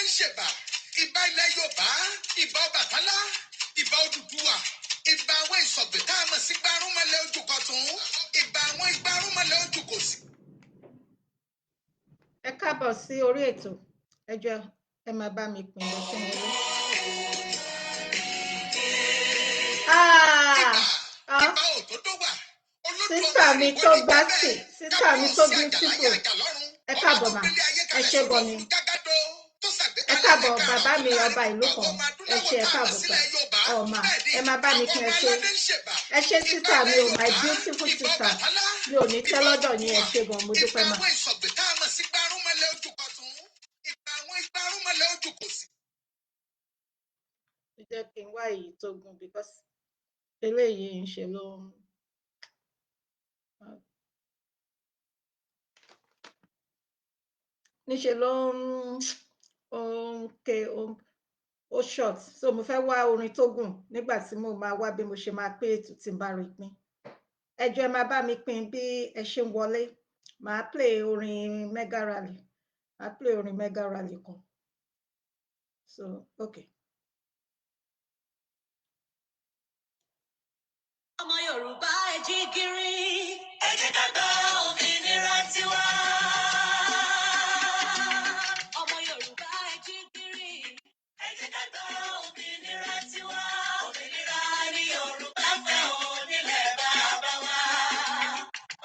ń ṣèbà ìbà ilẹ̀ Yorùbá ìbà Ọbàtálá ìbà Odùduwà ìbà àwọn ìsọ̀gbẹ̀ tá a mọ̀ sí gbárùmọ̀lẹ̀ ojú kọ̀tún ìbà àwọn ìgbárùmọ̀lẹ̀ ojú kòsì. Ẹ káàbọ̀ sí orí ètò. Ẹ jọ̀ọ́ ẹ máa bá mi pín lọ sí wọlé. ìbà òtòdó wà. Sísà mi tó gbásì, sísà mi tó beautiful. Ẹ káàbọ̀ mà, ẹ ṣé gan ni. Ẹ káàbọ̀ bàbá mi ọba ìlú kan. Ẹ ṣé ẹ káàbọ̀ sà. Ọ̀ma ẹ máa bá mi pín ẹ ṣé. Ẹ ṣé sísà mi o, my beautiful sister. Mi ò ní tẹ́ lọ́dọ̀ yín ẹ ṣé gan, mo dúpẹ́ mà. Jẹ́ kí n wá èyí tó gùn because eléyìí ń ṣe ló ń. Níṣe ló ń ké ó short so mo fẹ́ wá orin tó gùn nígbà tí mo máa wá bí mo ṣe máa pé ètò tí n bá rí pín. Ẹ jọ̀ọ́ ẹ máa bá mi pín bí ẹ ṣe ń wọlé. Màá play orin Mega Rally. Màá play orin Mega Rally kan. So okay. Ọmọ Yorùbá ẹ jí gìrì, ẹ jẹ́ ká gba òmìnira tiwa. Ọmọ Yorùbá ẹ jí gìrì, ẹ jẹ́ ká gba òmìnira tiwa. Òmìnira ni Yorùbá fẹ́ o nílẹ̀ bàbá wa.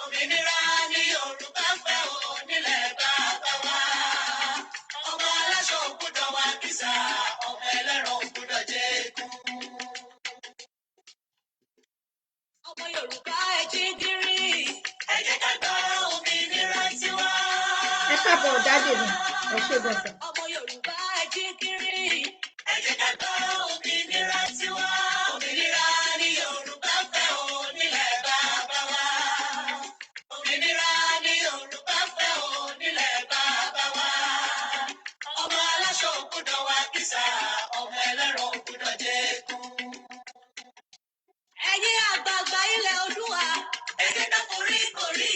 Òmìnira ni Yorùbá fẹ́ o nílẹ̀ bàbá wa. Ọmọ aláṣọ ò gbọdọ̀ wá kìsà, ọmọ ẹlẹ́ran ò gbọdọ̀ jẹ eku. Ọmọ Yorùbá ẹ jí gìrì, ẹ jẹ́ ká gba òmìnira tiwa. Ẹ káàbọ̀ dáàdì mi, ẹ ṣé gan sà. Ọmọ Yorùbá ẹ jí gìrì, ẹ jẹ́ ká gba òmìnira tiwa. Òmìnira ni Yorùbá fẹ́ o nílẹ̀ bàbá wa. Òmìnira ni Yorùbá fẹ́ o nílẹ̀ bàbá wa. Ọmọ aláṣọ ò gbọdọ̀ wá kìsà, ọmọ ẹlẹ́ran ò gbọdọ̀ jẹ eku. Ẹ̀yin àgbààgbà ilẹ̀ Oòduà, ẹ jẹ́ ká forí korí.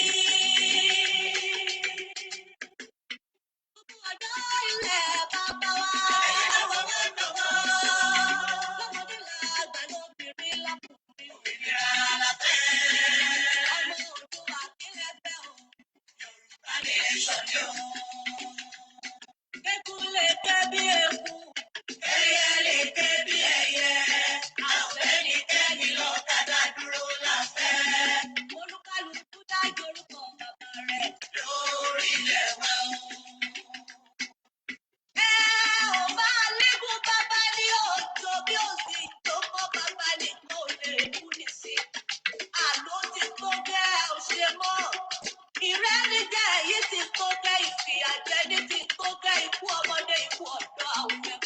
Gbogbo ọ̀dọ́ ilẹ̀ bàbá wa, ẹ jẹ́ ká fọwọ́ dọ̀wọ́. Lọ́mọdé làgbà lóbìnrin lọ́kùnrin. Òmìnira la fẹ́. Ọmọ Oòduà kílẹ̀ fẹ́ o. Yorùbá nation ni o. Kéku lè ké bí eku, ẹyẹ lè ké bí ẹyẹ. Àfẹ́nikẹ́ni lọ́kadà dúró láfẹ́. Olúkálùkù dájú orúkọ bàbá rẹ̀ lórí ilẹ̀ wa o. Ẹ ò bá lẹ́gùn bàbá ní òjò bí òsì tó mọ́ bàbá nìkan ò lè kú nìsí. Àló ti tó gẹ́ ò ṣe mọ́. Ìrẹ́nìjẹ́ èyí ti tó gẹ́ ìfìyàjẹni ti tó gẹ́ ikú ọmọdé ikú ọ̀dọ́ àwọn ẹ̀kọ́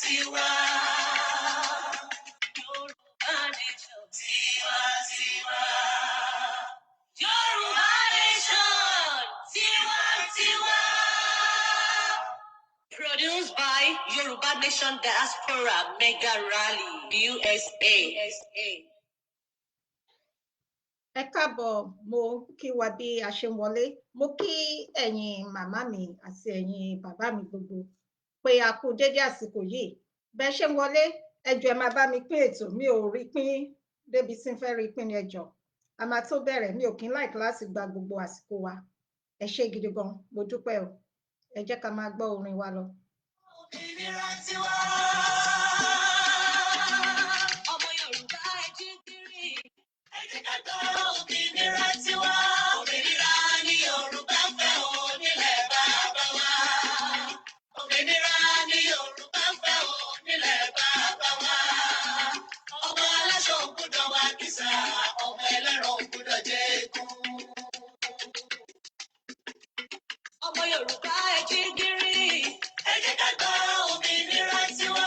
tiwantiwa. Yorùbá nation. Tiwantiwa. Yorùbá nation. Tiwantiwa. Produced by Yoruba Nation Diaspora Mega Rally, USA. Ẹ káàbọ̀, mo kí wa bí a ṣe ń wọlé. Mo kí ẹ̀yin màmá mi àti ẹ̀yin bàbá mi gbogbo pé a kú dédé àsìkò yìí. Bẹ́ ṣe ń wọlé, ẹ jọ̀ọ́ ẹ máa bá mi pín ètò. Mi ò rí pín débi tí ń fẹ́ rí pín ní ẹ jọ̀ọ́. A máa tó bẹ̀rẹ̀, mi ò kí ń like láti gba gbogbo àsìkò wa. Ẹ ṣé gidi gan, mo dúpẹ́ o. Ẹ jẹ́ ká máa gbọ́ orin wa lọ. Òmìnira tiwa. Ọmọ Yorùbá ẹ jí gìrì. Ẹ jẹ́ ká gbọ́ òmìnira tiwa. Òmìnira ni Yorùbá fẹ́ onílẹ̀ bàbá wa. Òmìnira ni Yorùbá fẹ́ onílẹ̀ bàbá wa. Ọmọ aláṣọ ò gbọdọ̀ wá kìsà, ọmọ ẹlẹ́ran ò gbọdọ̀ jẹ́ eégún. Ọmọ Yorùbá ẹ jí gìrì. Ẹ jẹ́ ká gbọ́ òmìnira tiwa.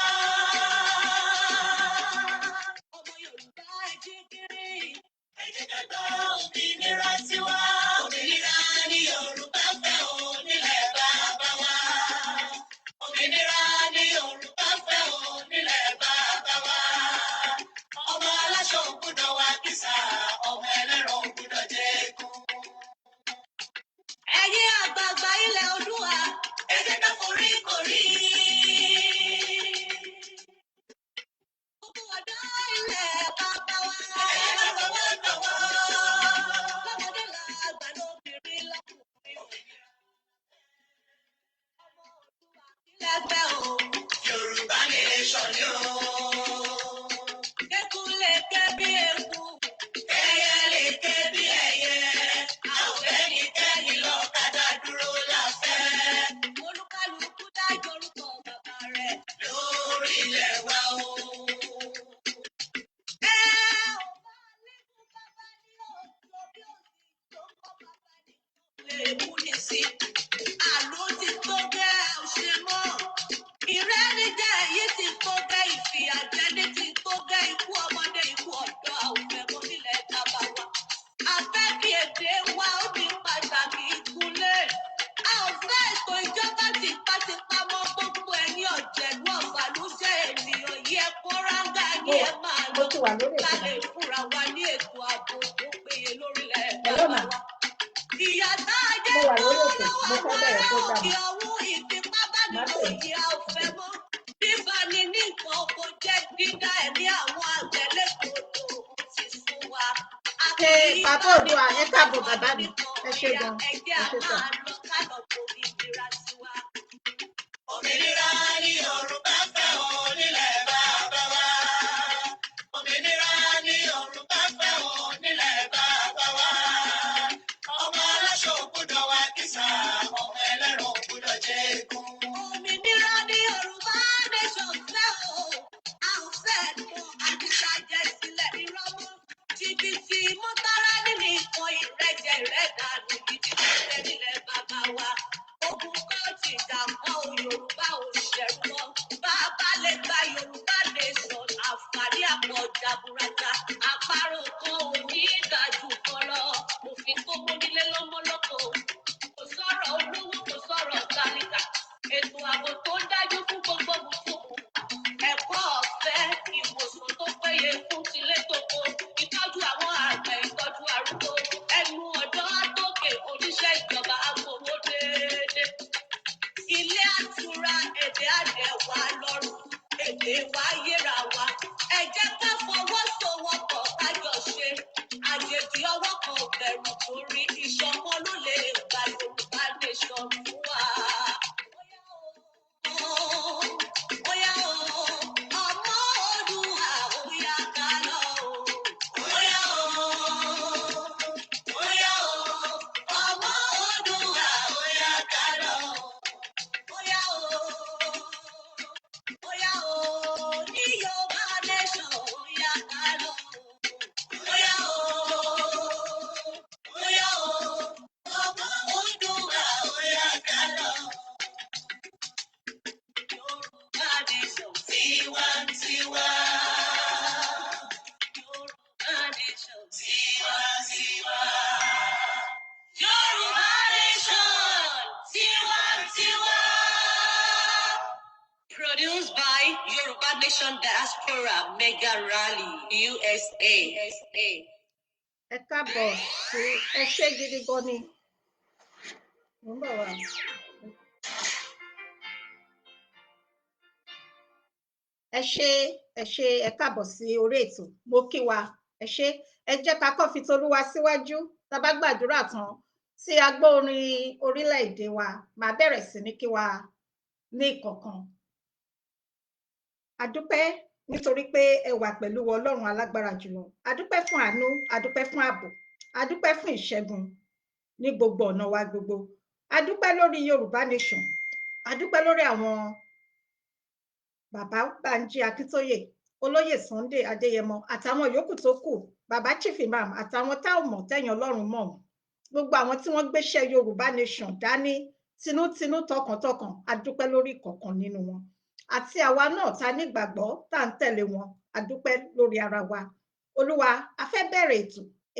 Ọmọ Yorùbá ẹ jí gìrì. Ẹ jẹ́ ká gbọ́ òmìnira tiwa. Òmìnira ni Yorùbá fẹ́ onílẹ̀ bàbá wa. Òmìnira ni Yorùbá fẹ́ onílẹ̀ bàbá wa. Ọmọ aláṣọ ò gbọdọ̀ wá kìsà, ọmọ ẹlẹ́ran ò gbọdọ̀ jẹ́ eégún. Ẹ̀yin àgbààgbà ilẹ̀ Oòduà, ẹ jẹ́ ká forí korí. Gbogbo ọ̀dọ́ ilẹ̀ bàbá wa. Ẹ jẹ́ ká fọwọ́ tọwọ́. Lọ́mọdé làgbà lóbìnrin lọ́kùnrin. Ọmọ Oòduà kílẹ̀ fẹ́ o. Yorùbá nation ni o. Kékun lè ké bí eku. Ẹyẹ lè ké bí ẹyẹ. A ò fẹ́ ní kẹ́yìn lọ́kadà dúró láfẹ́. Olúkálùkù dájọ́ orúkọ bàbá rẹ̀ lórí ilẹ̀ wa o. Ẹ ò bá lẹ́kùn bàbá ní òjò bí òsì tó kọ́ bàbá ní lè mú ní sí. Àló ti tó gẹ́ ò ṣe mọ́. Ìrẹ́nìjẹ yìí ti tó gẹ́, ìfìyàjẹni ti tó gẹ́, ikú ọmọdé ikú ọ̀dọ́ àwùjọ ẹ̀kọ́ nílẹ̀ bàbá wa. A fẹ́ kí èdè wa ó ní pàtàkì ìkúnlẹ̀. A ò fẹ́ ètò ìjọba tipátipá mọ́ gbogbo ẹ̀yin ọ̀jẹ̀lú ọ̀bàlújẹ́ ènìyàn yìí ẹ kó ráńgá ní ẹ máa Mo lọ. ti wà lórí Ká ètò lè náà. fúnra wa ní ètò ààbò tó péye lórílẹ̀ Hello bàbá ma, wa. Ìyà tá a jẹ mo wà kọ́ lórí ètò. lọ́wọ́ Mo fẹ́ àwọn bẹ̀rẹ̀ ará program. òkè ọ̀hún ìfipábánilò Má pè. yìí a ò fẹ́ mọ́. Fífani ní nǹkan oko jẹ́ dídá ẹ̀mí àwọn àgbẹ̀ légbodò ti sún wa. A kì Ṣé í bàbá bá Oòduà, ẹ nìkan káàbọ̀ fẹ́fọ́ bàbá mi. nìkan Ẹ ṣé ìyá gan. ẹgbẹ́ Ẹ a ṣé sà. máa lọ kálọ̀ bomi ìlera tiwa. Òmìnira ni Yorùbá fẹ́ onílẹ̀ bàbá wa. Òmìnira ni Yorùbá fẹ́ onílẹ̀ bàbá wa. Ọmọ aláṣọ ò gbọdọ̀ wá kìsà, ọmọ ẹlẹ́ran ò gbọdọ̀ jẹ́ eégún. Òmìnira ni Yorùbá nation fẹ́ o. A ò fẹ́ mọ àdìsájẹ sílẹ̀ ìrọ́mọ́. Jìbìtì mọ́tárá nínú ìkan ìrẹ́jẹ ìrẹ́dànù gidi nílẹ̀ nílẹ̀ bàbá Produced by Yoruba Nation Diaspora Mega Rally, USA. Ẹ káàbọ̀ sí ẹ ṣé gidi gan ni. Mo ń bọ̀ wá. Ẹ ṣé ẹ káàbọ̀ sí orí ètò. Mo kí wa ẹ ṣé. Ẹ jẹ́ ká kọ́ fi tolúwa síwájú. Tá bá gbàdúrà tán tí a gbọ́ orin orílẹ̀-èdè wa, màá bẹ̀rẹ̀ sí ní kí wa ní ìkọ̀ọ̀kan. A dúpẹ́ nítorí pé ẹ wà pẹ̀lú Ọlọ́run alágbára jùlọ. A dúpẹ́ fún àánú, a dúpẹ́ fún ààbò, a dúpẹ́ fún ìṣẹ́gun ní gbogbo ọ̀nà wa gbogbo. A dúpẹ́ lórí Yorùbá Nation. A dúpẹ́ lórí àwọn bàbá Bánjí Akíntóyè, olóyè Sunday Adéyẹmọ àtàwọn yòókù tó kù, bàbá Chief Imam àtàwọn tá ò mọ̀ tẹ́yìn Ọlọ́run mọ̀. Gbogbo àwọn tí wọ́n gbéṣẹ́ Yorùbá Nation dání tinútinú tọkàntọkàn, a dúpẹ́ lórí ìkọ̀ọ̀kan nínú wọn. Àti àwa náà ta nígbàgbọ́ tá ń tẹ̀lé wọn, a dúpẹ́ lórí ara wa. Olúwa, a fẹ́ bẹ̀rẹ̀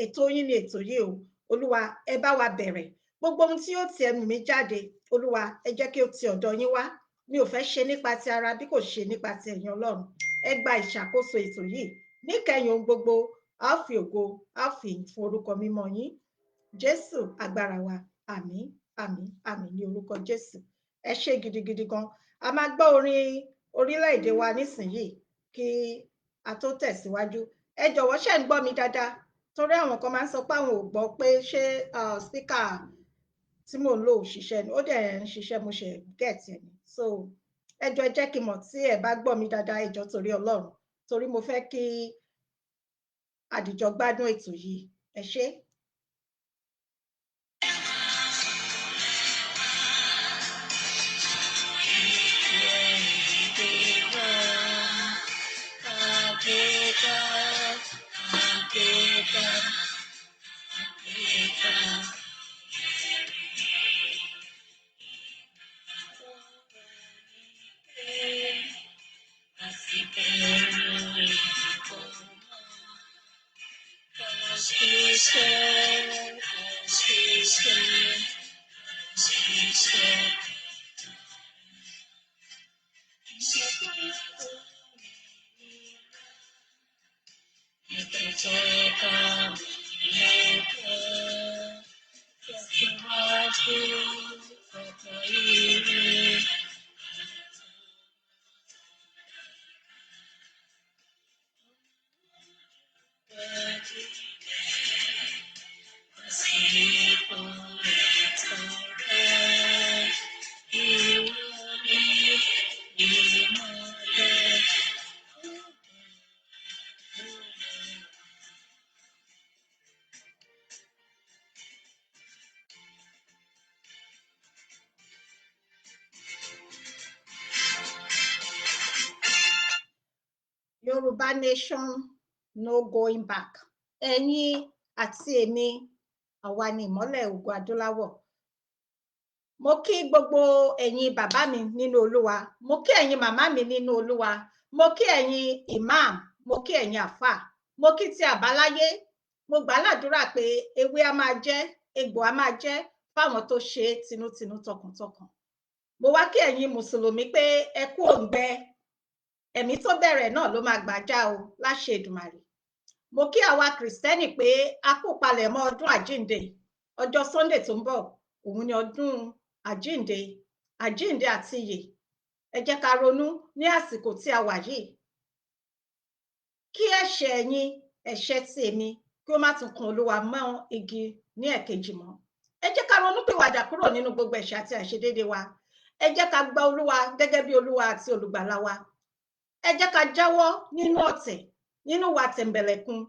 ètò yín ni ètò yìí o. Olúwa, ẹ bá wa bẹ̀rẹ̀. Gbogbo ohun tí yóò ti ẹnu mi jáde, Olúwa, ẹ jẹ́ kí ó ti ọ̀dọ̀ yín wá. Mi ò fẹ́ ṣe nípa ti ara bí kò ṣe nípa ti ẹ̀yin Ọlọ́run. Ẹ gba ìṣàkóso ètò yìí. Níkẹyìn ohun gbogbo, a ó fi ògo, a ó fi ìyìn fún orúkọ mímọ́ yín. Jésù agbára wa. Àmín, àmín, àmín ní orúkọ Jésù. Ẹ ṣé gidigidi gan. A máa gbọ́ orin orílẹ̀-èdè wa nísìnyìí kí a tó tẹ̀síwájú. Ẹ jọ̀wọ́ ṣé ń gbọ́ mi dáadáa? Torí àwọn kan máa ń sọ pé àwọn ò gbọ́ pé ṣé speaker tí mò ń lò ṣiṣẹ́ ni. Ó dẹ̀ ń ṣiṣẹ́, mo ṣe get ẹ̀ ni. So ẹ jọ̀ọ́ ẹ jẹ́ kí n mọ̀ tí ẹ bá gbọ́ mi dáadáa, ẹ jọ̀ọ́ torí Ọlọ́run. Torí mo fẹ́ kí àdìjọ gbádùn ètò yìí. Ẹ ṣé. Yoruba Nation, no going back. Ẹ̀yin àti èmi, àwa ni ìmọ́lẹ̀ ògo adúláwọ̀. Mo kí gbogbo ẹ̀yin bàbá mi nínú Olúwa. Mo kí ẹ̀yin màmá mi nínú Olúwa. Mo kí ẹ̀yin imam. Mo kí ẹ̀yin àfáà. Mo kí ti àbáláyé. Mo gbà ládùúrà pé ewé a máa jẹ́, egbò a máa jẹ́ fáwọn tó ṣe é tinútinú tọkàntọkàn. Mo wá kí ẹ̀yin mùsùlùmí pé ẹ kú òǹgbẹ. Ẹ̀mí tó bẹ̀rẹ̀ náà ló máa gbàjá o láṣẹ Èdùmàrè. Mo kí àwa kìrìsìtẹ́nì pé a kú palẹ̀mọ́ ọdún àjíǹde. Ọjọ́ Sunday tó ń bọ̀, òun ni ọdún àjíǹde àti ìyè. Ẹ jẹ́ ká ronú ní àsìkò tí a wà yìí. Kí ẹ̀ṣẹ̀ yín, ẹ̀ṣẹ̀ tí èmi, kí ó má tún kan Olúwa mọ́ igi ní ẹ̀kejì mọ́. Ẹ jẹ́ ká ronú pìwàdà kúrò nínú gbogbo ẹ̀ṣẹ̀ àti àìṣedéédé wa. Ẹ jẹ́ ká gba Olúwa gẹ́gẹ́ bí Olúwa àti olùgbàlà wa. Ẹ jẹ́ ká jáwọ́ nínú ọ̀tẹ̀, nínú ìwà tẹ̀mbẹ̀lẹ̀kun.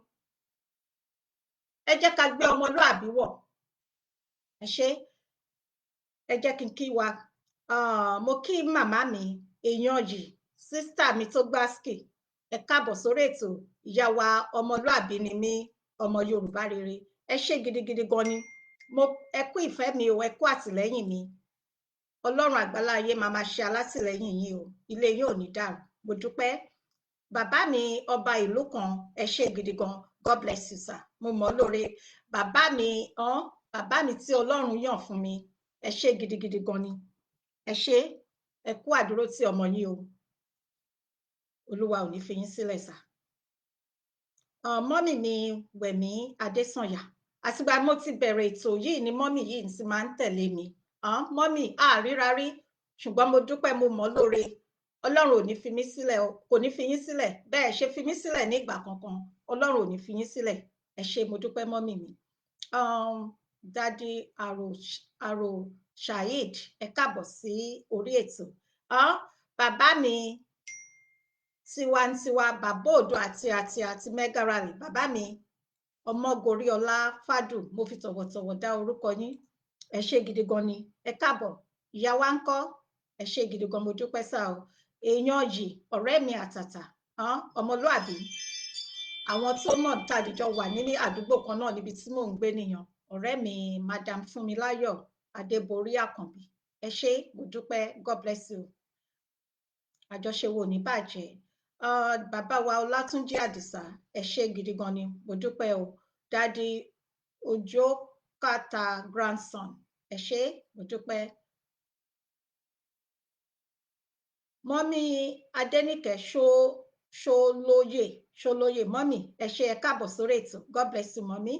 Ẹ jẹ́ ká gbé ọmọlúàbí wọ̀. Ẹ ṣé. Ẹ jẹ́ kí n kí wa. Mo kí màmá mi, èèyàn yìí, sísítà mi tó gbásìkì. Ẹ káàbọ̀ sórí ètò. Ìyá wa ọmọlúàbí ni mí, ọmọ Yorùbá rere. Ẹ ṣé gidigidi gan ni. Ẹ kú ìfẹ́ mi o, ẹ kú àtìlẹ́yìn mi. Ọlọ́run àgbáláyé máa máa ṣe alátìlẹ́yìn yín o. Ilé yín ò ní dàrú. Mo dúpẹ́. Bàbá mi ọba ìlú kan, ẹ ṣé gidi gan. God bless you, sir. Mo mọ̀ lóore. Bàbá mi tí Ọlọ́run yàn fún mi. Ẹ ṣé gidigidi gan ni. Ẹ ṣé. Ẹ kú àdúró tí ọmọ yín o. Olúwa ò ní fi yín sílẹ̀ sà. Mọ́mì mi Wẹ̀mí Adésànyà, àtìgbà mo ti bẹ̀rẹ̀ ètò yìí ni mọ́mì yìí ti máa ń tẹ̀lé mi. Mọ́mì àríra rí, ṣùgbọ́n mo dúpẹ́, mo mọ̀ lóore. Ọlọ́run ò ní fi mí sílẹ̀, kò ní fi yín sílẹ̀, bẹ́ẹ̀ ṣe fi mí sílẹ̀ ní ìgbà kankan, Ọlọ́run ò ní fi yín sílẹ̀. Ẹ ṣé, mo dúpẹ́ mọ́mì mi. Dádì Aro Saheed, ẹ káàbọ̀ sí orí ètò. Bàbá mi tiwantiwa, bàbá Òdo àti Mega Rally, bàbá mi Ọmọgoriola Fádù, mo fi tọ̀wọ̀tọ̀wọ̀ dá orúkọ yín. Ẹ ṣé gidi gan ni. Ẹ káàbọ̀. Ìyá wa ń kọ́? Ẹ ṣé gidi gan, mo dúpẹ́ sá o. Èèyàn yìí, ọ̀rẹ́ mi àtàtà, ọmọlúàbí. Àwọn tó mọ̀ tàdíjọ wà ní àdúgbò kan náà níbi tí mò ń gbé nìyàn. Ọ̀rẹ́ mi Madam Fúnmiláyọ̀ Adébórí Àkànbí. Ẹ ṣé, mo dúpẹ́. God bless you. Àjọṣe wo ní bàjẹ́. Bàbá wa Ọlátúnjí Àdìsá, ẹ ṣé gidi gan ni, mo dúpẹ́ o. Daddy Ojo Kata grandson, ẹ ṣé, mo dúpẹ́. Mọ́mí Adéníkẹ́ Ṣólóyè, mọ́mí ẹ ṣé, ẹ káàbọ̀ sórí ètò. God bless you mọ́mí.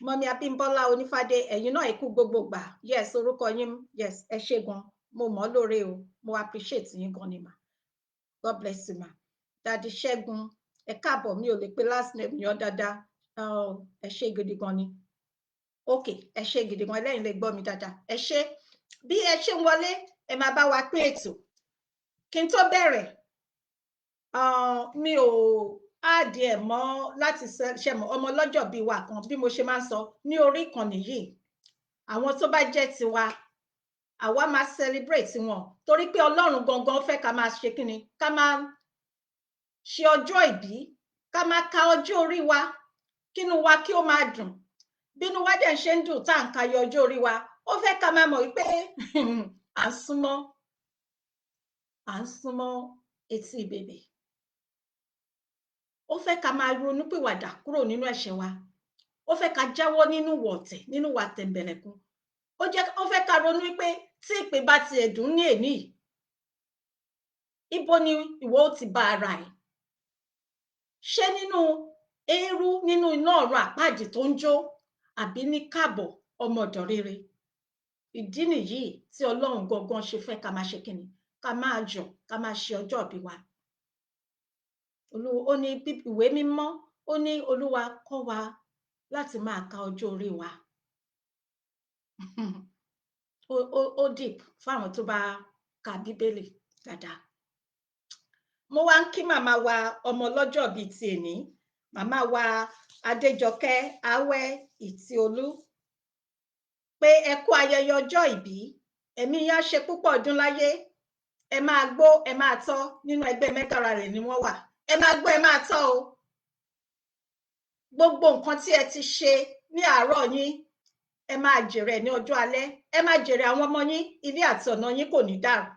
Mọ́mí Abímbọ́lá Onífádé, ẹ̀yin náà ikú gbogbo gbà. Yes, orúkọ yín, yes, ẹ ṣé gan, mo mọ̀ lóore o, mo appreciate yín gan ni mà. God bless you ma. Daddy Ṣẹ́gun, ẹ káàbọ̀, mi ò lè pe last name yan dáadáa. Ẹ ṣé gidi gan ni. Ok, ẹ ṣé gidi gan, ẹlẹ́yin lè gbọ́ mi dáadáa. Ẹ ṣé. Bí ẹ ṣe ń wọlé, ẹ máa bá wa pín ètò. Kí n tó bẹ̀rẹ̀, mi ò áàdì ẹ̀ mọ́ láti ṣe mọ́ ọmọ lọ́jọ́ bíi wa kan, bí mo ṣe máa ń sọ ní orí ìkànnì yìí. Àwọn tó bá jẹ́ tiwa, àwa máa celebrate wọn, torí pé Ọlọ́run gangan fẹ́ ká máa ṣe kíni, ká máa ṣe ọjọ́ ìbí, ká máa ka ọjọ́ orí wa, kínú wa kí ó máa dùn. Bínú wa dẹ̀ ṣe ń dùn tá à ń kayọ ọjọ́ orí wa, ó fẹ́ ká máa mọ̀ wípé à ń súnmọ́ etí bèbè. Ó fẹ́ ká máa ronúpìwàdà kúrò nínú ẹ̀ṣẹ̀ wa. Ó fẹ́ ká jáwọ́ nínú wọ̀tẹ̀, nínú wa tẹ̀m̀bẹ̀lẹ̀kun. Ó fẹ́ ká ronú wípé tí ìpè bá ti ẹ̀dùn ní èní, ibo ni ìwọ ó ti bá ara ẹ̀? Ṣé nínú eérú, nínú iná ọ̀run àpáàdì tó ń jó, àbí ní káàbọ̀ ọmọ ọ̀dọ̀ rere? Ìdí nìyí tí Ọlọ́run gangan ṣe fẹ́ ká máa ṣe kíni, ká máa yọ̀, ká máa ṣe ọjọ́ ìbí wa. Ó ní ìwé mímọ́, ó ní Olúwa kọ́ wa láti máa ka ọjọ́ orí wa. Ó deep fáwọn tó bá ka Bíbélì dáadáa. Mo wá ń kí màmá wa ọmọ lọ́jọ́ bíi ti èní, màmá wa Adéjọkẹ́ Awẹ́ Ìtìolú, pé ẹ kú ayẹyẹ ọjọ́ ìbí, ẹ̀mí yá ṣe púpọ̀ ọdún láyé. Ẹ máa gbó, ẹ máa tọ́, nínú ẹgbẹ́ Mega Rally ni wọ́n wà. Ẹ máa gbó, ẹ máa tọ́ o. Gbogbo nǹkan tí ẹ ti ṣe ní àárọ̀ yín, ẹ máa jèrè ní ọjọ́ alẹ́. Ẹ máa jèrè àwọn ọmọ yín, ilé àti ọ̀nà yín kò ní dàrú.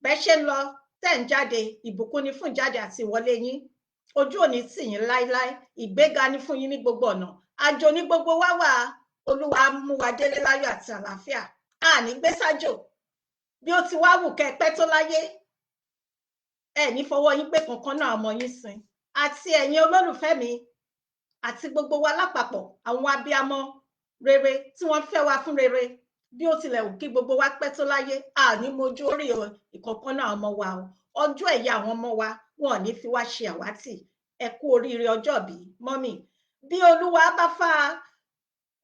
Bẹ́ ṣe ń lọ, tẹ́ ń jáde, ìbùkún ni fún ìjáde àti ìwọlé yín. Ojú ò ní tì yín láíláí, ìgbéga ni fún yín ní gbogbo ọ̀nà. Àjò ní gbogbo wa wà, Olúwa mú wa délé láyọ̀ àti àlàáfíà. A ní gbé sájò. Bí ó ti wá wù kẹ́ pẹ́ tó láyé, ẹ ní fọwọ́ yín pé kankan náà ọmọ yín sin. Àti ẹ̀yin olólùfẹ́ mi, àti gbogbo wa lápapọ̀, àwọn abiyamọ rere tí wọ́n fẹ́ wa fún rere, bí ó tilẹ̀ wù kí gbogbo wa pẹ́ tó láyé, a ní mojú orí ìkankan náà ọmọ wa o. Ọjọ́ ẹ̀yà àwọn ọmọ wa, wọn ò ní fi wá ṣe àwátì. Ẹ kú oríire ọjọ́ ìbí, mọ́mì. Bí Olúwa bá fà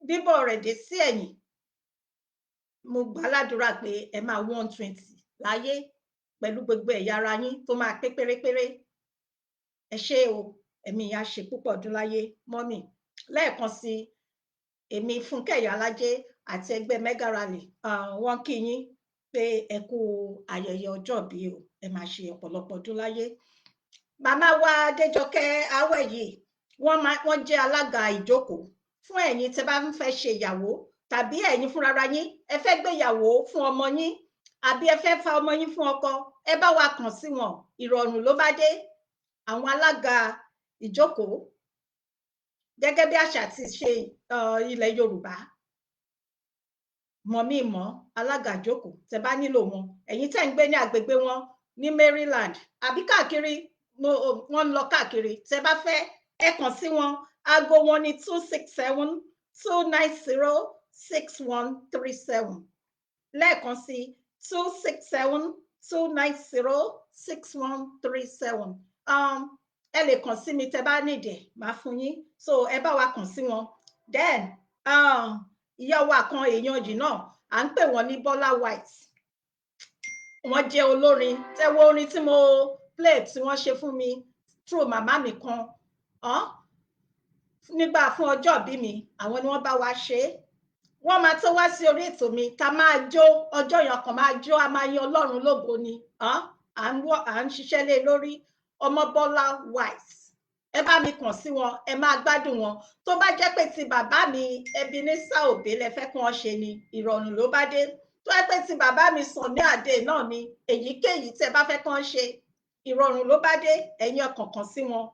bíbọ̀ rẹ̀ dé sí ẹ̀yìn, mo gbà ládùúrà pé ẹ máa 120 láyé pẹ̀lú gbogbo ẹ̀yà ara yín tó máa pé pérépéré. Ẹ ṣé o, ẹ̀mí yá ṣe púpọ̀ ọdún láyé, mọ́mì. Lẹ́ẹ̀kan sí, èmi Fúnkẹ́ Ìyálájé àti ẹgbẹ́ Mega Rally, wọ́n kí yín pé ẹ kú ayẹyẹ ọjọ́ ìbí o, ẹ máa ṣe ọ̀pọ̀lọpọ̀ ọdún láyé. Màmá wa Adéjọkẹ́ Awẹ́ yìí, wọ́n jẹ́ alága ìjókòó fún ẹ̀yin tẹ́ bá ń fẹ́ ṣe ìyàwó, tàbí ẹ̀yin fúnra yín ẹ fẹ́ gbéyàwó fún ọmọ yín, àbí ẹ fẹ́ fa ọmọ yín fún ọkọ, ẹ bá wa kàn sí wọn, ìrọ̀rùn ló bá dé. Àwọn alága ìjókòó, gẹ́gẹ́ bí àṣà ti ṣe ilẹ̀ Yorùbá, mọ̀ mí mọ̀ alága ìjókòó tẹ́ bá nílò wọn, ẹ̀yin tẹ́ ń gbé ní agbègbè wọn ní Maryland àbí káàkiri wọ́n lọ káàkiri tẹ́ bá fẹ́ ẹ kàn sí wọn aago wọn ní 267-290-6137 lẹ́ẹ̀kan sí 267-290-6137 ẹ lè kàn sí mi tẹ́ bá nídìí máa fún yín so ẹ bá wa kàn sí wọn then ìyá wa kan èèyàn jì náà à ń pè wọ́n ní Bọ́lá White wọ́n jẹ́ olórin tẹ́wọ́ orin tí mo play tí wọ́n ṣe fún mi through màmá mi kan nígbà fún ọjọ́ ìbí mi àwọn ni wọ́n bá wa ṣe é wọ́n máa tó wá sí orí ètò mi ká máa jó ọjọ́ yẹn kan máa jó a máa yin Ọlọ́run lógo ni à ń ṣiṣẹ́ lé lórí ọmọ Bọ́lá White ẹ bá mi kàn sí wọn ẹ máa gbádùn wọn tó bá jẹ́ pé ti bàbá mi Ebenezer Obey lẹ fẹ́ kí wọ́n ṣe ni ìrọ̀rùn ló bá dé tó yẹ pé ti bàbá mi Sunny Adé náà ni èyíkéyìí tẹ́ bá fẹ́ kí wọ́n ṣe ìrọ̀rùn ló bá dé ẹ̀yin ọkàn kan sí wọn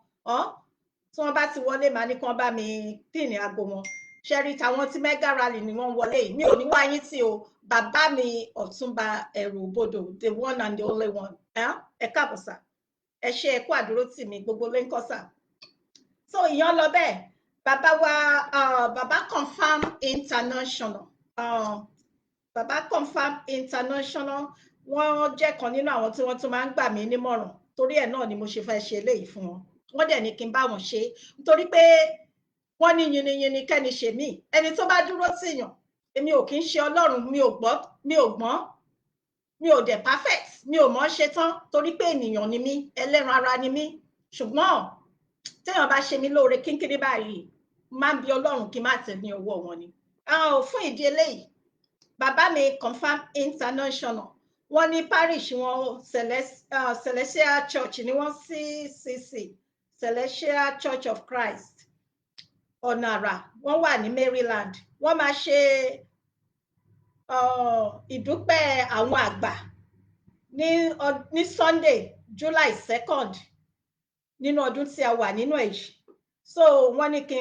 tí wọ́n bá ti wọlé màá ní kí wọ́n bá mi pín aago wọn ṣẹ́rí táwọn tí mega rally ni wọ́n wọlé mi ò ní wá yín tí o bàbá mi Ọ̀túnba Ẹ̀rù Bodò the one and the only one ẹ káàbọ̀ sà ẹ ṣe ẹ̀kú àdúró tì mí gbogbo ló ń kọ́ sà so ìyẹn lọ bẹ́ẹ̀ bàbá wa bàbá confam international bàbá confam international wọ́n jẹ́ kan nínú àwọn tí wọ́n tún máa ń gbà mí nímọ̀ràn torí ẹ̀ náà ni mo ṣe fẹ́ ṣe eléyìí fún wọn wọ́n dẹ̀ ní kí n bá wọn ṣe nítorí pé wọ́n ní yinyinyin kẹ́ni ṣe mí ẹni tó bá dúró tìyàn èmi ò kí ń ṣe Ọlọ́run mi ò gbọ́n mi ò dẹ̀ perfect mi ò mọ̀ ṣe tán torí pé ènìyàn ni mí ẹlẹ́ran ara ni mí ṣùgbọ́n téèyàn bá ṣe mí lóore kínkínní báyìí máa ń bi Ọlọ́run kí n má tẹ̀ ní ọwọ́ wọn ni fún ìdí eléyìí bàbá mi confam international wọ́n ní parish wọn Celestial Church ni wọ́n CCC Celestial Church of Christ ọ̀nà àrà wọ́n wà ní Maryland wọ́n máa ṣe ìdúpẹ́ àwọn àgbà ní Sunday July 2nd nínú ọdún tí a wà nínú èyí so wọ́n ní kí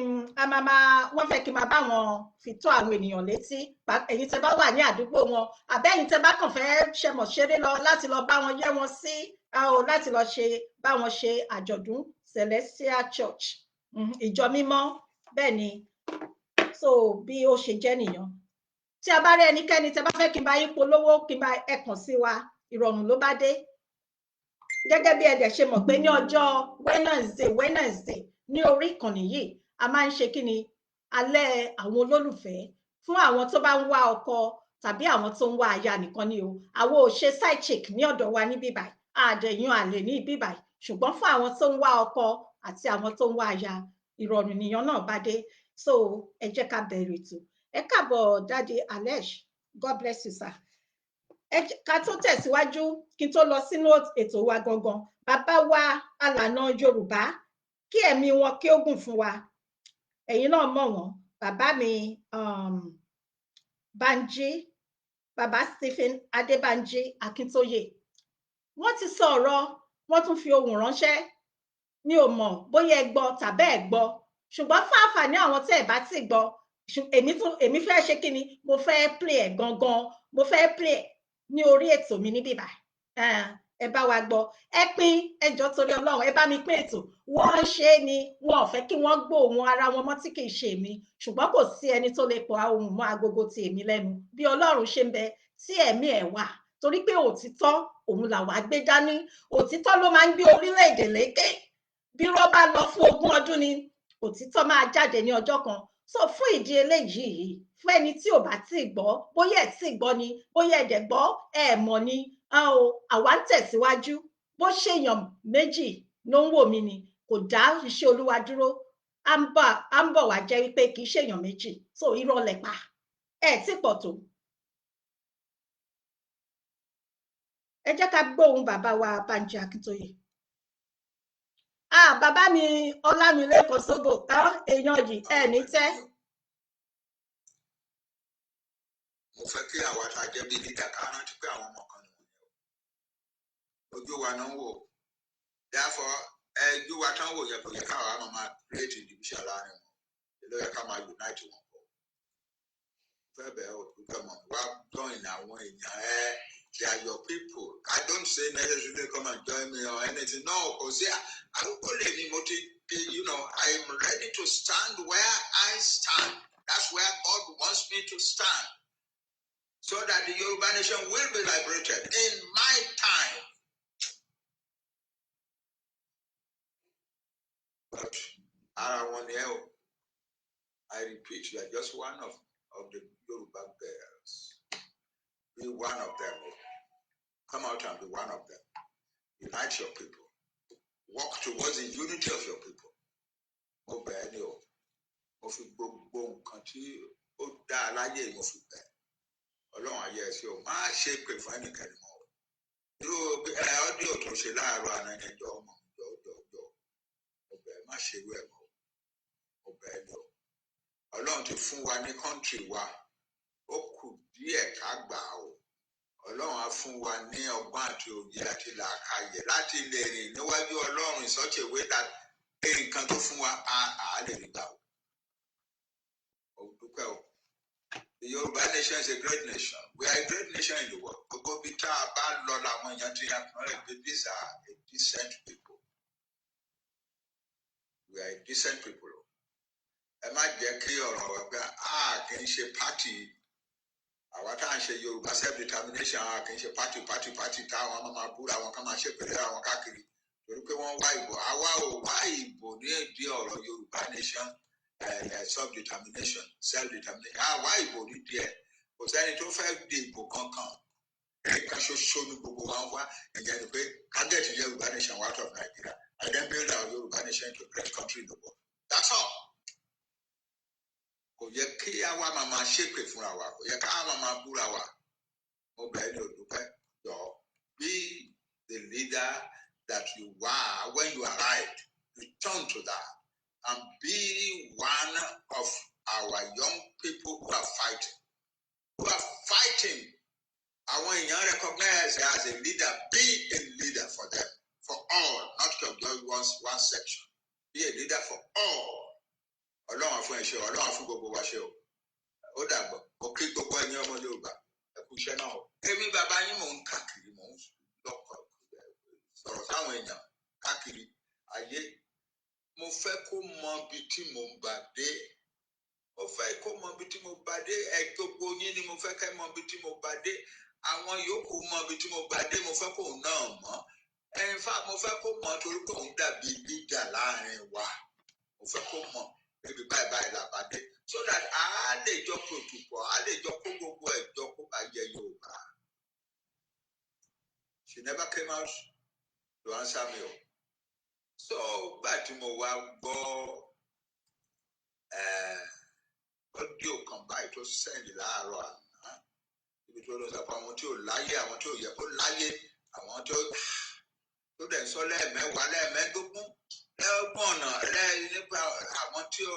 wọ́n fẹ́ kí n máa bá wọn fi tó àwọn ènìyàn létí ẹ̀yin tẹ́ bá wà ní àdúgbò wọn àbẹ́yìn tẹ́ bá kàn fẹ́ ṣẹmọ̀ ṣeré lọ láti lọ bá wọn yẹ́ wọn sí láti lọ bá wọn ṣe àjọ̀dún Celestial Church ìjọ mímọ́ bẹ́ẹ̀ ni so bí ó ṣe jẹ́ nìyẹn tí a bá rí ẹnikẹ́ni tẹ́ bá fẹ́ kí n bá yín polówó kí n bá ẹ kàn sí wa ìrọ̀rùn ló bá dé gẹ́gẹ́ bí ẹ dẹ̀ ṣe mọ̀ pé ní ọjọ́ Wednesday ní orí ìkànnì yìí a máa ń ṣe kí ni alẹ́ àwọn olólùfẹ́ fún àwọn tó bá ń wá ọkọ tàbí àwọn tó ń wá aya nìkan ni o àwọn ò ṣe side chick ní ọ̀dọ̀ wa ní bíbáyìí àdẹ̀yàn àlè ní bíbáyìí ṣùgbọ́n fún àwọn tó ń wá ọkọ àti àwọn tó ń wá aya ìrọ̀rùn nìyẹn náà bá dé so ẹ jẹ́ ká bẹ̀rẹ̀ ètò ẹ káàbọ̀ Daddy Alesh God bless you sir ká tó tẹ̀síwájú kí n tó lọ sínú ètò wa gangan bàbá wa alànà Yorùbá kí ẹ̀mí wọn kí ó gùn fún wa ẹ̀yin náà mọ̀ wọ́n bàbá mi Banji bàbá Stephen Adébánjí Akíntóyè wọ́n ti sọ ọ̀rọ̀ wọ́n tún fi ohùn ránṣẹ́ mi ò mọ̀ bóyá ẹ gbọ́ tàbẹ́ ẹ gbọ́ ṣùgbọ́n fún àǹfààní àwọn tí ẹ bá ti gbọ́ èmi fẹ́ ṣe kí ni mo fẹ́ play ẹ̀ gangan mo fẹ́ play ẹ̀ ní orí ètò mi níbí báyìí ẹ bá wa gbọ́ ẹ pín ẹjọ́ torí Ọlọ́run ẹ bá mi pín ètò wọ́n ṣe é ni wọn ò fẹ́ kí wọ́n gbóhùn ara wọn mọ́ tí kì í ṣe èmi ṣùgbọ́n kò sí ẹni tó lè pọ̀ ohùn mọ́ agogo ti èmi lẹ́nu bí Ọlọ́run ṣe ń bẹ tí ẹ̀mí ẹ̀ wà torí pé òtítọ́ òun làwa gbé dání òtítọ́ ló máa ń gbé orílẹ̀-èdè lékè bí rọ́bà lọ fún 20 ọdún ni òtítọ́ máa jáde ní ọjọ́ kan so fún ìdí eléyìí fún ẹni tí ò bá tí gbọ́ bóyá ẹ̀ tí gbọ́ ni bóyá ẹ̀dẹ̀ gbọ́ ẹ̀ mọ̀ ni àwa ń tẹ̀síwájú bó ṣèyàn méjì ló ń wò mí ni kò dá iṣẹ́ Olúwa dúró à ń bọ̀ wá jẹ́ wípé kì í ṣèyàn méjì so irọ́ lẹ̀ pa ẹ̀ tí pọ̀ tó. ẹ jẹ́ ká gbóhùn bàbá wa Banji Akíntóyè bàbá mi Ọlámilékan Sóbò èèyàn yìí ẹ̀ ní tẹ́. mo fẹ́ kí àwa tá a jẹ́ bí lídà ká rántí pé àwọn ọmọ kan nìwọ̀n yẹn ojú wa náà ń wò therefore ojú wa tán wò yẹ kò yẹ káwa máa create division láàrin wọn ló yẹ ká máa unite wọn pọ̀ fẹ́ bẹ́ẹ̀ o tó fẹ́ mọ̀ wá join àwọn èèyàn They are your people. I don't say necessarily come and join me or anything. No, because I am ready to stand where I stand. That's where God wants me to stand. So that the Yoruba nation will be liberated in my time. But I repeat, you are just one of the Yoruba girls. Be one of them. Come out and be one of them. Unite your people. Walk towards the unity of your people. Mo bẹ̀ ẹ́ ní o. Mo fi gbogbo nǹkan tí ó dá láyé mo fi bẹ̀. Ọlọ́run ayé ẹ sí o. Má ṣe pè fún ẹnìkanì mọ́. Irú ọ́díò tó ṣe láàárọ̀ àná ẹjọ́ ọmọ jọ. Mo bẹ̀ ẹ́ má ṣe irú ẹ̀ mọ́. Mo bẹ̀ ẹ́ ní o. Ọlọ́run ti fún wa ní kọ́ńtírì wa. Ó kù díẹ̀ ká gbà o. Ọlọ́run á fún wa ní ọgbọ́n àti òye àti làákàyè láti lè rìn níwájú Ọlọ́run in such a way that nǹkan tó fún wa á lè rí gbà o. Dúpẹ́ o. The Yoruba nation is a great nation. We are a great nation in the world. Gbogbo bí tá a bá lọ làwọn èèyàn ti yàn kàn rẹ̀ pé these are a decent people. We are a decent people. Ẹ má jẹ́ kí ọ̀rọ̀ wẹ̀ pé kì í ṣe pátì. Àwa tá à ń ṣe Yorùbá self-determination kì í ṣe pátì táwọn máa búra wọn ká máa ṣèpèlè àwọn káàkiri torí pé wọ́n wá ìbò. Àwa ò wá ìbò ní èdè ọ̀rọ̀ Yorùbá nation self-determination. Àwa ìbò ní díẹ̀. Kò sẹ́ni tó fẹ́ di ìbò kankan. Ẹ̀ka ṣoṣo ní gbogbo wa ń wá ìyẹn ni pé kágẹ́tì Yorùbá nation out of Nigeria and then build our Yorùbá nation into a great country in the world. That's all. Kò yẹ kí àwa máa ṣépè fúnra wa, kò yẹ ká máa búra wa. Mo bẹ̀ ẹ́ ní Odúpẹ́ jọ. Be the leader that you were when you arrived. Return to that and be one of our young people who are fighting. Àwọn èèyàn recognize as a leader. Be a leader for them, for all, not just one section. Be a leader for all. Ọlọ́run fún ẹ̀ṣẹ̀, Ọlọ́run fún gbogbo wa ṣe o. Ó dàgbọ́, mo kí gbogbo ẹ̀yin ọmọ Yorùbá, ẹ kú iṣẹ́ náà o. Èmi bàbá yín mò ń káàkiri, mò ń lọ́kọ̀ sọ̀rọ̀ sáwọn èèyàn káàkiri ayé. Mo fẹ́ kó mọ ibi tí mo ń bà dé. Mo fẹ́ kó mọ ibi tí mo bà dé. Gbogbo yín ni mo fẹ́ kẹ́ mọ ibi tí mo bà dé. Àwọn yòókù mọ ibi tí mo bà dé. Mo fẹ́ kó náà mọ̀. In fact, mo fẹ́ kó mọ̀ torí pé òun dàbí leader láàrin wa. Mo fẹ́ kó mọ̀. Maybe bye làbàdé so that a lè jọ protocol, a lè jọ kó gbogbo ẹ̀jọ́ kó bá yẹ Yorùbá. She never came out to answer me o. So gbà tí mo wá gbọ́ audio kan báyìí tó sẹ́ndì láàárọ̀ àná ibi tó lọ sọ pé àwọn tí ò láyé àwọn tí ò yẹ kó láyé àwọn tó dẹ̀ ń sọ lẹ́ẹ̀mẹ́wàá lẹ́ẹ̀mẹ́dógún lẹ́ọ̀gbọ̀n ọ̀nà nípa àwọn tí ó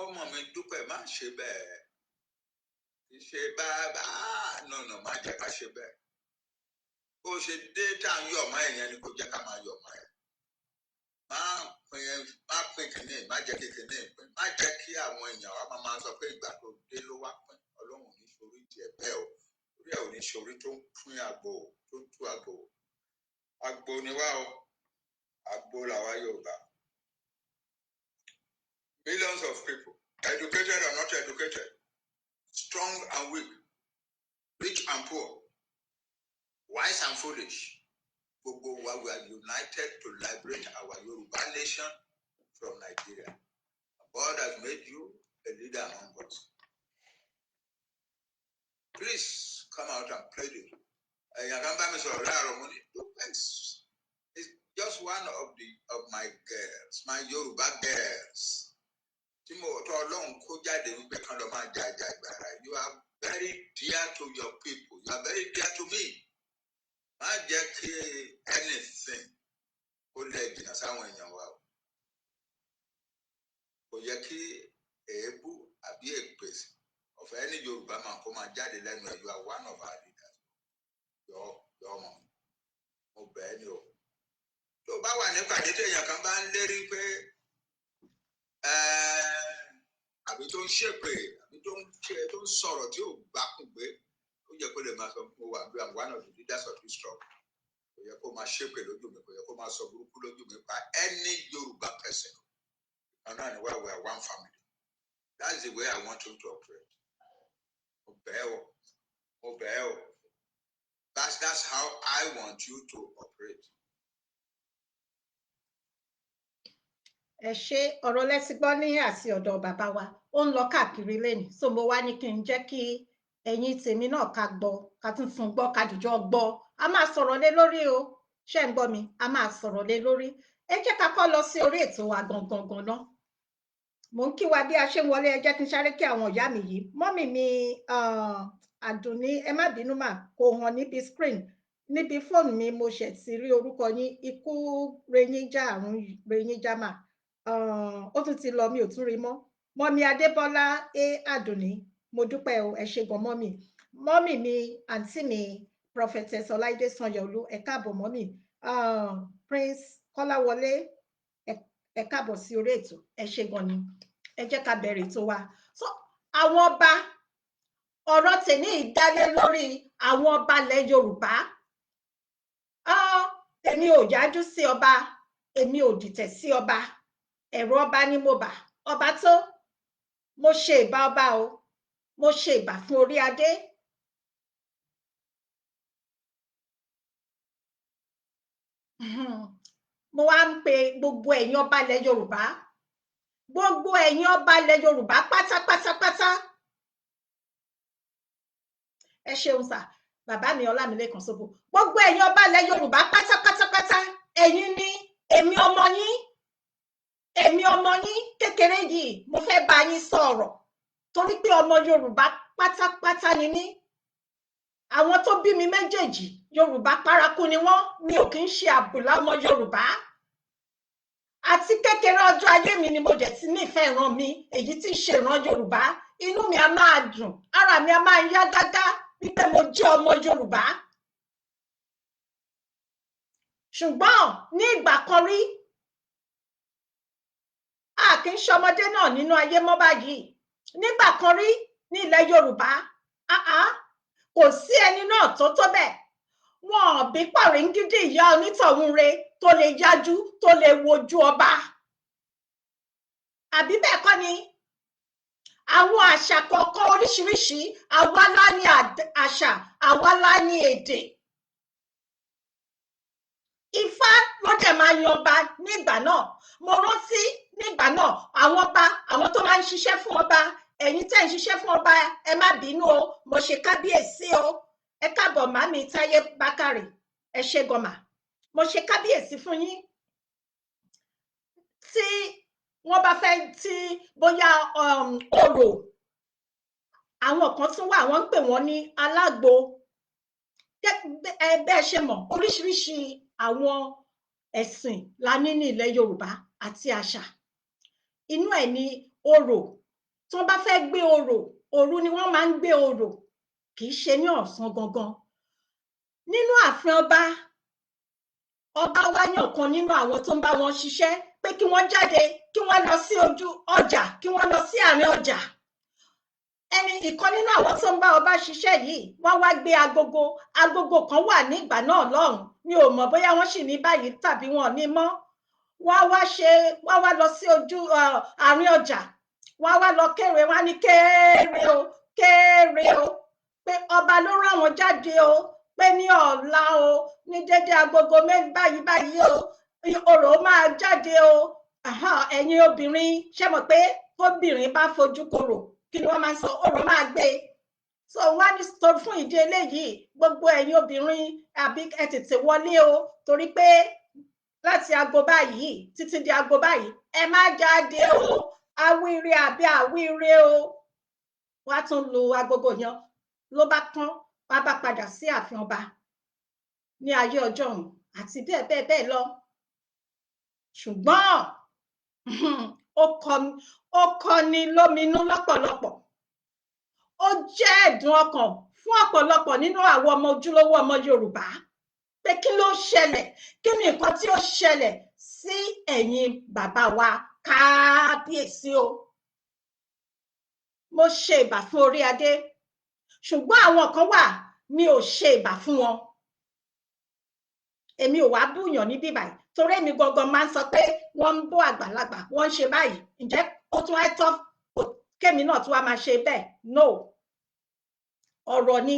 ọmọ mi Dúpẹ́ má ṣe bẹ́ẹ̀ kì í ṣe bàbá nọ̀nà má jẹ́ ká ṣe bẹ́ẹ̀ bó ṣe dé tá à ń yọ̀ ọmọ ẹ̀yẹn ni kò jẹ́ ká máa yọ̀ ọmọ ẹ̀ má pín kìíní má jẹ́ kí kìíní pín má jẹ́ kí àwọn èèyàn wa máa sọ pé ìgbà tó dé ló wá pín Ọlọ́run ní sórí tiẹ̀ bẹ́ẹ̀ o orí ẹ̀ ò ní sórí tó ń pín àgbò tó ń tú àgbò ni wá o. Agbo làwa Yorùbá. Millions of people, educated or not educated, strong and weak, rich and poor, wise and foolish. Gbogbo wa we are united to liberate our Yoruba nation from Nigeria. God has made you a leader among us. Please come out and pray it. It's just one of my girls, my Yoruba girls. You are very dear to your people. You are very dear to me. Má jẹ́ kí anything ó lè jìnnà sáwọn èèyàn wa o. Kò yẹ kí èébú àbí èpè ọ̀fẹ́ ní Yorùbá máa kó máa jáde lẹ́nu ẹ̀. You are one of our leaders. Yọ ọmọ mi. Mo bẹ̀ ẹ́ ní o. Tó bá wà ní pàdé tí èèyàn kan bá ń lérí pé àbí tó ń ṣépè àbí tó ń sọ̀rọ̀ tí ò gbákùn gbé ó yẹ kó lè máa sọ mo wà bí one of the leaders of this struggle. Kò yẹ kó máa ṣépè lójú mi, kò yẹ kó máa sọ burúkú lójú mi pa any Yoruba person. And now we are one family. That's the way I want him to operate. Obey. That's how I want you to operate. Ẹ ṣé ọ̀rọ̀ lẹ́sìn gbọ́ ní àti ọ̀dọ̀ bàbá wa ó ń lọ káàkiri lẹ́nu so mo wá ní kí n jẹ́ kí ẹ̀yin tèmi náà ká gbọ́ ká tún fún gbọ́ ká dìjọ gbọ́ a máa sọ̀rọ̀ lé lórí o ṣé ń gbọ́ mi a máa sọ̀rọ̀ lé lórí ẹ jẹ́ ká kọ́ lọ sí orí ètò wa gangan náà mo ń kí wa bí a ṣe ń wọlé ẹ jẹ́ kí n sáré kí àwọn ìyá mi yìí mọ́mì mi Àdùnní ẹ má bínú mà kò hàn níbi screen níbi fóònù mi mo ṣẹ̀ ti rí orúkọ yín ikú reníjà àrùn reníjà mà ó tún ti lọ mi ò tún rí mọ́ mọ́mì Adébọ́lá Àdùnní mo dúpẹ́ o ẹ ṣé gan mọ́mì mi àǹtí mi prophetess Ọláìdé Sanyọ̀lú ẹ káàbọ̀ mọ́mì Prince Kọ́láwọlé ẹ káàbọ̀ sí orí ètò ẹ ṣé gan ni ẹ jẹ́ ká bẹ̀rẹ̀ ètò wa so àwọn ọba ọ̀rọ̀ tèmi ìdálé lórí àwọn ọba ilẹ̀ Yorùbá èmi ò yájú sí ọba èmi ò dìtẹ̀ sí ọba ẹ̀rù ọba ni mo bà ọba tó mo ṣe ìbà ọba o mo ṣe ìbà fún orí adé mo wá ń pe gbogbo ẹ̀yin ọba ilẹ̀ Yorùbá gbogbo ẹ̀yin ọba ilẹ̀ Yorùbá pátápátápátá ẹ ṣeun sà bàbá mi Ọlámilékan Sóbò gbogbo ẹ̀yin ọba ilẹ̀ Yorùbá pátápátápátá ẹ̀yin ni èmi ọmọ yín kékeré yìí mo fẹ́ bá yín sọ̀rọ̀ torí pé ọmọ Yorùbá pátápátá ni mí àwọn tó bí mi méjèèjì Yorùbá paraku ni wọ́n mi ò kì í ṣe àbùlá ọmọ Yorùbá àti kékeré ọjọ́ ayé mi ni mo dẹ̀ ti nífẹ̀ẹ́ ìran mi èyí tí ń ṣe ìran Yorùbá inú mi a máa dùn ara mi a máa yá gágá wípé mo jẹ́ ọmọ Yorùbá ṣùgbọ́n ní ìgbà kan rí a kì í ṣọmọdé náà nínú ayé mọ́ báyìí nígbà kan rí ní ilẹ̀ Yorùbá kò sí ẹni náà tó tó bẹ́ẹ̀ wọn ò bí pàríngídì ìyá onítọ̀hún re tó lè yájú tó lè wojú ọba àbí bẹ́ẹ̀ kọ́ ni àwọn àṣà kọ̀ọ̀kan oríṣiríṣi àwa la ní àṣà àwa la ní èdè Ifá ló dẹ̀ máa yan ọba nígbà náà mo rántí nígbà náà àwọn ọba àwọn tó máa ń ṣiṣẹ́ fún ọba ẹ̀yin tẹ́ ń ṣiṣẹ́ fún ọba ẹ má bínú o mo ṣe kábíyèsí o ẹ káàbọ̀ màmí Táyé Bákàrè ẹ ṣé gọmà mo ṣe kábíyèsí fún yín tí wọ́n bá fẹ́ tí bóyá orò àwọn kan tún wà wọ́n ń pè wọ́n ní alágbo bẹ́ẹ̀ ṣe mọ̀ oríṣiríṣi àwọn ẹ̀sìn la ní ní ilẹ̀ Yorùbá àti àṣà inú ẹ̀ ní orò tí wọ́n bá fẹ́ gbé orò òru ni wọ́n máa ń gbé orò kì í ṣe ní ọ̀sán gangan nínú ààfin ọba wá yàn kan nínú àwọn tó ń bá wọn ṣiṣẹ́ pé kí wọ́n jáde kí wọ́n lọ sí ojú ọjà kí wọ́n lọ sí àárín ọjà ìkan nínú àwọn tó ń bá ọba ṣiṣẹ́ yìí wọ́n wá gbé agogo kan wà nígbà náà lọ́hùn mi ò mọ̀ bóyá wọ́n sì ní báyìí tàbí wọn ní mọ́ wọ́n wá lọ sí ojú àárín ọjà wọ́n wá lọ kéré wọ́n ní kéré o pé ọba ló rán wọn jáde o pé ní ọ̀la o ní dédé agogo báyìí o orò máa jáde o ẹ̀yin obìnrin ṣé mọ̀ pé obìnrin bá fojú korò kí ni wọ́n máa ń sọ orò máa gbé so wá ní sọ fún ìdí eléyìí gbogbo ẹ̀yin obìnrin àbí ẹ tètè wọlé o torí pé láti aago báyìí títí di aago báyìí ẹ má jáde o awíire àbí àwíire o wá tún lu agogo yẹn ló bá tán wá bá padà sí ààfin ọba ní ayé ọjọ́ ọ̀hún àti bẹ́ẹ̀ lọ ṣùgbọ́n ó kọni lóminú lọ́pọ̀lọpọ̀ ó jẹ́ ẹ̀dùn ọkàn fún ọ̀pọ̀lọpọ̀ nínú àwọn ọmọ ojúlówó ọmọ Yorùbá pé kí ló ṣẹlẹ̀ kí ni nǹkan tí ó ṣẹlẹ̀ sí ẹ̀yin bàbá wa kábíyèsí o mo ṣe ìbà fún orí adé ṣùgbọ́n àwọn kan wà mi ò ṣe ìbà fún wọn. Èmi ò wá búyàn ní bíbáyìí torí èmi gangan máa ń sọ pé wọ́n ń bó àgbàlagbà, wọ́n ń ṣe báyìí. Ǹjẹ́ ó tún wá tọ́ kémi náà tún wá máa ṣe bẹ́ẹ̀? No. Ọ̀rọ̀ ni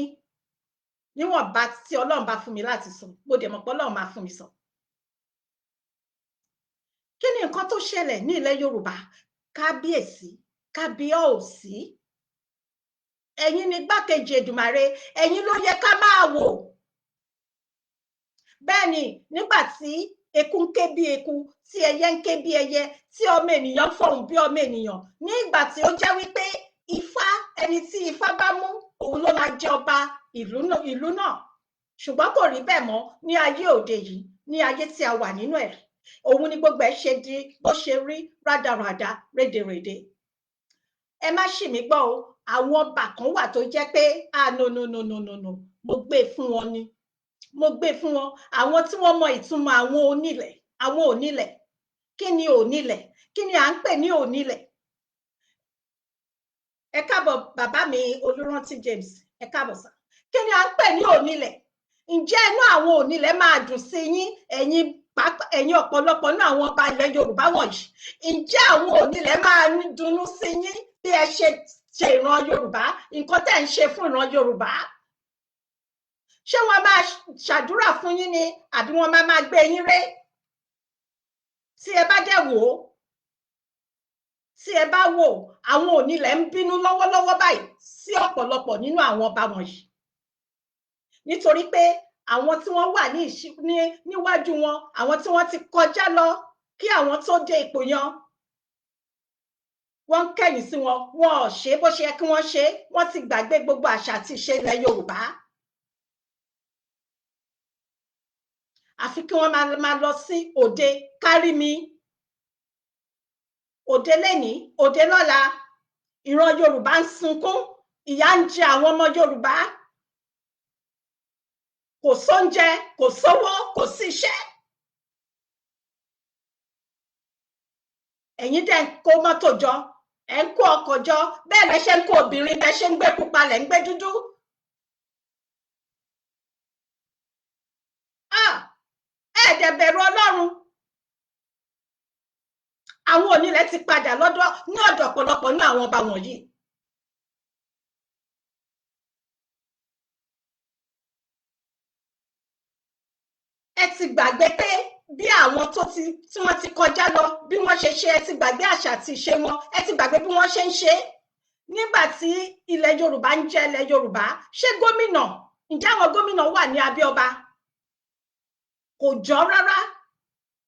níwọ̀nba tí Ọlọ́run bá fún mi láti sọ, mo dẹ̀ mọ̀ pé Ọlọ́run máa fún mi sọ. Kí ni nǹkan tó ṣẹlẹ̀ ní ilẹ̀ Yorùbá? Kábíyèsí, kábíyèsí, ẹ̀yin ni igbákejì Èdùmàrè, ẹ̀yin ló yẹ ká máa wò. Bẹ́ẹ̀ ni, nígbà tí eku ń ké bí eku, tí ẹyẹ ń ké bí ẹyẹ, tí ọmọ ènìyàn fọhùn bí ọmọ ènìyàn, ní ìgbà tí ó jẹ́ wípé Ifá, ẹni tí Ifá bá mú, òun ló máa jẹ ọba ìlú náà. Ṣùgbọ́n kò rí bẹ́ẹ̀ mọ́ ní ayé òde yìí, ní ayé tí a wà nínú ẹ̀. Òun ni gbogbo ẹ̀ ṣe di bó ṣe rí rádaràda, rédèrèdè. Ẹ má ṣì mí gbọ́ o, àwọn ọba kan wà tó jẹ́ pé no, mo gbé fún wọn ni. Mo gbé fún wọn. Àwọn tí wọ́n mọ ìtumọ̀ àwọn onílẹ̀, àwọn onílẹ̀. Kí ni onílẹ̀? Kí ni à ń pè ní onílẹ̀? Ẹ káàbọ̀ bàbá mi Olúrántí James, ẹ káàbọ̀ sà. Kí ni à ń pè ní onílẹ̀? Ǹjẹ́ inú àwọn onílẹ̀ máa dùn sí yín, ẹ̀yin ọ̀pọ̀lọpọ̀ nínú àwọn ọba ilẹ̀ Yorùbá wọ̀nyí? Ǹjẹ́ àwọn onílẹ̀ máa dunnú sí yín bí ẹ ṣe ìran Yorùbá, nǹkan tẹ́ ń ṣe fún ìran Yorùbá? Ṣé wọ́n máa ṣàdúrà fún yín ni àbí wọ́n máa gbé yín ré? Tí ẹ bá dẹ̀ wò ó, tí ẹ bá wò, àwọn onílẹ̀ ń bínú lọ́wọ́lọ́wọ́ báyìí sí ọ̀pọ̀lọpọ̀ nínú àwọn ọba wọ̀nyí. Nítorí pé àwọn tí wọ́n wà níwájú wọn, àwọn tí wọ́n ti kọjá lọ kí àwọn tó dé ipò yan, wọ́n ń kẹ̀yìn sí wọn, wọn ò ṣe bó ṣe yẹ kí wọ́n ṣe, wọ́n ti gbàgbé gbogbo àṣà àti ìṣe ilẹ̀ Yorùbá. Àfi kí wọ́n máa lọ sí òde kárí mi, òde lénìí, òde lọ́la. Ìran Yorùbá ń sunkún, ìyà ń jẹ àwọn ọmọ Yorùbá. Kò sóúnjẹ, kò sówó, kò sí iṣẹ́. Ẹ̀yin dẹ̀ ń kó mọ́tò jọ, ẹ̀ ń kó ọkọ̀ jọ, bẹ́ẹ̀ lẹ ṣe ń kó obìnrin, bẹ́ẹ̀ ṣe ń gbé pupa lẹ̀ ń gbé dúdú. Ẹ̀ẹ́dẹ̀ bẹ̀rù Ọlọ́run. Àwọn onílẹ̀ ti padà ní ọ̀dọ̀ ọ̀pọ̀lọpọ̀ ní àwọn ọba wọ̀nyí. Ẹ ti gbàgbé pé bí àwọn tí wọ́n ti kọjá lọ bí wọ́n ṣe ṣe, ẹ ti gbàgbé àṣà àti ìṣe wọn, ẹ ti gbàgbé bí wọ́n ṣe ń ṣe. Nígbà tí ilẹ̀ Yorùbá ń jẹ́ ilẹ̀ Yorùbá, ṣé gómìnà, ǹjẹ́ àwọn gómìnà wà ní abẹ́ ọba? Kò jọ rárá.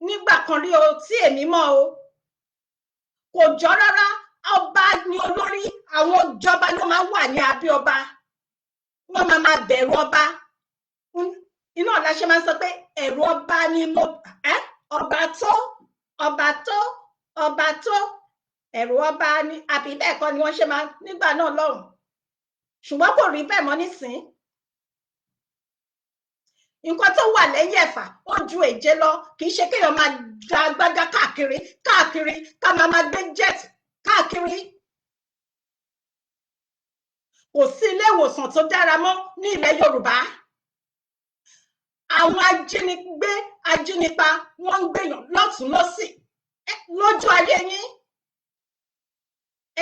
Nígbà kan rí o tí èmi mọ̀ o, kò jọ rárá. Ọba ni olórí, àwọn ìjọba ló máa wà ní abẹ́ ọba. Wọ́n máa bẹ̀rù ọba. Iná ọ̀la ṣe máa ń sọ pé ẹ̀rù ọba ni ọba tó, ẹ̀rù ọba ni, àbí bẹ́ẹ̀ kọ́ ni wọ́n ṣe máa nígbà náà lọ́rùn. Ṣùgbọ́n kò rí bẹ́ẹ̀ mọ́ nísìn. Nǹkan tó wà lẹ́yìn ẹ̀fà ó ju èje lọ. Kì í ṣe kéèyàn máa da agbádá káàkiri ká máa gbé jet káàkiri. Kò sí ilé ìwòsàn tó dára mọ́ ní ilẹ̀ Yorùbá. Àwọn ajínigbé, ajínipa, wọ́n ń gbèyàn lọ́tùn lósì lójú ayé yín.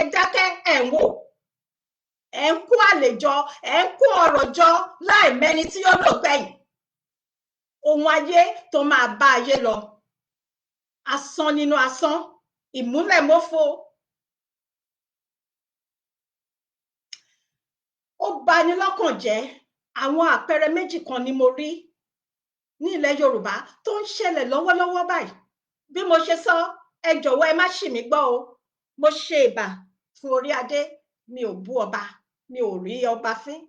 Ẹ dákẹ́, ẹ̀ ń wò, ẹ̀ ń kó àlè jọ, ẹ̀ ń kó ọ̀rọ̀ jọ láì mẹ́ni tí yóò lò gbẹ̀yìn. Ohun ayé tó máa bá ayé lọ. Asán nínú asán, ìmúlẹ̀mófo. Ó bani lọ́kàn jẹ́. Àwọn àpẹẹrẹ méjì kan ni mo rí ní ilẹ̀ Yorùbá tó ń ṣẹlẹ̀ lọ́wọ́lọ́wọ́ báyìí. Bí mo ṣe sọ, ẹ jọ̀wọ́ ẹ má ṣì mí gbọ́ o. Mo ṣe ìbà fún orí adé, mi ò bú ọba, mi ò rí ọba fín.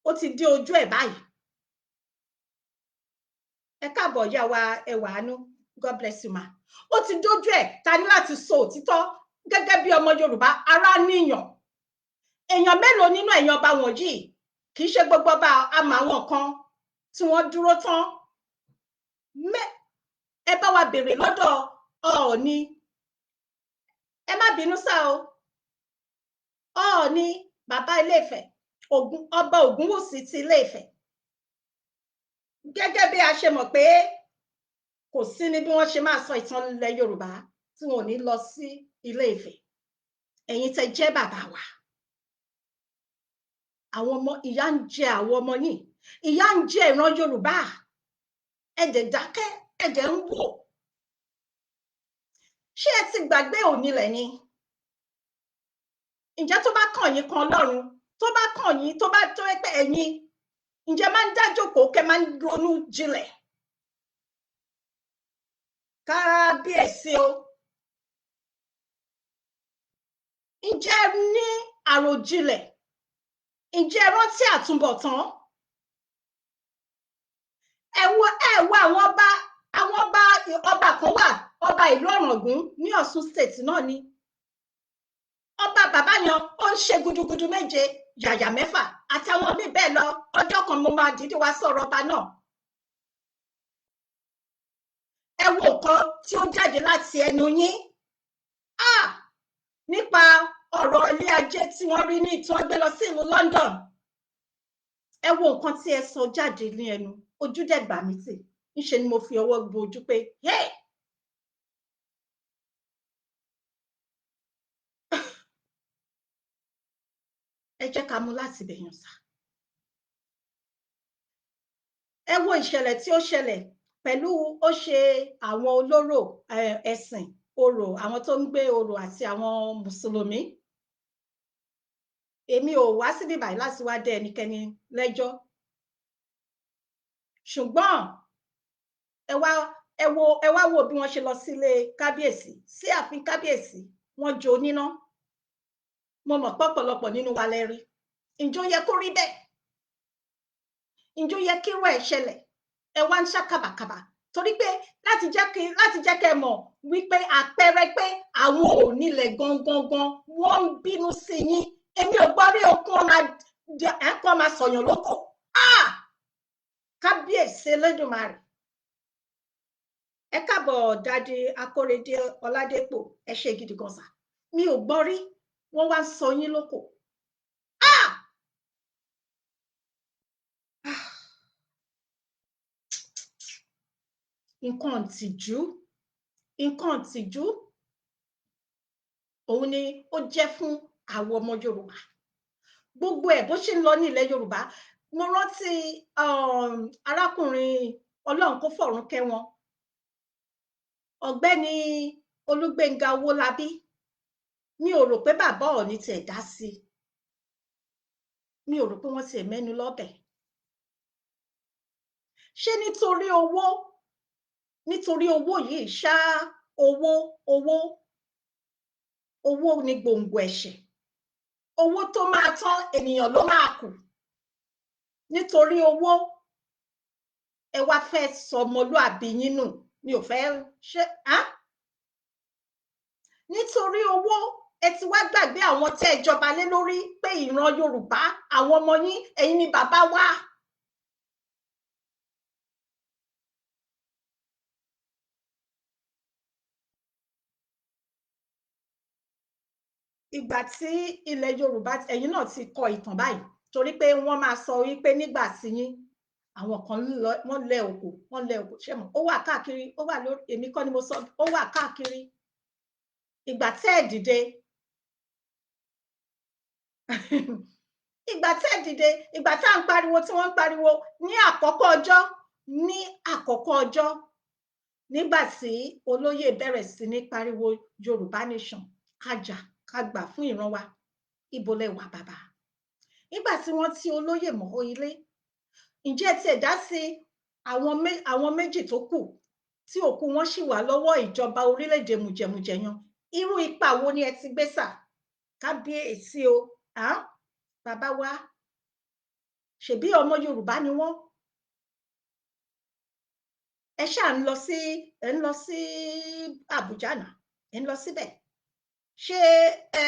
Ó ti dé ojú ẹ̀ báyìí. Ẹ káàbọ̀ yá wa ẹwà àánú, God bless you ma. Ó ti dójú ẹ̀, ta ní láti sọ òtítọ́ gẹ́gẹ́ bí ọmọ Yorùbá. Ara níyàn. Èèyàn mélòó nínú ẹ̀yin ọba wọ̀nyí? Kì í ṣe gbogbo ọba, àmọ́ àwọn kan tí wọ́n dúró tán. Ẹ bá wa béèrè lọ́dọ̀ Ọọ̀ni. Ẹ má bínú sá o. Ọọ̀ni bàbá Ilé-Ifẹ̀, ọba Ògúnwùsì ti Ilé-Ifẹ̀. Gẹ́gẹ́ bí a ṣe mọ̀ pé kò sí ní bí wọ́n ṣe máa sọ ìtàn ilẹ̀ Yorùbá tí wọn ò ní lọ sí Ilé-Ifẹ̀. Ẹ̀yin tẹ́ jẹ́ bàbá wa, àwọn ọmọ, ìyà ń jẹ àwọn ọmọ yìí, ìyà ń jẹ ìran Yorùbá, ẹ̀dẹ̀ dákẹ́, ẹ̀dẹ̀ ń wò. Ṣé ẹ ti gbàgbé Onílẹ̀ ni? Ǹjẹ́ tó bá kàn yín kan Ọlọ́run, tó bá kàn yín, tó bá tó pé ẹ̀yin, ǹjẹ́ máa ń dájókòó kẹ́ máa ń ronú jinlẹ̀? Kábíyèsí o. Ǹjẹ́ ní àròjinlẹ̀? Ǹjẹ́ rántí àtúbọ̀tán? Ẹ wo àwọn ọba kan wà, ọba ìlú Ọ̀ràngún ní Ọ̀ṣun state náà ni. Ọba bàbá yan ó ń ṣe gudugudu méje yàyà mẹ́fà àtàwọn míì bẹ́ẹ̀ lọ. Ọjọ́ kan mo máa dìde wá sọ̀rọ̀ ọba náà. Ẹ wo nǹkan tí ó jáde láti ẹnu yín nípa ọ̀rọ̀ ilé ajé tí wọ́n rí ní tí wọ́n gbé lọ sí ìlú London. Ẹ wo nǹkan tí ẹ sọ jáde ní ẹnu, ojú dẹ̀ gbà mí tì. Níṣe ni mo fi ọwọ́ gbo ojú pé ẹ jẹ́ ká mú láti bẹ̀yàn sá. Ẹ wo ìṣẹ̀lẹ̀ tí ó ṣẹlẹ̀ pẹ̀lú ó ṣe àwọn olóró ẹ̀sìn orò, àwọn tó ń gbé orò àti àwọn mùsùlùmí. Èmi ò wá síbí báyìí láti wá dá ẹnikẹ́ni lẹ́jọ́, ṣùgbọ́n ẹ wá wo bí wọ́n ṣe lọ sílé kábíyèsí, sí ààfin kábíyèsí, wọ́n jó níná. Mo mọ̀ pọ̀pọ̀lọpọ̀ nínú wa lẹ́rí. Ǹjọ́ yẹ kó rí bẹ́ẹ̀? Ǹjọ́ yẹ kí irú ẹ̀ ṣẹlẹ̀? Ẹ wá ń ṣá kàbàkàbà torí pé láti jẹ́ kẹ́ mọ̀ wípé àpẹẹrẹ pé àwọn onílẹ̀ gangan wọ́n ń bínú sí yín. Èmi ò gbọ́ rí okun ẹ̀kọ́ máa sọ̀yàn lóko. Kábíyèsí Elédùmarè. Ẹ káàbọ̀ Dádì Akóredé Ọládépò, ẹ ṣé gidi gan sà. Mi ò gbọ́ rí wọ́n wá ń sọ yín lóko. Nǹkan ìtìjú òun ni ó jẹ́ fún àwọn ọmọ Yorùbá. Gbogbo ẹ̀ bó ṣe ń lọ ní ilẹ̀ Yorùbá. Mo rántí arákùnrin, Ọlọ́run kó fọ̀run kẹ́ wọn, Ọ̀gbẹ́ni Olúgbénga Owólabí. Mi ò rò pé bàbá Ọọ̀ni tiẹ̀ dá sí. Mi ò rò pé wọ́n tiẹ̀ mẹ́nu lọ́bẹ̀. Ṣé nítorí owó yìí ṣá, owó ni gbòǹgbò ẹ̀ṣẹ̀. Owó tó máa tán ènìyàn ló máa kù. Nítorí owó ẹ wá fẹ́ sọ ọmọlúàbí yín nù. Mi ò fẹ́ ṣe nítorí owó ẹ ti wá gbàgbé àwọn tẹ́ ẹ jọba lé lórí pé ìran Yorùbá, àwọn ọmọ yín, ẹ̀yin ni bàbá wa. Ìgbà tí ilẹ̀ Yorùbá, ẹ̀yin náà ti kọ ìtàn báyìí torí pé wọ́n máa sọ wípé nígbà sí yín àwọn kan wọ́n lẹ òkò ṣé mọ̀, ó wà káàkiri, ó wà lórí, èmi kọ́ ni mo sọ, ó wà káàkiri. Ìgbà tẹ́ ẹ dìde ìgbà tẹ́ ẹ dìde, ìgbà tá à ń pariwo tí wọ́n ń pariwo ní àkọ́kọ́ ọjọ́ nígbà tí olóyè bẹ̀rẹ̀ sí ní pariwo Yorùbá nation, kájà ká gbà fún ìran wa, ibo lẹ wà bàbá? Nígbà tí wọ́n ti olóyè mọ́ ilé, ǹjẹ́ ti ẹ̀ dá sí àwọn méjì tó kù tí òkú wọn ṣì wà lọ́wọ́ ìjọba orílẹ̀-èdè mùjẹ̀mùjẹ̀yan? Irú ipa wo ni ẹ ti gbé sà? Kábíyèsí o, bàbá wa, ṣebí ọmọ Yorùbá ni wọ́n. Ẹ ṣáà ń lọ sí Àbújá náà, ẹ ń lọ síbẹ̀. Ṣé ẹ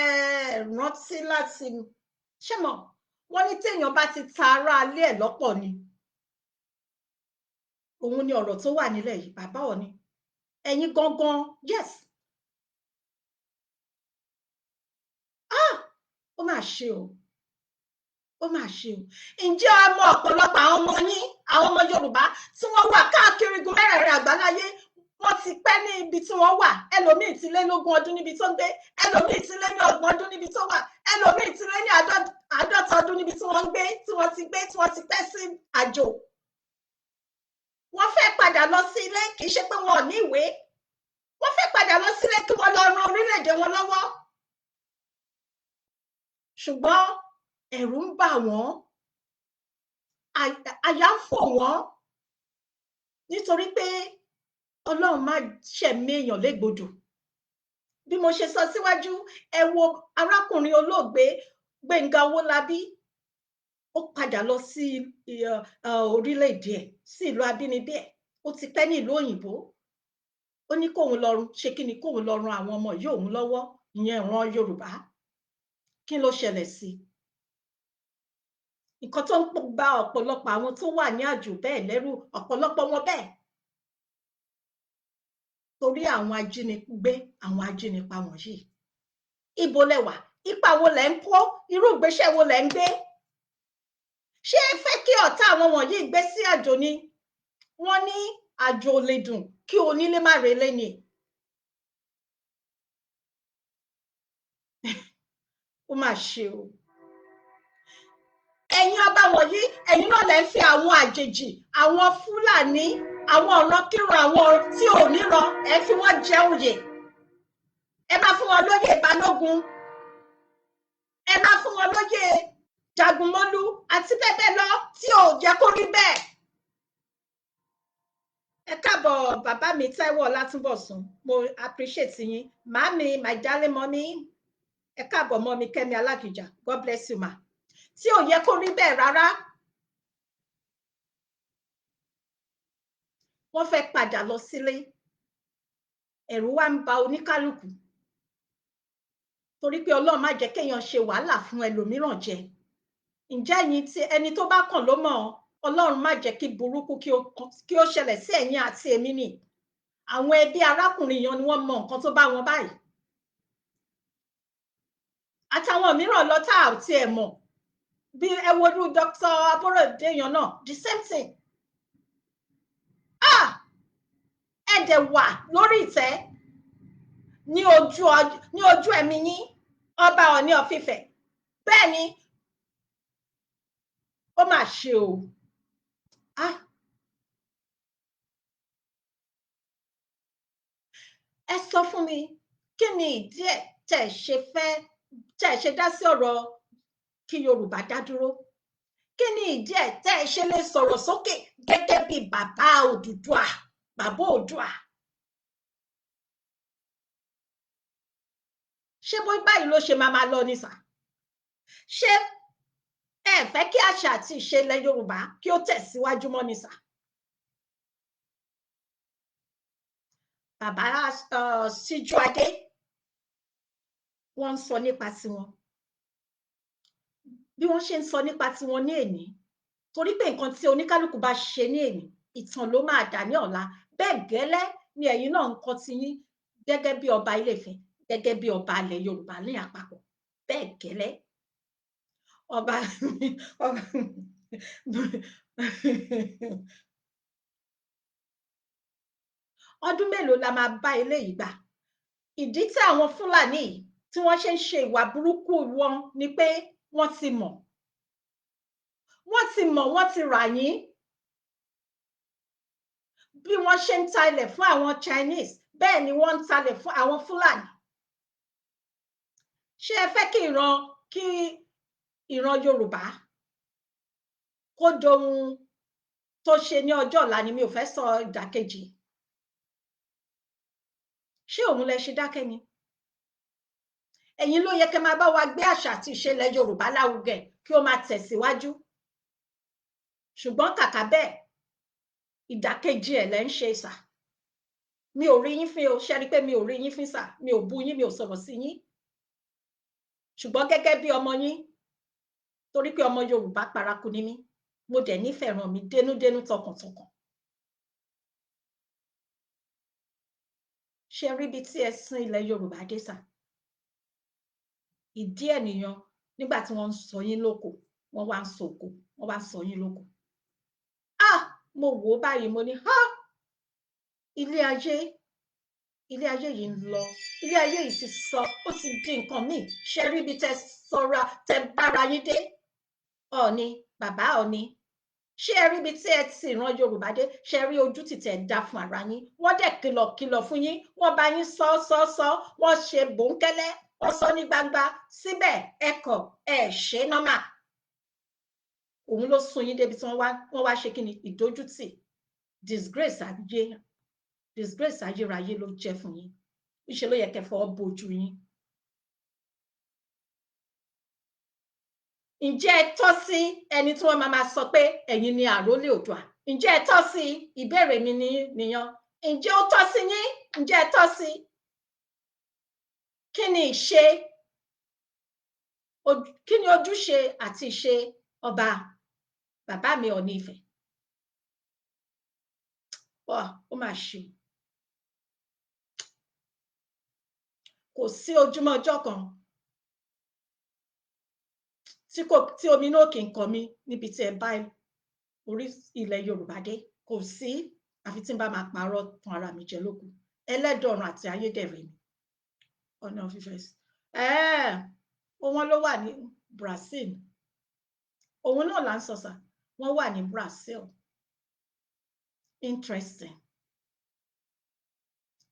rántí láti ṣé mọ̀, wọ́n ní téèyàn bá ti ta ará alé ẹ̀ lọ́pọ̀ ni. Òun ni ọ̀rọ̀ tó wà nílẹ̀ yìí, bàbá Ọọ̀ni. Ẹ̀yin gangan, yes. Ó mà ṣe o. ó mà ṣe o. Ǹjẹ́ a mọ̀ ọ̀pọ̀lọpọ̀ àwọn ọmọ yín, àwọn ọmọ Yorùbá tí wọ́n wà káàkiri igun mẹ́rẹ̀ẹ̀rin àgbáláyé, wọ́n ti pẹ́ ní ibi tí wọ́n wà, ẹlòmíì ti lé lógún ọdún níbi tó ń gbé, ẹlòmíì ti lé ní ọgbọ̀n ọdún níbi tó wà, ẹlòmíì ti lé ní àádọ́ta ọdún níbi tí wọ́n ń gbé, tí wọ́n ti pẹ́ sí àjò. Wọ́n fẹ́ padà lọ sí ilé, kì í ṣe pé wọn ò ní ìwé, wọ́n fẹ́ padà lọ sílé kí wọ́n lọ ran orílẹ̀-èdè wọn lọ́wọ́. Ṣùgbọ́n ẹ̀rù ń bà wọ́n, àyà ń fò wọ́n, nítorí pé Ọlọ́run má ṣẹ̀mí èèyàn légbodò. Bí mo ṣe sọ síwájú, ẹ wo arákùnrin olóògbé Gbénga Owólabí, ó padà lọ sí orílẹ̀-èdè ẹ̀, sí ìlú abínibí ẹ̀, ó ti pẹ́ ní ìlú òyìnbó, ó ní kóun lọ ṣe kí ni, kóun lọ ran àwọn ọmọ yìí òun lọ́wọ́, ìyẹn ìran Yorùbá. Kí ló ṣẹlẹ̀ sí i? Nǹkan tó ń bà ọ̀pọ̀lọpọ̀ àwọn tó wà ní àjò bẹ́ẹ̀ lẹ́rù, ọ̀pọ̀lọpọ̀ wọn bẹ́ẹ̀, torí àwọn ajínigbé, àwọn ajínipa wọ̀nyí. Ibo lẹ wà? Ipa wo lẹ ń kó? Irú ìgbésẹ̀ wo lẹ ń gbé? Ṣé ẹ fẹ́ kí ọ̀tá àwọn wọ̀nyí gbé sí àjò ni? Wọ́n ní àjò lè dùn kí onílé má relé ni. Ó mà ṣe o. Ẹ̀yin ọba wọ̀nyí, ẹ̀yin náà lẹ ń fi àwọn àjèjì, àwọn Fúlàní, àwọn ọ̀rànkíran, àwọn tí ò níran, ẹ fi wọ́n jẹ oyè. Ẹ máa fún wọn lóyè Balógun, ẹ máa fún wọn lóyè Jagunmólú àti bẹ́ẹ̀ bẹ́ẹ̀ lọ, tí ò jẹ́ kó rí bẹ́ẹ̀. Ẹ káàbọ̀ bàbá mi Táíwò Ọlátúnbọ̀sún, mo appreciate yín. Màámi, my darling mommy, ẹ káàbọ̀ mọ́ mi Kẹ́mi Alákìjà, God bless you ma. Tí ò yẹ kó rí bẹ́ẹ̀ rárá. Wọ́n fẹ́ padà lọ sílé, ẹ̀rù wá ń ba oníkálùkù, torí pé Ọlọ́run má jẹ́ kéèyàn ṣe wàhálà fún ẹlòmíràn jẹ. Ǹjẹ́ ẹ̀yin tí ẹni tó bá kàn ló mọ̀, Ọlọ́run má jẹ́ kí burúkú kí ó ṣẹlẹ̀ sí ẹ̀yin àti èmi ni. Àwọn ẹbí arákùnrin yẹn ni wọ́n mọ nǹkan tó bá wọn báyìí. Àtàwọn mìíràn lọ tá ò tiẹ̀ mọ̀, bí ẹ wojú Dr. Aborode yẹn náà, the same thing. Ẹ dẹ̀ wà lórí ìtẹ́ ní ojú ẹ̀mí yín, ọba Ọọ̀ni of Ifẹ̀. Bẹ́ẹ̀ ni, ó mà ṣe o. Ẹ sọ fún mi, kí ni ìdí ẹ̀ tẹ́ ẹ ṣe dá sí ọ̀rọ̀ kí Yorùbá dá dúró? Kí ni ìdí ẹ̀ tẹ́ ẹ ṣe lè sọ̀rọ̀ sókè gẹ́gẹ́ bí bàbá Odùduwà, bàbá Oòduà? Ṣé bó báyìí ló ṣe máa lọ ní sà? Ṣé ẹ fẹ́ kí àṣà àti ìṣe ilẹ̀ Yorùbá kí ó tẹ̀síwájú mọ́ ní sà? Bàbá Síjú Adé, wọ́n ń sọ nípa tiwọn, bí wọ́n ṣe ń sọ nípa tiwọn ní èní, torí pé nǹkan tí oníkálùkù bá ṣe ní èní, ìtàn ló máa dà ní ọ̀la. Bẹ́ẹ̀ gẹ́lẹ́ ni ẹ̀yin náà ń kọ tiyín gẹ́gẹ́ bí ọba Ilé Ifẹ̀, gẹ́gẹ́ bí ọba ilẹ̀ Yorùbá ní àpapọ̀. Bẹ́ẹ̀ gẹ́lẹ́ ọba ọdún mélòó la máa bá eléyìí gbà? Ìdí tí àwọn Fúlàní tí wọ́n ṣe ń ṣe ìwà burúkú wọn ni pé wọ́n ti mọ̀, wọ́n ti rà yín. Bí wọ́n ṣe ń ta ilẹ̀ fún àwọn Chinese, bẹ́ẹ̀ ni wọ́n ń talẹ̀ fún àwọn Fúlàní. Ṣé ẹ fẹ́ kí ìran Yorùbá kó dohun tó ṣe ní ọjọ́ ọ̀la ni? Mi ò fẹ́ sọ ìdàkejì. Ṣé òun lẹ ṣe dákẹ́ ni? Ẹ̀yin ló yẹ kẹ́ máa bá wa gbé àṣà àti ìṣe ilẹ̀ Yorùbá láwùgẹ̀ kí ó máa tẹ̀síwájú. Ṣùgbọ́n kàkà bẹ́ẹ̀, ìdàkejì ẹ̀ lẹ́ ń ṣe sà. Mi ò rí yín fín o, ṣe rí pé mi ò rí yín fín sà, mi ò bú yín, mi ò sọ̀rọ̀ sí yín. Ṣùgbọ́n gẹ́gẹ́ bí ọmọ yín, torí pé ọmọ Yorùbá paraku ni mí, mo dẹ̀ nífẹ̀ẹ́ ràn mí dénúdénú tọkàntọkàn. Ṣé rí bí tí ẹ sin ilẹ̀ Yorùbá dé sà? Ìdí ẹ̀ nìyẹn nígbà tí wọ́n ń sọ yín lóko. wọ́n wá ń soko wọ́n wá ń sọ yín lóko mo wò ó báyìí mo ní ilé ayé yìí ń lọ, ilé ayé yìí ti sọ ó ti di nǹkan míì. Ṣe rí ibi tẹ́ sọra tẹ́ bára yín dé Ọọ̀ni, bàbá Ọọ̀ni, ṣé ẹ rí ibi tí ẹ ti ìran Yorùbá dé? Ṣé ẹ rí ojú tí tẹ́ dá fún ara yín? Wọ́n dẹ̀ kìlọ̀ fún yín, wọ́n bá yín sọ wọ́n ṣe bòńkẹ́lẹ́, wọ́n sọ ní gbangba, síbẹ̀ ẹ ṣe nọ́mà. Òun ló sún yín débi tí wọ́n wá ṣe kí ni? Ìdójútì, disgrace ayérayé ló jẹ́ fún yín. Ìṣe ló yẹ kẹ́ fọwọ́ bojú yín. Ǹjẹ́ ẹ tọ́ sí ẹni tí wọ́n máa sọ pé ẹ̀yin ni àrólé Oòduà? Ǹjẹ́ ẹ tọ́ sí? Ìbéèrè mi nìyẹn. Ǹjẹ́ ó tọ́ sí yín? Ǹjẹ́ ẹ tọ́ sí? Kí ni ìṣe? Kí ni ojúṣe àti ìṣe ọba bàbá mi Ọọ̀ni Ifẹ̀? Ó mà ṣe. Kò sí ojúmọ́ ọjọ́ kan tí omi náà kì í kan mí níbi tí ẹ bá orí ilẹ̀ Yorùbá dé. Kò sí, àfi tí n bá máa parọ́ tàn ara mi jẹ lókù. Ẹlẹ́dọ̀ọ̀run àti ayédèrè mi Ọọ̀ni of Ife. Wọ́n ló wà ní Brazil. Òun náà là ń sọ sà. Wọ́n wà ní Brazil. Interesting.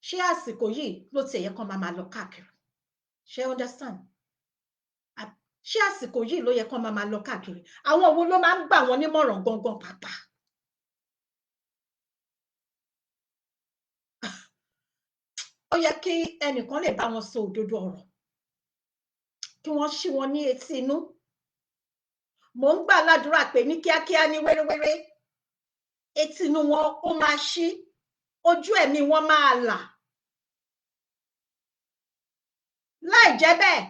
Ṣé àsìkò yìí ló ti yẹ kán máa lọ káàkiri? Ṣé understand? Ṣé àsìkò yìí ló yẹ kán máa lọ káàkiri? Àwọn wo ló máa ń gbà wọ́n nímọ̀ràn gangan pàápàá? Ó yẹ kí ẹnìkan lè bá wọn sọ òdodo ọ̀rọ̀, kí wọ́n ṣí wọn ní etí inú. Mò ń gbà ládùúrà pé ní kíákíá, ní wéréwéré, etí inú wọn ó máa ṣí, ojú ẹ̀mí wọn máa là. Láì jẹ́ bẹ́ẹ̀,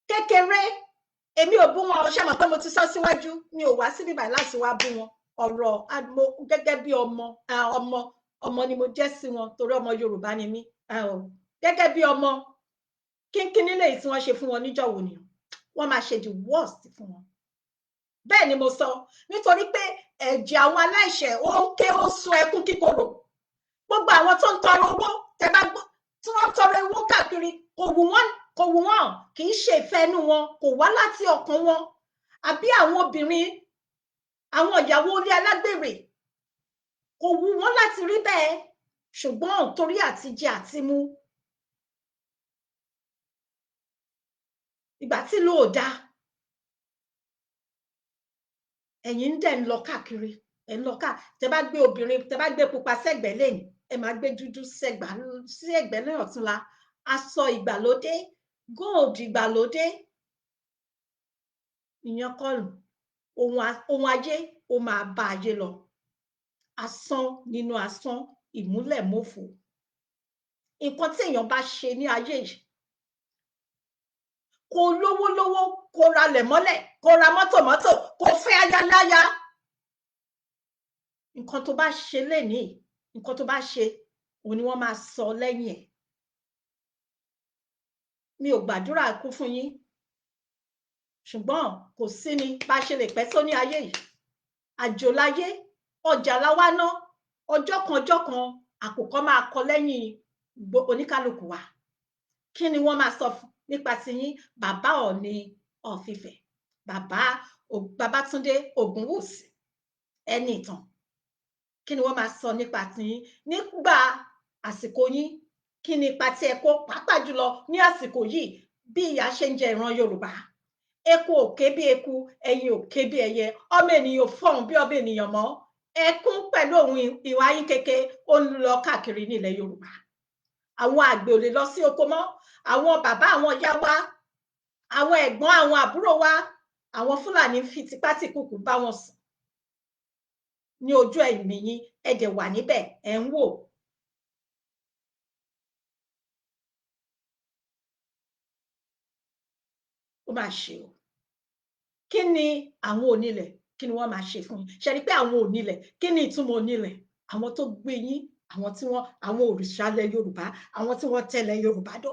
kékeré, èmi ò bú wọn, ṣé mọ̀ pé mo ti sọ síwájú, mi ò wá síbí báyìí láti wá bú wọn. Ọ̀rọ̀ gẹ́gẹ́ bí ọmọ ni mo jẹ́ sí wọn, torí ọmọ Yorùbá ni mí. Gẹ́gẹ́ bí ọmọ, kínkín nílé tí wọ́n ṣe fún wọn níjọ́ wo ni wọ́n máa ṣe the worst fún wọn. Bẹ́ẹ̀ ni mo sọ, nítorí pé ẹ̀jẹ̀ àwọn aláìṣẹ̀ ó ń ké, ó sun ẹkún kíkorò. Gbogbo àwọn tó ń tọrọ owó, tẹ́ bá gbọ́ tí wọ́n tọrọ owó káàkiri, kò wù wọ́n, kì í ṣe ìfẹ́ inú wọn, kò wá láti ọkàn wọn. Àbí àwọn obìnrin, àwọn ìyàwó ilé alágbèrè, kò wù wọ́n láti rí bẹ́ẹ̀, ṣùgbọ́n torí àti jẹ àti mu, ìgbà tí ló dá, ẹ̀yin dẹ̀ ń lọ káàkiri, ẹ̀ ń lọ tẹ́ bá gbé obìnrin, tẹ́ bá gbé pupa sẹ́gbẹ̀ẹ́ lẹ́yìn, ẹ máa gbé dúdú sí ẹ̀gbẹ́ lẹ́yìn ọ̀túnla. Aṣọ ìgbàlódé, gold ìgbàlódé, ìyẹn kọlù ohun ajé, ó máa bá ayé lọ. Asán nínú asán, ìmúlẹ̀mófò. Nǹkan tí èèyàn bá ṣe ní ayé yìí, kó lówó, kó ralẹ̀ mọ́lẹ̀, kó ra mọ́tò, kó fẹ́ ayaláya. Nǹkan tó bá ṣe lénìí, nǹkan tó bá ṣe, òun ni wọ́n máa sọ lẹ́yìn ẹ̀. Mi ò gbàdúrà ikú fún yín, ṣùgbọ́n kò sí ni bá ṣe lè pẹ́ tó ní ayé yìí. Àjò láyé, ọjà láwá ná, ọjọ́ kan àkùkọ máa kọ lẹ́yìn oníkálukú wa. Kí ni wọ́n máa sọ nípa ti yín? Bàbá Ọọ̀ni of Ife, bàbá Babátúndé Ògúnwùsì, ẹni ìtàn. Kí ni wọ́n máa sọ nípa ti yín nígbà àsìkò yín? Kí ni ipa tí ẹ kó, pàápàá jùlọ ní àsìkò yìí, bí ìyà ṣe ń jẹ ìran Yorùbá? Eku ò ké bí eku, ẹyẹ ò ké bí ẹyẹ, ọmọ ènìyàn fọhùn bí ọmọ ènìyàn mọ́. Ẹkún pẹ̀lú ohun ìwà yín kéke ó ń lọ káàkiri ní ilẹ̀ Yorùbá. Àwọn àgbẹ̀ ò lè lọ sí oko mọ́. Àwọn bàbá, àwọn ìyá wa, àwọn ẹ̀gbọ́n, àwọn àbúrò wa, àwọn Fúlàní fi tipátìkúùkù bá wọn sùn ní ojú ẹ̀mí yín. Ẹ dẹ̀ wà níbẹ̀, ẹ̀ ń wò. Ó máa ṣe o. Kí ni àwọn onílẹ̀, kí ni wọ́n máa ṣe fún yín? Ṣe rí pé àwọn onílẹ̀, kí ni ìtumọ̀ onílẹ̀? Àwọn tó gbé yín, àwọn òrìṣà ilẹ̀ Yorùbá, àwọn tí wọ́n tẹ̀lé Yorùbá dó.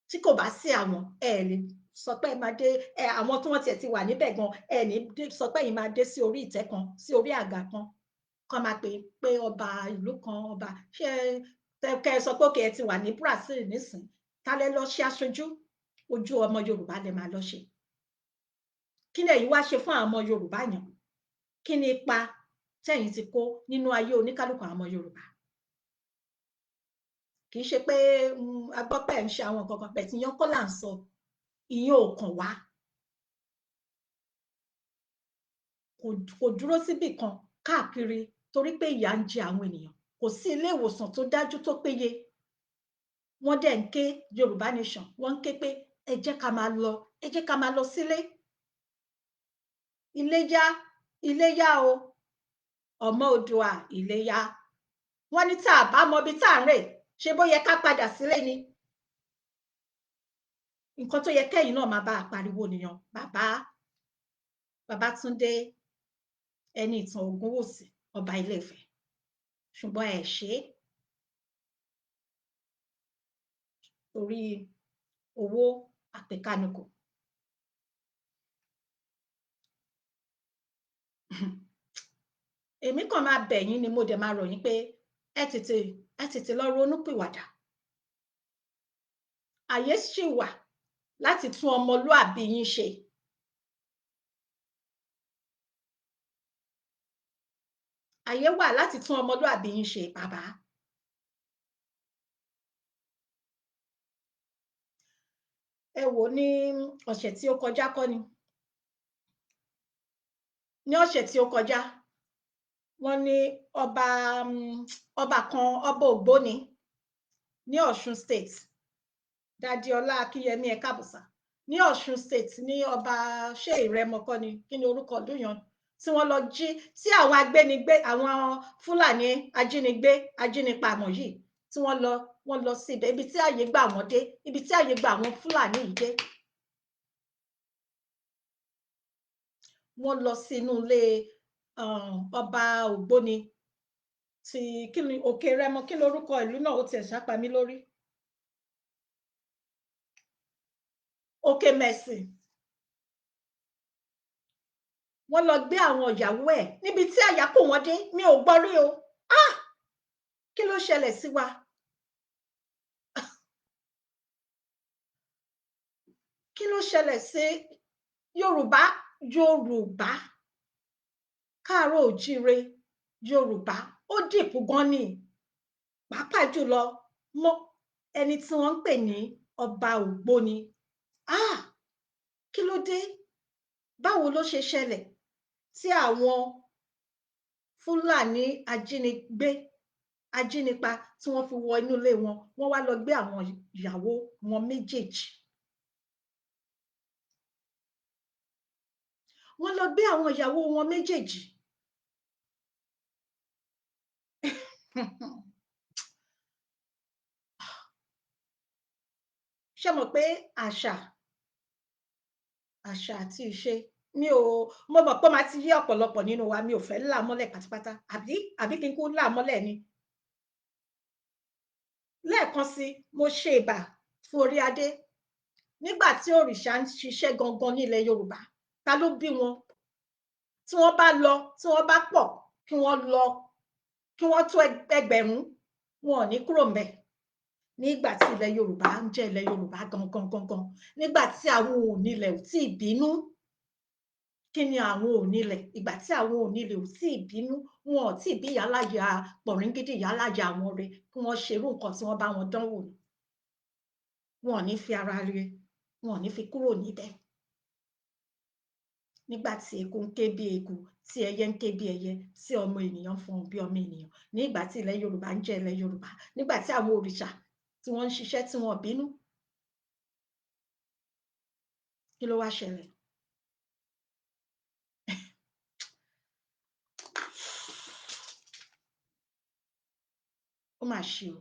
Tí kò bá sí àwọn, ẹ lè sọ pé ẹ máa dé àwọn tí wọ́n tiẹ̀ ti wà níbẹ̀ gan ẹ ní sọ pé ẹ̀yin máa dé sí orí ìtẹ́ kan sí orí àga kan kọ́ máa pè ọba ìlú kan ọba ṣé kẹ́ ẹ sọ pé òkè ẹ ti wà ní Brazil nísìn tálẹ́ lọ ṣe aṣojú ojú ọmọ Yorùbá lè máa lọ ṣe kí ni èyí wá ṣe fún àwọn ọmọ Yorùbá yẹn kí ni ipa tẹ̀yin ti kó nínú ayé oníkálùkù àwọn ọmọ Yorùbá kì í ṣe pé agbọ́pẹ̀ ń ṣe àwọn nǹkan kan pẹ̀ tí yan kọ́ là ń sọ ìyẹn ò kàn wá kò dúró síbì kan káàkiri torí pé ìyà ń jẹ àwọn ènìyàn kò sí ilé ìwòsàn tó dájú tó péye wọ́n dẹ̀ ń ké Yorùbá nation wọ́n ń ké pé ẹ jẹ́ ká máa lọ sílé ilé yá o ọmọ Oòduà ilé yá wọ́n ní tá a bá mọ ibi tá à ń rè ṣe bó yẹ ká padà sílé ni nǹkan tó yẹ kẹ́yìn náà máa bá a pariwo nìyẹn Babátúndé ẹni ìtàn Ògúnwùsì ọba Ilé-Ifẹ̀ ṣùgbọ́n ẹ ṣe torí owó àpèkánukò èmi kàn máa bẹ̀ yín ni mo dẹ̀ máa rọ̀ yín pé ẹ tètè lọ ronúpìwàdà àyè ṣì wà láti tún ọmọlúàbí yín ṣe àyè wà láti tún ọmọlúàbí yín ṣe bàbá ẹ wò ní ọ̀sẹ̀ tí ó kọjá kọ́ ni ní ọ̀sẹ̀ tí ó kọjá wọ́n ní ọba kan ọba Ògbóni ní Ọ̀ṣun state Dadiola Akínyẹmí Ẹ̀kábùsà ní Ọ̀ṣun state ní ọba ṣé Ìrẹmọ kọ́ ni kí ni orúkọ ìlú yẹn tí wọ́n lọ jí tí àwọn agbénigbé àwọn Fúlàní ajínigbàmọ̀ yìí tí wọ́n lọ sí ibẹ̀ ibi tí àyè gbà wọ́n dé ibi tí àyè gbà àwọn Fúlàní yìí dé wọ́n lọ sínú ilé ọba Ògbóni ti kí ni Òkè Rẹ́mọ kí ni orúkọ ìlú náà ó tiẹ̀ ṣàpá mi lórí Òkè Mẹ̀sì wọ́n lọ gbé àwọn ìyàwó ẹ̀ níbi tí àyà kò wọ́n dé mi ò gbọ́ rí o kí ló ṣẹlẹ̀ sí wa kí ló ṣẹlẹ̀ sí Yorùbá káàárọ̀ òjíire Yorùbá ó dìpọ̀ gan ni pàápàá jùlọ mọ́ ẹni tí wọ́n ń pè ní ọba Ògbóni kí ló dé báwo ló ṣe ṣẹlẹ̀ tí àwọn Fúlàní ajínipa tí wọ́n fi wọ inú ilé wọn wọ́n wá lọ gbé àwọn ìyàwó wọn méjèèjì wọ́n lọ gbé àwọn ìyàwó wọn méjèèjì ṣé mọ̀ pé àṣà àti ìṣe mo mọ̀ pé máa ti yé ọ̀pọ̀lọpọ̀ nínú wa mi ò fẹ́ là mọ́lẹ̀ pátápátá àbí kí n kú là mọ́lẹ̀ ni lẹ́ẹ̀kan sí mo ṣe ìbà fún orí adé nígbà tí òrìṣà ń ṣiṣẹ́ gangan ní ilẹ̀ Yorùbá ta ló bí wọn tí wọ́n bá lọ tí wọ́n bá pọ̀ kí wọ́n lọ kí wọ́n tó ẹgbẹ̀rún wọn ò ní kúrò ńbẹ̀ nígbà tí ilẹ̀ Yorùbá ń jẹ́ ilẹ̀ Yorùbá gangan nígbà tí àwọn onílẹ̀ ò tí ì bínú kí ni àwọn onílẹ̀ ìgbà tí àwọn onílẹ̀ ò tí ì bínú wọn ò tí ì bí yálàyà pọ̀ríngídì yálàyà àwọn rẹ̀ kí wọ́n ṣerú nǹkan tí wọ́n bá wọn dánwò ni wọn ò ní fi ara rẹ̀ wọn ò ní fi kúrò níbẹ̀ nígbà tí eku ń ké bí eku tí ẹyẹ ń ké bí ẹyẹ tí ọmọ ènìyàn fọhùn bí ọmọ ènìyàn nígbà tí ilẹ̀ Yorùbá ń jẹ́ ilẹ̀ Yorùbá nígbà tí àwọn òrìṣà tí wọ́n ń ṣiṣẹ́ tí wọ́n bínú kí ló wá ṣẹlẹ̀ ó mà ṣe o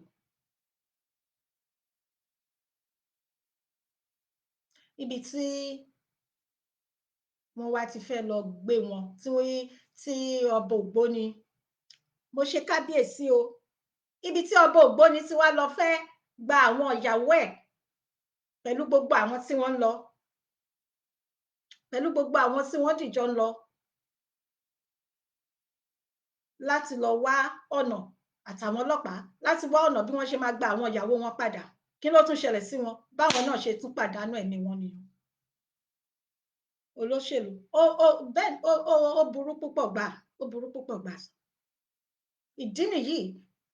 ibi tí wọ́n wá ti fẹ́ lọ gbé wọn tí ọba Ògbóni mo ṣe kábíyèsí o ibi tí ọba Ògbóni ti wá lọ fẹ́ gba àwọn ìyàwó ẹ̀ pẹ̀lú gbogbo àwọn tí wọ́n ń lọ pẹ̀lú gbogbo àwọn tí wọ́n dìjọ ń lọ láti lọ wá ọ̀nà àtàwọn ọlọ́pàá láti wá ọ̀nà bí wọ́n ṣe máa gba àwọn ìyàwó wọn padà. Kí ló tún ṣẹlẹ̀ sí wọn? Báwọn náà ṣe tún pàdánù ẹ̀mí wọn nìyẹn. Olóṣèlú bẹ́ẹ̀ ó burú púpọ̀ gbà, ó burú púpọ̀ gbà. Ìdí nìyí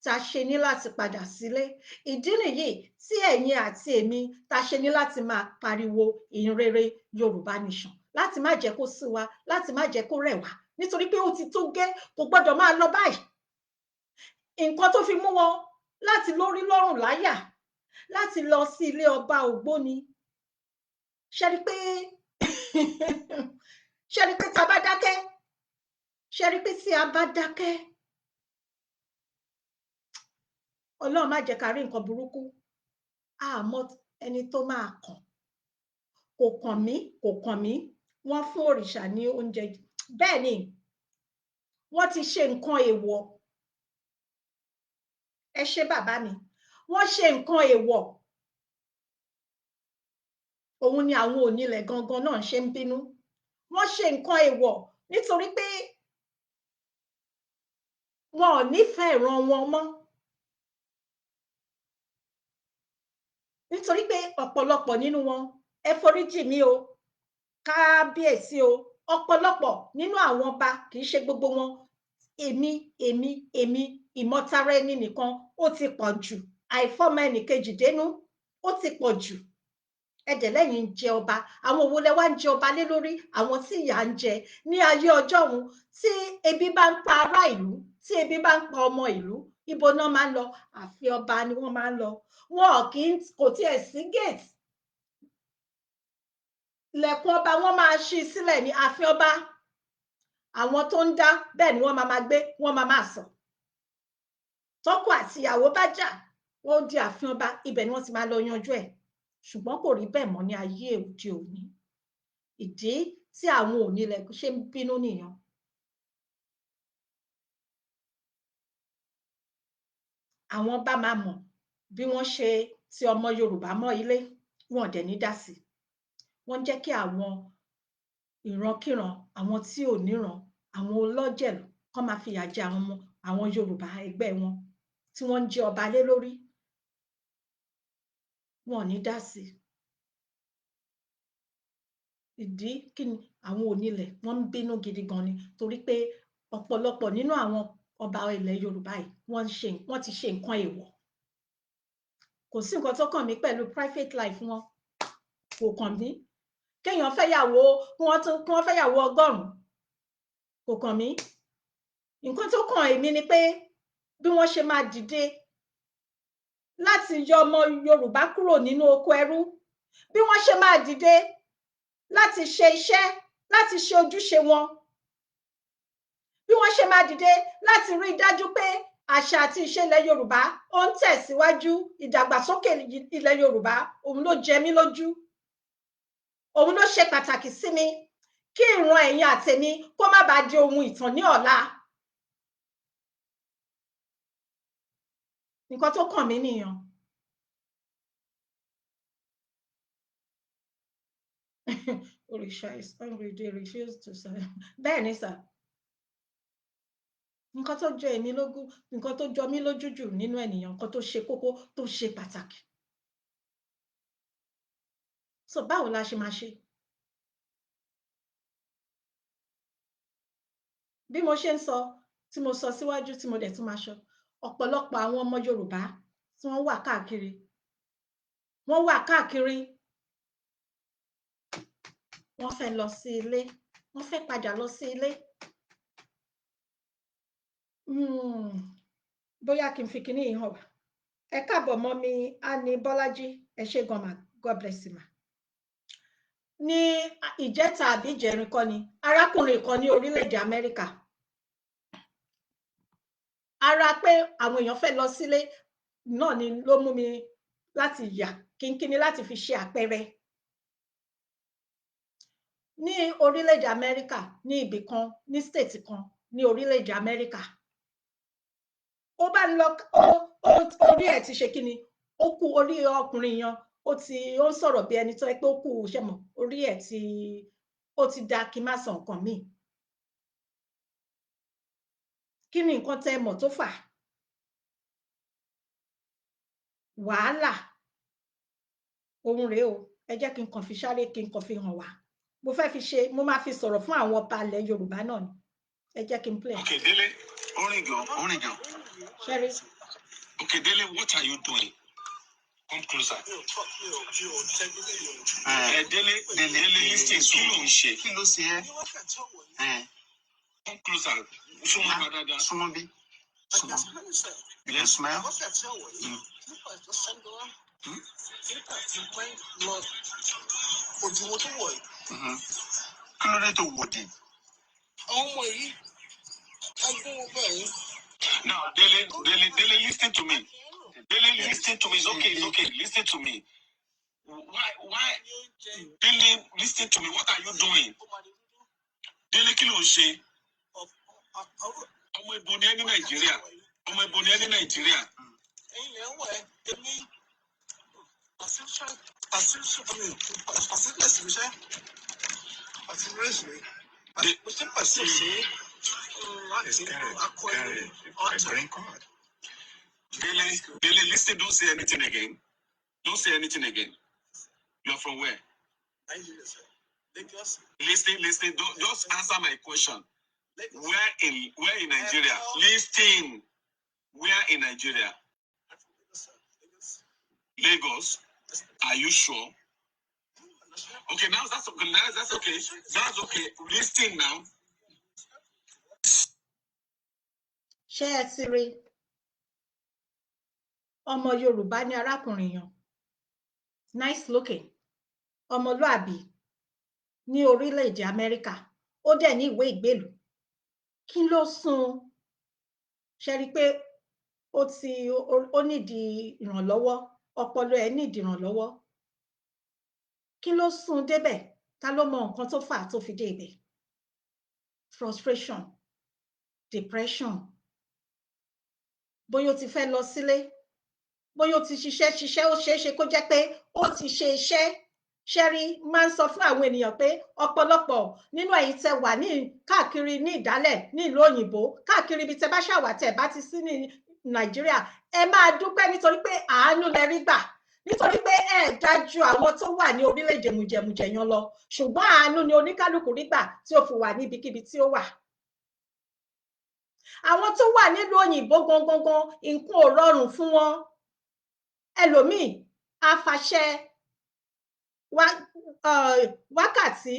tá ṣe ní láti padà sílé. Ìdí nìyí tí ẹ̀yin àti èmi tá ṣe ní láti máa pariwo ìhìnrere Yorùbá nation, láti má jẹ́ kó sú wa, láti má jẹ́ kó rẹ̀ wá, nítorí pé ó ti tó gẹ́, kò gbọ́dọ̀ máa lọ báyìí. Nǹkan tó fi mú wọn láti lórí lọ́rùn láyà láti lọ sí ilé ọba Ògbóni. Ṣé rí pé ṣé rí pé tá bá dákẹ́, ṣé rí pé tí a bá dákẹ́, Ọlọ́run má jẹ́ ká rí nǹkan burúkú. Àmọ́ ẹni tó máa kàn, kò kàn mí, kò kàn mí. Wọ́n fún òrìṣà ní oúnjẹ. Bẹ́ẹ̀ ni, wọ́n ti ṣe nǹkan èèwọ̀. Ẹ ṣé bàbá mi. Wọ́n ṣe nǹkan èèwọ̀. Òun ni àwọn onílẹ̀ gangan náà ṣe ń bínú. Wọ́n ṣe nǹkan èèwọ̀ nítorí pé wọn ò nífẹ̀ẹ́ ìran wọn mọ́. Nítorí pé ọ̀pọ̀lọpọ̀ nínú wọn, ẹ foríjì mí o, kábíyèsí o, ọ̀pọ̀lọpọ̀ nínú àwọn ọba, kì í ṣe gbogbo wọn, èmi, ìmọ̀tara ẹni nìkan, ó ti pọ̀ jù. Àìfọ́mọ ẹnìkejì dénú, ó ti pọ̀ jù. Ẹ̀dẹ̀ lẹ́yìn ń jẹ ọba. Àwọn wo lẹ wá ń jẹ ọba lé lórí? Àwọn tí ìyà ń jẹ ní ayé ọjọ́ òun. Tí ebi bá ń pa ará ìlú, tí ebi bá ń pa ọmọ ìlú, ibo náà máa ń lọ? Ààfin ọba ni wọ́n máa ń lọ. Wọn kò tiẹ̀ sí gate. Lẹ̀kùn ọba wọ́n máa ṣí sílẹ̀ ní ààfin ọba. Àwọn tó ń dá bẹ́ẹ̀ ni wọ́n máa gbé, wọ́n máa sọ. Tọ́kọ àti ìyàwó bá jà, wọ́n di ààfin ọba, ibẹ̀ ni wọ́n ti máa lọ yanjú ẹ̀. Ṣùgbọ́n kò rí bẹ́ẹ̀ mọ́ ní ayé òde òní. Ìdí tí àwọn onílẹ̀ ṣe ń bínú nìyẹn. Àwọn bá máa mọ̀ bí wọ́n ṣe ti ọmọ Yorùbá mọ́ ilé, wọn dẹ̀ ní dá sí. Wọ́n jẹ́ kí àwọn ìrankíran, àwọn tí ò níran, àwọn ọlọ́jẹ̀lú kọ́ máa fìyà jẹ àwọn Yorùbá ẹgbẹ́ wọn tí wọ́n ń jẹ ọba lé lórí. Wọn ò ní dá sí. Ìdí kí ni àwọn onílẹ̀ wọ́n ń bínú gidi gan ni, torí pé ọ̀pọ̀lọpọ̀ nínú àwọn ọba ilẹ̀ Yorùbá yìí wọ́n ti ṣe nǹkan èèwọ̀. Kò sí nǹkan tó kàn mí pẹ̀lú private life wọn. Kò kàn mí. Kéèyàn fẹ́yàwó, kí wọ́n fẹ́yàwó 100, kò kàn mí. Nǹkan tó kàn èmi ni pé bí wọ́n ṣe máa dìde láti yọ ọmọ Yorùbá kúrò nínú oko ẹrú, bí wọ́n ṣe máa dìde láti ṣe iṣẹ́, láti ṣe ojúṣe wọn, bí wọ́n ṣe máa dìde láti rí dájú pé àṣà àti ìṣe ilẹ̀ Yorùbá ó ń tẹ̀síwájú, ìdàgbàsókè ilẹ̀ Yorùbá, òun ló jẹ mí lójú. Òun ló ṣe pàtàkì sí mi, kí ìran ẹ̀yin àtèmi kó má bàa di ohun ìtàn ní ọ̀la. Nǹkan tó kàn mí nìyẹn. Òrìṣà is hungry, they refuse to serve. Bẹ́ẹ̀ ni sà. Nǹkan tó jọ èmi lógún, nǹkan tó jọ mí lójú jù nínú ènìyàn, nǹkan tó ṣe kókó, tó ṣe pàtàkì. So báwo la ṣe máa ṣe? Bí mo ṣe ń sọ, tí mo sọ síwájú, tí mo dẹ̀ tún máa sọ, ọ̀pọ̀lọpọ̀ àwọn ọmọ Yorùbá tí wọ́n wà káàkiri, wọ́n fẹ́ lọ sí ilé, wọ́n fẹ́ padà lọ sí ilé. Bóyá kí n fi kíní yìí hàn wá. Ẹ káàbọ̀ mọ́ mi, Ani Bọ́lájí, ẹ ṣé gan ma, God bless you ma. Ní ìjẹta àbí ìjẹrin kọ́ ni, arákùnrin kan ní orílẹ̀-èdè Amẹ́ríkà. Ara pé àwọn èèyàn fẹ́ lọ sílé náà ni ló mú mi láti yà kínkínní láti fi ṣe àpẹẹrẹ. Ní orílẹ̀-èdè Amẹ́ríkà, ní ibì kan, ní state kan, ní orílẹ̀-èdè Amẹ́ríkà. Ó bá ń lọ, orí ẹ̀ ti ṣe kí ni, ó kú, orí ọkùnrin yan, ó ń sọ̀rọ̀ bí ẹni tó ẹ pé ó kú, ṣe mọ̀, orí ẹ̀ ó ti dá kí n má sọ nǹkan míì. Kí ni nǹkan tẹ́ mọ̀ tó fà? Wàhálà ohun rèé o, ẹ jẹ́ kí n kàn fi sáré kí n kàn fi hàn wá. Mo fẹ́ fi ṣe, mo máa fi sọ̀rọ̀ fún àwọn ọba ilẹ̀ Yorùbá náà ni. Ẹ jẹ́ kí n play. Okay, Dele, orin gan. Sherry. Okay, Dele, what are you doing? Come closer. Dele, listen, kí ló ń ṣe? Kí ló ṣe ẹ́? Come closer. Súnmọ́ bá dáadáa. Súnmọ́ bí. You smile? Kí ló dé tó wọ̀dì? Ọmọ yìí, agbóhùn báyìí. Now, Dele, listen to me. Dele, listen to me. It's okay. Listen to me. Why? Dele, listen to me. What are you doing? Dele, kí ló ń ṣe? Ọmọ ibo ni ẹ́ ní Nàìjíríà. Ọmọ ibo ni ẹ́ ní Nàìjíríà. Ẹ̀yin lẹ ń wọ̀ ẹ́, èmi Dele, listen, don't say anything again. Don't say anything again. You're from where? Listen, don't just answer my question. Where in Nigeria? Listen. Where in Nigeria? Lagos. Are you sure? Okay, now that's okay. That's okay. That's okay. Listen now. Ṣé ẹ ti rí? Ọmọ Yorùbá ni arákùnrin yẹn. Nice looking. Ọmọlúàbí ní orílẹ̀-èdè Amẹ́ríkà. Ó dẹ̀ ní ìwé ìgbélú. Kí ló sún? Ṣé rí pé ó nídìí ìrànlọ́wọ́, ọpọlọ ẹ̀ nídìí ìrànlọ́wọ́. Kí ló sún débẹ̀? Ta ló mọ nǹkan tó fà tó fi dé ibẹ̀? Frustration, depression. Bóyá ó ti fẹ́ lọ sílé, bóyá ó ti ṣiṣẹ́, ó ṣeéṣe kó jẹ́ pé ó ti ṣe iṣẹ́. Ṣẹ́rí máa ń sọ fún àwọn ènìyàn pé ọ̀pọ̀lọpọ̀ nínú ẹ̀yin tẹ́ wà ní káàkiri ní ìdálẹ̀ ní ìlú òyìnbó, káàkiri ibi tẹ́ bá ṣàwà tẹ́ bá ti sí ní Nàìjíríà, ẹ máa dúpẹ́ nítorí pé àánú lẹ rí gbà, nítorí pé ẹ dájú àwọn tó wà ní orílẹ̀-èdè mùjẹmùjẹ yan lọ, ṣùgbọ́n àánú ni oníkálukú rí gbà tí ó fi wà níbikíbi tí ó wà. Àwọn tó wà nílùú òyìnbó gangan nǹkan ò rọrùn fún wọn. Ẹlòmíì afàṣẹ wákàtí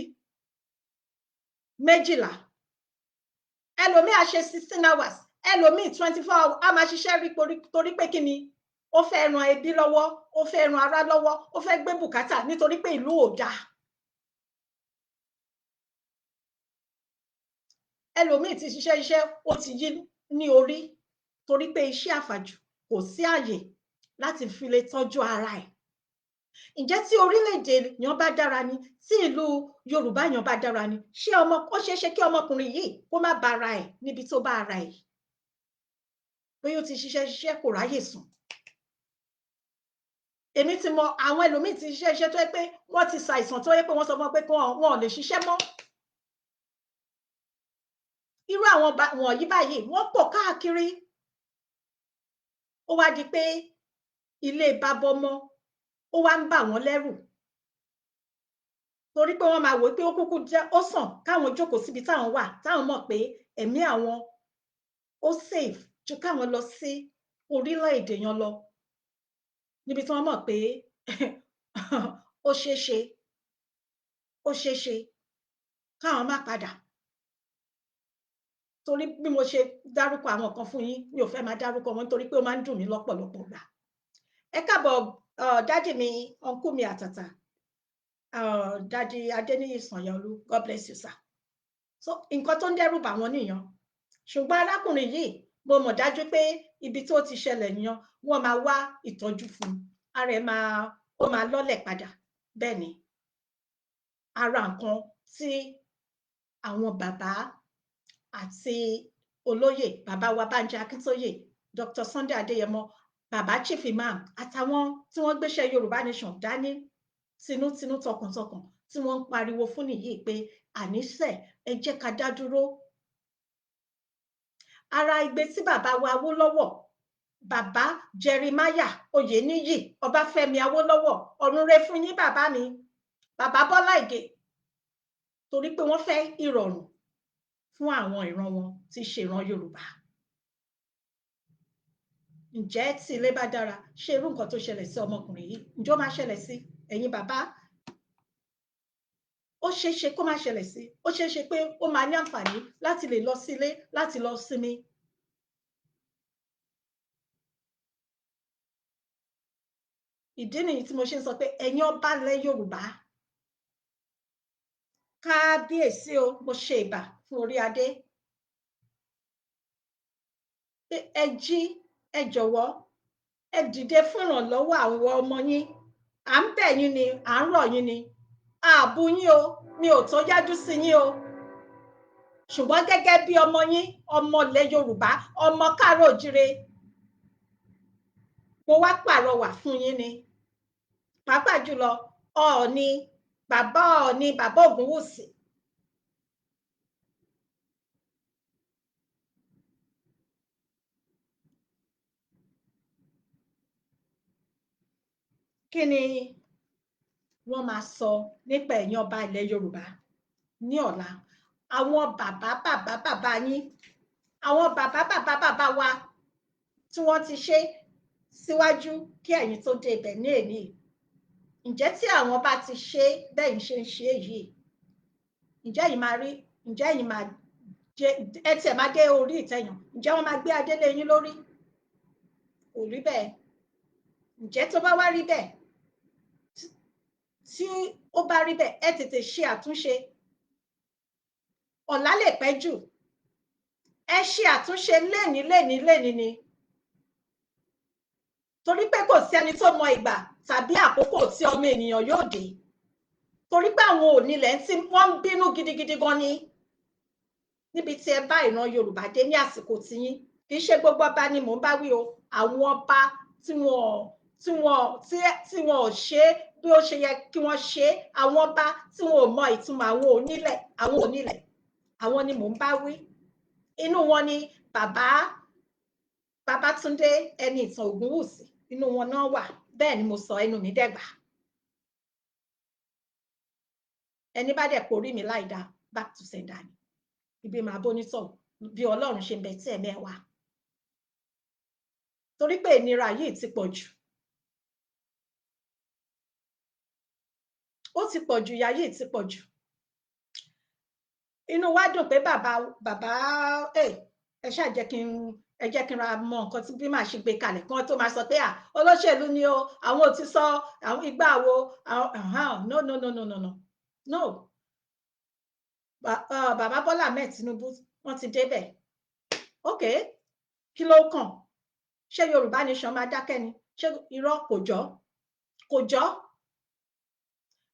12, ẹlòmíì á ṣe 16 hours, ẹlòmíì 24 hours, á máa ṣiṣẹ́ rí torí pé kí ni? Ó fẹ́ ran ẹbí lọ́wọ́, ó fẹ́ ran ará lọ́wọ́, ó fẹ́ gbé bùkátà nítorí pé ìlú ò dáa. Ẹlòmíì ti ṣiṣẹ́ ó ti yí ní orí torí pé iṣẹ́ àfàjù kò sí àyè láti fi lè tọ́jú ara ẹ̀. Ǹjẹ́ tí orílẹ̀-èdè yan bá dára ni, tí ìlú Yorùbá yan bá dára ni, ṣé ó ṣeéṣe kí ọmọkùnrin yìí kó má bá ara ẹ̀ níbi tó bá ara ẹ̀? Bóyá ó ti ṣiṣẹ́ kò ráyè sùn. Èmi ti mọ àwọn ẹlòmíì ti ṣiṣẹ́ tó yẹ pé wọ́n ti ṣàìsàn tó yẹ pé wọ́n sọ fún wọn pé wọn ò lè ṣiṣẹ́ mọ́. Irú àwọn wọ̀nyí báyìí wọ́n pọ̀ káàkiri. Ó wá di pé ilé babọmọ ó wá ń bà wọ́n lẹ́rù torí pé wọ́n máa wò pé ó kúkú jẹ́ ó sàn káwọn jókòó síbi táwọn wà, táwọn mọ̀ pé ẹ̀mí àwọn ó safe ju káwọn lọ sí orílẹ̀-èdè yan lọ, níbi tí wọ́n mọ̀ pé ó ṣeéṣe káwọn má padà. Torí bí mo ṣe dárúkọ àwọn kan fún yín, mi ò fẹ́ máa dárúkọ wọn nítorí pé ó máa ń dùn mí lọ́pọ̀lọpọ̀ gbà. Ẹ káàbọ̀ dádì mi, ọ̀nkú mi àtàtà, dádì Adéníyì Sànyàolú, God bless you sir. So nǹkan tó ń dẹ́rù bà wọ́n nìyẹn. Ṣùgbọ́n arákùnrin yìí mo mọ̀ dájú pé ibi tó ti ṣẹlẹ̀ nìyẹn, wọ́n máa wá ìtọ́jú fún un, ara ẹ̀ ó máa lọ́lẹ̀ padà. Bẹ́ẹ̀ ni ara nǹkan tí àwọn bàbá àti olóyè bàbá wa Bánjí Akíntóyè, Dr. Sunday Adéyẹmọ, bàbá Chief Imam àtàwọn tí wọ́n gbéṣẹ́ Yorùbá Nation dání tinútinú tọkàntọkàn tí wọ́n ń pariwo fún nìyí pé àníṣe ẹ jẹ́ ká dá dúró. Ara igbe tí bàbá wa Awólọ́wọ̀, bàbá Jeremiah Oyèníyì Ọbáfẹ́mi Awólọ́wọ̀, ọ̀run re fún yín bàbá mi, bàbá Bọ́lá Ìgè, torí pé wọ́n fẹ́ ìrọ̀rùn fún àwọn ìran wọn tí ṣe ìran Yorùbá. Ǹjẹ́ tí ilé bá dára, ṣe irú nǹkan tó ṣẹlẹ̀ sí ọmọkùnrin yìí ǹjọ́ máa ṣẹlẹ̀ sí ẹ̀yin bàbá? Ó ṣeé ṣe kó má ṣẹlẹ̀ sí, ó ṣeé ṣe pé ó máa ní àǹfààní láti lè lọ sílé láti lọ sinmi. Ìdí nìyí tí mo ṣe ń sọ pé ẹ̀yin ọba ilẹ̀ Yorùbá, kábíyèsí o, mo ṣe ìbà fún orí adé, pé ẹ jí, ẹ jọ̀wọ́, ẹ dìde fún ìrànlọ́wọ́ àwọn ọmọ yín. À ń bẹ̀ yín ni, à ń rọ̀ yín ni, ààbò yín o, mi ò tó yájú sí yín o, ṣùgbọ́n gẹ́gẹ́ bí ọmọ yín, ọmọ ilẹ̀ Yorùbá, ọmọ káàárọ̀ oòjíire, mo wá pàrọwà fún yín ni, pàápàá jùlọ Ọọ̀ni, bàbá Ògúnwùsì. Kí ni wọ́n máa sọ nípa ẹ̀yin ọba ilẹ̀ Yorùbá ní ọ̀la? Àwọn bàbá yín, àwọn bàbá wa tí wọ́n ti ṣe síwájú kí ẹ̀yin tó dé ibẹ̀ ní èní, ǹjẹ́ tí àwọn bá ti ṣe bẹ́ẹ̀ ṣe ń ṣe yìí, ǹjẹ́ ẹ̀yin máa rí, ǹjẹ́ ẹ̀yin máa jẹ, ẹ tiẹ̀ máa dé orí ìtẹ́yàn, ǹjẹ́ wọ́n máa gbé adé lé yín lórí? Kò rí bẹ́ẹ̀. Ǹjẹ́ tó bá wá rí bẹ́ẹ̀, tí ó bá rí bẹ́ẹ̀, ẹ tètè ṣe àtúnṣe. Ọ̀la lè pẹ́ jù, ẹ ṣe àtúnṣe lénìí ni, torí pé kò sí ẹni tó mọ ìgbà tàbí àkókò tí ọmọ ènìyàn yóò dé, torí pé àwọn onílẹ̀ tí wọ́n ń bínú gidigidi gan ni níbi tí ẹ bá ìran Yorùbá dé ní àsìkò tiyín. Kì í ṣe gbogbo ọba ni mò ń bá wí o, àwọn ọba tí wọn ò ṣe bí ó ṣe yẹ kí wọ́n ṣe, àwọn ọba tí wọn ò mọ ìtumọ̀ àwọn onílẹ̀, àwọn ni mò ń bá wí. Inú wọn ni bàbá Babátúndé ẹni ìtàn Ògúnwùsì, inú wọn náà wà. Bẹ́ẹ̀ ni mo sọ, ẹnu mi dẹ́gbà. Ẹni bá dẹ̀ porí mi láì dá, back to sender ni, ibi máa bónítọ̀ bí Ọlọ́run ṣe ń bẹ tí ẹ̀mẹ́wàá, torí pé ìnira yìí ti pọ̀ jù. Ó ti pọ̀ jù, ìyà yìí ti pọ̀ jù. Inú wa dùn pé bàbá ẹ ṣáà jẹ́ kí n ra mọ nǹkan tí bí màá ṣe gbé kalẹ̀ kí wọ́n tó máa sọ pé olóṣèlú ni o, àwọn ò ti sọ àwọn igbá wo, no. Bàbá Bọ́lá Ahmed Tinubu wọ́n ti débẹ̀. Ok, kí ló kàn? Ṣé Yorùbá nation máa dákẹ́ ni? Ṣé irọ́? Kò jọ́.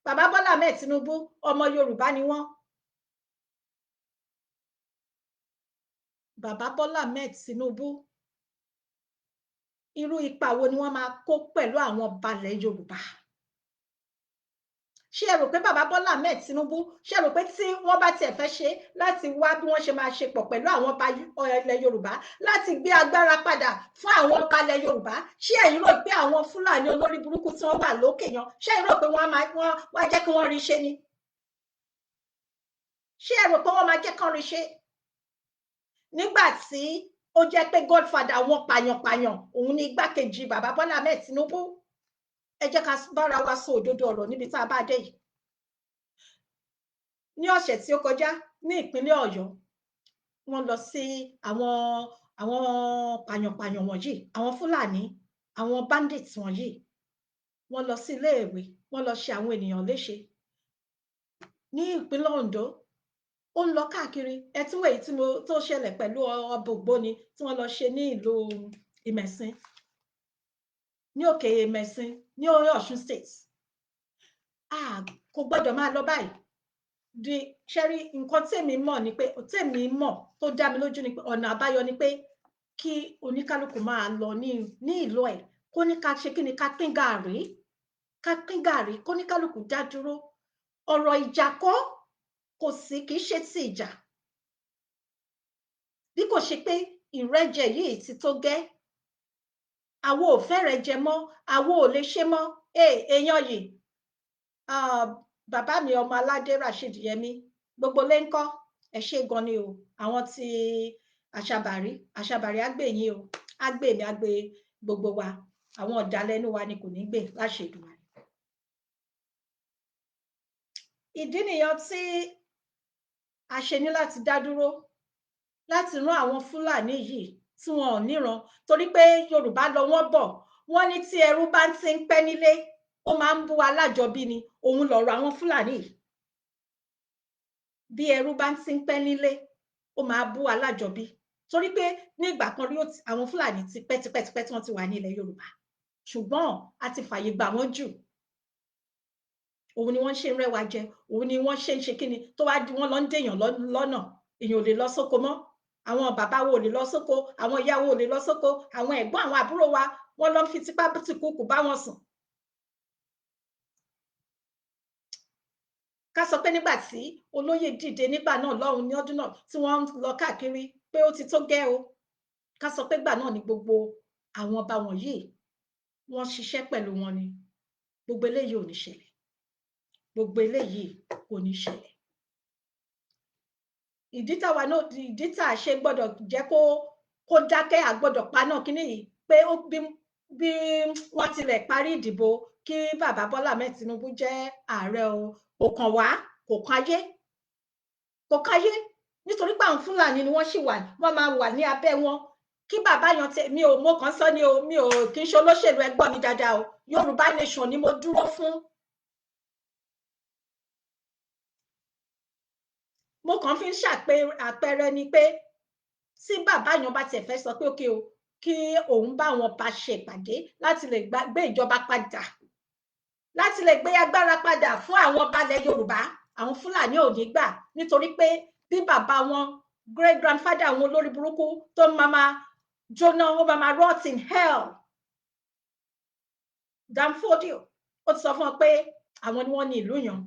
Bàbá Bọ́lá Ahmed Tinubu ọmọ Yorùbá ni wọ́n. Bàbá Bọ́lá Ahmed Tinubu, irú ipa wo ni wọ́n máa kó pẹ̀lú àwọn balẹ̀ Yorùbá? Ṣé ẹ rò pé bàbá Bọ́lá Ahmed Tinubu, ṣé ẹ rò pé tí wọ́n bá tiẹ̀ fẹ́ ṣe láti wá bí wọ́n ṣe máa ṣe pọ̀ pẹ̀lú àwọn ọba ilẹ̀ Yorùbá láti gbé agbára padà fún àwọn ọba ilẹ̀ Yorùbá, ṣé ẹ̀yin rò pé àwọn Fúlàní olórí burúkú tí wọ́n wà lókè yan, ṣé ẹ̀yin rò pé wọ́n wá jẹ́ kí wọ́n rí ṣe ni? Ṣé ẹ rò pé wọ́n máa jẹ́ kán rí ṣe? Nígbà tí ó jẹ́ pé godfather wọn pàyànpàyàn òun ni igbákejì bàbá Bọ́lá Ahmed Tinubu. Ẹ jẹ́ ká bára wa sọ òdodo ọ̀rọ̀ níbi tá a bá dé yìí. Ní ọ̀sẹ̀ tí ó kọjá ní ìpínlẹ̀ Ọ̀yọ́, wọ́n lọ sí àwọn pàyànpàyàn wọ̀nyí, àwọn Fúlàní, àwọn bandits wọ̀nyí, wọ́n lọ sí iléèwé, wọ́n lọ ṣe àwọn ènìyàn léṣe. Ní ìpínlẹ̀ Ondo, ó ń lọ káàkiri. Ẹ tún wèyí tó ṣẹlẹ̀ pẹ̀lú ọba Ògbóni tí wọ́n lọ ṣe ní ìlú Ìmẹ̀sìn, ní òkè Ìmẹ̀sìn ní Ọ̀ṣun state. Kò gbọ́dọ̀ máa lọ báyìí. Ṣẹ́rí, nǹkan tèmi mọ̀ ni pé, tèmi mọ̀ tó dá mi lójú ni pé ọ̀nà àbáyọ ni pé kí oníkálukú máa lọ ní ìlú ẹ̀, kó ní ká ṣe kí ni, ká pín gààrí, kó oníkálukú dá dúró. ọ̀rọ̀ ìjà kọ́, kò sí, kì í ṣe ti ìjà, bí kò ṣe pé ìrẹ́jẹ yìí ti tó gẹ́, àwo ò fẹ́ rẹ́jẹ mọ́, àwo ò lè ṣe mọ́. Èèyàn yìí, bàbá mi ọmọ aládé Rasheed Yẹmí, gbogbo lé ńkọ́, ẹ ṣé gan ni o, àwọn tí àṣàbàrí á gbè yín o, á gbè mí, á gbè gbogbo wa, àwọn ọ̀dàlẹ́nu wa ni kò ní gbè láṣẹ Èdùmàrè. ìdí nìyẹn tí a ṣe ní láti dá dúró, láti rán àwọn Fúlàní yìí tí wọn ò níran, torí pé Yorùbá lọ wọ́n bọ̀, wọ́n ní tí ẹrú bá ti ń pẹ́ nílé ó máa ń bú alájọbí ni, òun lọ̀rọ̀ àwọn Fúlàní yìí. Bí ẹrú bá ti ń pẹ́ nílé ó máa bú alájọbí, torí pé ní ìgbà kan rí àwọn Fúlàní ti pẹ́tipẹ́tipẹ́ tí wọ́n ti wà ní ilẹ̀ Yorùbá, ṣùgbọ́n a ti fàyè gbà wọ́n jù, òun ni wọ́n ṣe ń rẹ́wa jẹ, òun ni wọ́n ṣe ń ṣe kíni tó wá di wọ́n lọ ń dèèyàn lọ́nà, èèyàn ò lè lọ sóko mọ́, àwọn bàbá wo ò lè lọ sóko, àwọn ìyá wo ò lè lọ sóko, àwọn ẹ̀gbọ́n àwọn àbúrò wa wọ́n lọ ń fi tipá tìkúùkù bá wọn sùn. ká sọ pé nígbà tí olóyè dìde nígbà náà lọ́hùn ní ọdún náà tí wọ́n ń lọ káàkiri pé ó ti tó gẹ́ o, ká sọ pé gbà náà ni gbogbo àwọn ọba wọ̀nyí wọ́n ṣiṣẹ́ pẹ̀lú wọn ni, gbogbo eléyìí ò ní ṣẹlẹ̀, gbogbo eléyìí kò ní ṣẹlẹ̀. ìdí tá a ṣe gbọ́dọ̀ jẹ́ kó dákẹ́, àgbọ́dọ̀ paná kínní yìí pé bí wọ́n tilẹ̀ parí ìdìbò kí bàbá Bọ́lá Ahmed Tinubu jẹ́ ààrẹ o, kò kàn wá, kò káyé, nítorí pé àwọn Fúlàní ni wọ́n sì wà, wọ́n máa wà ní abẹ́ wọn. Kí bàbá yan tẹ mi ò mo kàn sọ ni o, mi ò kì í ṣe olóṣèlú, ẹ gbọ́ mi dáadáa o, Yorùbá nation ni mo dúró fún. mo kàn fi ń àpẹẹrẹ ni pé tí bàbá yan bá tiẹ̀ fẹ́ sọ pé ókè o, kí òun bá wọn bá ṣe ìpàdé láti lè gbé ìjọba padà, láti lè gbé agbára padà fún àwọn balẹ̀ Yorùbá, àwọn Fúlàní ò ní gbà, nítorí pé bí bàbá wọn great grandfather wọn olórí burúkú tó máa jóná, ó máa rot in hell, Danfodio, ó ti sọ fún wọn pé àwọn ni wọ́n ní ìlú yàn,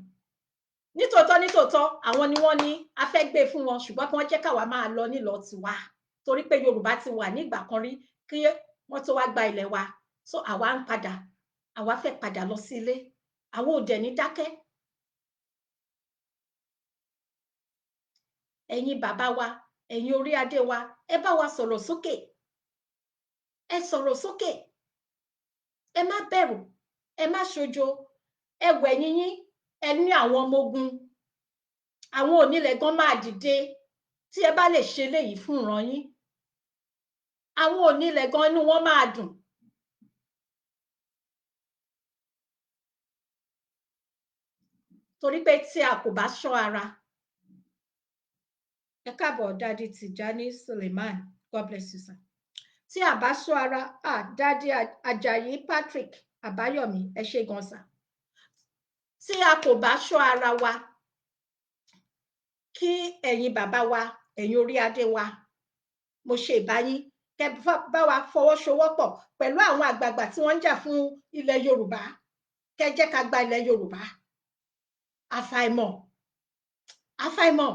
nítòótọ́ àwọn ni wọ́n ní a fẹ́ gbé fún wọn, ṣùgbọ́n kí wọ́n jẹ́ káwa máa lọ nílọ tiwa, torí pé Yorùbá ti wà ní ìgbà kan rí kí wọ́n tó wá gba ilẹ̀ wa, so àwa fẹ́ padà lọ sí ilé, àwọn ò dẹ̀ ní dákẹ́. ẹ̀yin bàbá wa, ẹ̀yin orí adé wa, ẹ bá wa sọ̀rọ̀ sókè, ẹ sọ̀rọ̀ sókè, ẹ má bẹ̀rù, ẹ má ṣojo, ẹ wẹ̀yìn yín, ẹ ní àwọn ọmọ ogun, àwọn onílẹ̀ gan máa dìde tí ẹ bá lè ṣe léyìí fún ìran yín, àwọn onílẹ̀ gan inú wọn máa dùn. torí pé tí a kò bá ṣọ́ ara, ẹ káàbọ̀ Dádì Tijani Suleiman, God bless you sir. Tí a bá ṣọ́ ara, Dádì Ajayi Patrick Àbáyọ̀mí, ẹ ṣé gan sir. Tí a kò bá ṣọ́ ara wa, kí ẹ̀yin bàbá wa, ẹ̀yin orí adé wa, mo ṣe ìbáyín, kẹ́ bá wa fọwọ́sowọ́pọ̀ pẹ̀lú àwọn àgbààgbà tí wọ́n ń jà fún ilẹ̀ Yorùbá, kẹ́ jẹ́ ká gba ilẹ̀ Yorùbá. àfàìmọ̀,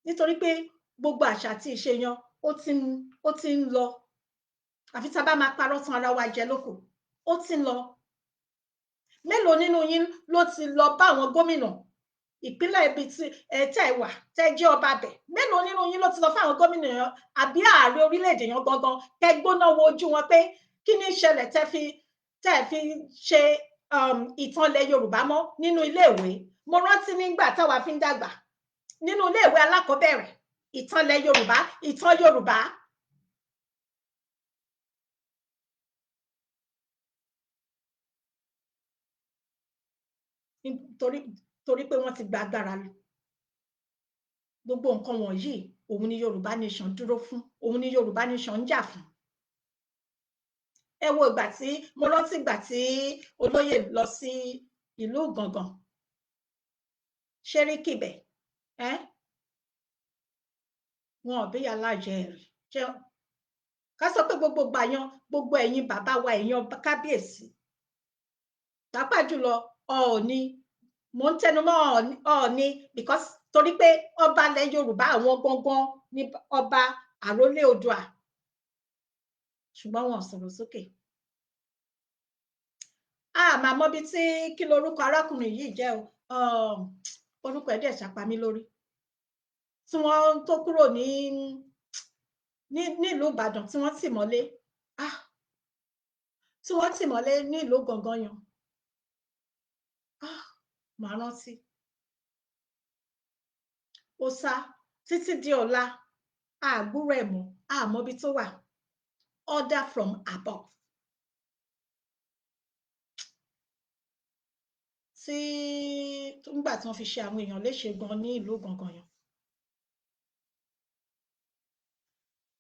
nítorí pé gbogbo àṣà àti ìṣe yan ó ti ń lọ, àfi tá a bá máa parọ́ tán ara wa jẹ lóko, ó ti ń lọ. mélòó nínú yín ló ti lọ bá àwọn gómìnà ìpínlẹ̀ ibi tí tẹ́ wà, tẹ́ jẹ́ ọba bẹ̀, mélòó nínú yín ló ti lọ fáwọn gómìnà yẹn àbí ààrẹ orílẹ̀-èdè yẹn gangan, kẹ́ gbóná wo ojú wọn pé kí ni ìṣẹ̀lẹ̀ tẹ́ fi ṣe ìtàn ilẹ̀ Yorùbá mọ́ nínú iléèwé. mo rántí nígbà táwa fi ń dàgbà nínú iléèwé alákọ̀ọ́bẹ̀rẹ̀, ìtàn ilẹ̀ Yorùbá, ìtàn Yorùbá, torí pé wọ́n ti gba agbára lọ. gbogbo nǹkan wọ̀nyí òun ni Yorùbá nation dúró fún, òun ni Yorùbá nation ń jà fún. ẹ wo ìgbà tí mo rántí ìgbà tí olóyè lọ sí ìlú Ìgàngàn, ṣeríkì bẹ̀, wọn ò bí alájẹ rí, ká sọ pé gbogbo gbàyan, gbogbo ẹ̀yin bàbá wa, ẹ̀yin kábíyèsí, pàápàá jùlọ Ọọ̀ni mo ń tẹnu mọ́ Ọọ̀ni because torí pé ọba ilẹ̀ Yorùbá àwọn gangan ni ọba àrólé Oòduà ṣùgbọ́n wọn ò sọ̀rọ̀ sókè. Màá mọ bí tí kí lorúkọ arákùnrin yìí jẹ́ o, orúkọ ẹ̀ dẹ̀ ṣàpá mi lórí, tí wọ́n tó kúrò nílùú Ìbàdàn tí wọ́n tì mọ́lé, tí wọ́n tì mọ́lé nílùú Gàngányàn, màá rántí. Ó sá títí di ọ̀la, àgbúrò ẹ̀ mọ́, àmọ́bi tó wà. Order from above. Tí nígbà tí wọ́n fi ṣe àwọn èèyàn léṣe gan ní ìlú Gàngányàn.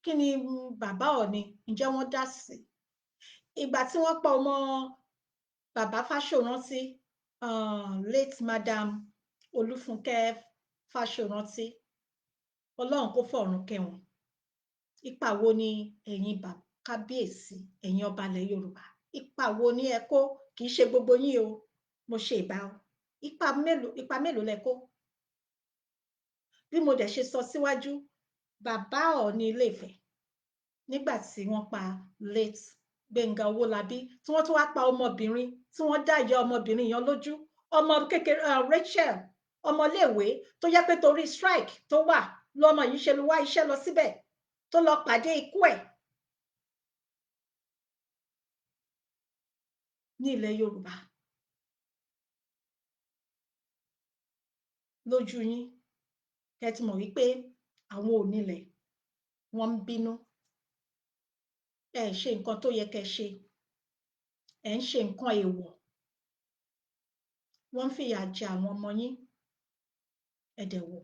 Kí ni bàbá Ọọ̀ni ǹjẹ́ wọ́n dá sí? Ìgbà tí wọ́n pa ọmọ bàbá Fáṣọ̀rántí, late Madam Olúfúnkẹ́ Fáṣọ̀rántí, Ọlọ́run kó fọ̀run kẹ́ wọn. Ipa wo ni ẹ̀yin kábíyèsí, ẹ̀yin ọba ilẹ̀ Yorùbá, ipa wo ni ẹ kó? Kì í ṣe gbogbo yín o, mo ṣe ìbá o. Ipa mélòó lẹ kó? Bí mo dẹ̀ ṣe sọ síwájú, bàbá Ọọ̀ni Ilé Ifẹ̀ nígbà tí wọ́n pa late Gbẹ́ngà Owólabí, tí wọ́n tún wá pa ọmọbìnrin, tí wọ́n dá ìyá ọmọbìnrin yẹn lójú, ọmọ kékeré Rachel, ọmọléèwé tó yẹ pé torí strike tó wà lọ́mọ yìí ṣe ló wá iṣẹ́ lọ síbẹ̀ tó lọ pàdé ikú ẹ̀ ní ilẹ̀ Yorùbá. Lójú yín kẹ́ ti mọ̀ wípé àwọn onílẹ̀ wọ́n ń bínú, ẹ ṣe nǹkan tó yẹ kẹ́ ṣe, ẹ ń ṣe nǹkan èèwọ̀, wọ́n ń fìyà jẹ àwọn ọmọ yín, ẹ̀dẹ̀ wò,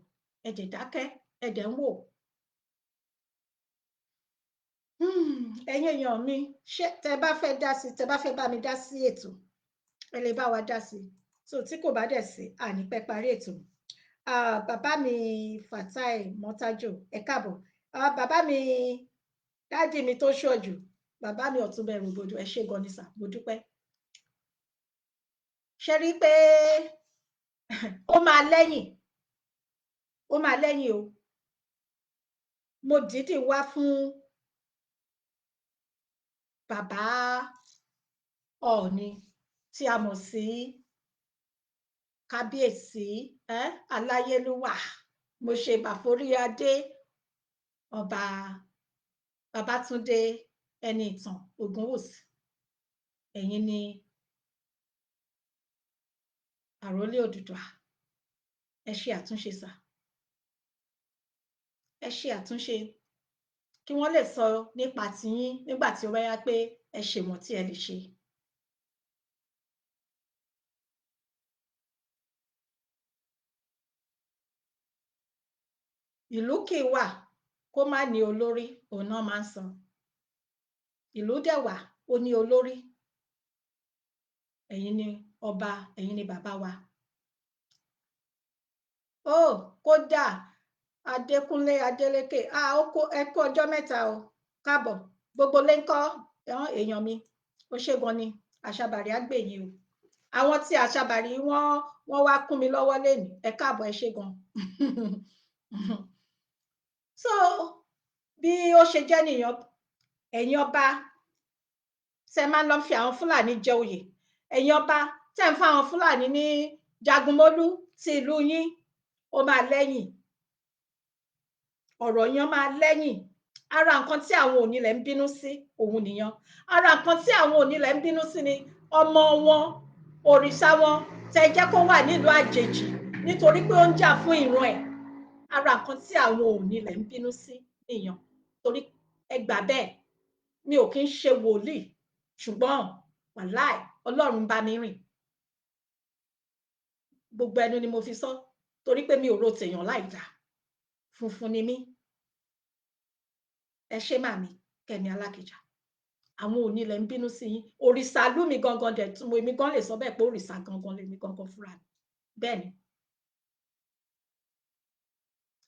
ẹ̀dẹ̀ dákẹ́, ẹ̀dẹ̀ ń wò. Ẹ̀yin èèyàn mi, ṣé tẹ bá fẹ́ dá sí, tẹ bá fẹ́ bá mi dá sí ètò, ẹ lè bá wa dá sí. So tí kò bá dẹ̀ sí, àní pẹ́ parí ètò. Bàbá mi Fatai Mọ́tájò, ẹ káàbọ̀. Bàbá mi, dáàdì mi tó ṣọ́jú, bàbá mi Ọ̀túnba Ẹrúgbòdù, ẹ ṣé gan ni sà, mo dúpẹ́. Ṣé rí pé ó máa lẹ́yìn o. Mo dìídì wá fún bàbá Ọọ̀ni tí a mọ̀ sí kábíyèsí aláyélúwà, mo ṣe bàforíadé ọba Babátúndé Ẹniìtàn Ògúnwùsì. Ẹ̀yin ni àrólé Odùduwà, ẹ ṣe àtúnṣe sà, ẹ ṣe àtúnṣe kí wọ́n lè sọ nípa tiyín nígbà tí ó bá yá pé ẹ ṣe wọ́n tí ẹ lè ṣe. Ìlú kì í wà kó má ní olórí, òun náà máa ń sọ. Ìlú dẹ̀ wà ó ní olórí. Ẹ̀yin ni ọba, ẹ̀yin ni bàbá wa. Kódà Adékúnlé Adélékè, ẹ kú ọjọ́ mẹ́ta o, káàbọ̀. Gbogbo lé ń kọ́ èèyàn mi, ó ṣe gan ni, Àṣàbàrí á gbè yín o. Àwọn tí Àṣàbàrí wọ́n wá kún mi lọ́wọ́ lénìí, ẹ káàbọ̀, ẹ ṣe gan. So bí ó ṣe jẹ́ nìyẹn, ẹ̀yin ọba tẹ máa ń lọ fi àwọn Fúlàní jẹ oyè, ẹ̀yin ọba tẹ́ ń fa àwọn Fúlàní ní Jagunmólú ti ìlú yín, ó máa lẹ́yìn, ọ̀rọ̀ yẹn máa lẹ́yìn. Ara nǹkan tí àwọn onílẹ̀ ń bínú sí òun nìyẹn. Ara nǹkan tí àwọn onílẹ̀ ń bínú sí ni ọmọ wọn, òrìṣà wọn tẹ jẹ́ kó wà nílùú àjèjì nítorí pé ó ń jà fún ìran ẹ̀. Ara nǹkan tí àwọn onílẹ̀ ń bínú sí nìyẹn. Torí ẹ gbà bẹ́ẹ̀, mi ò kí ń ṣe wòlíì, ṣùgbọ́n wàláì Ọlọ́run bá mi rìn. Gbogbo ẹnu ni mo fi sọ, torí pé mi ò ro tèèyàn láì dá. Funfun ni mí. Ẹ ṣé màmí Kẹ́mi Alákìjà. Àwọn onílẹ̀ ń bínú sí yín. Òrìṣà ìlú mi gangan dẹ̀ tún, èmi gan lè sọ bẹ́ẹ̀ pé òrìṣà gangan lèmi gangan fúnra mi. Bẹ́ẹ̀ ni.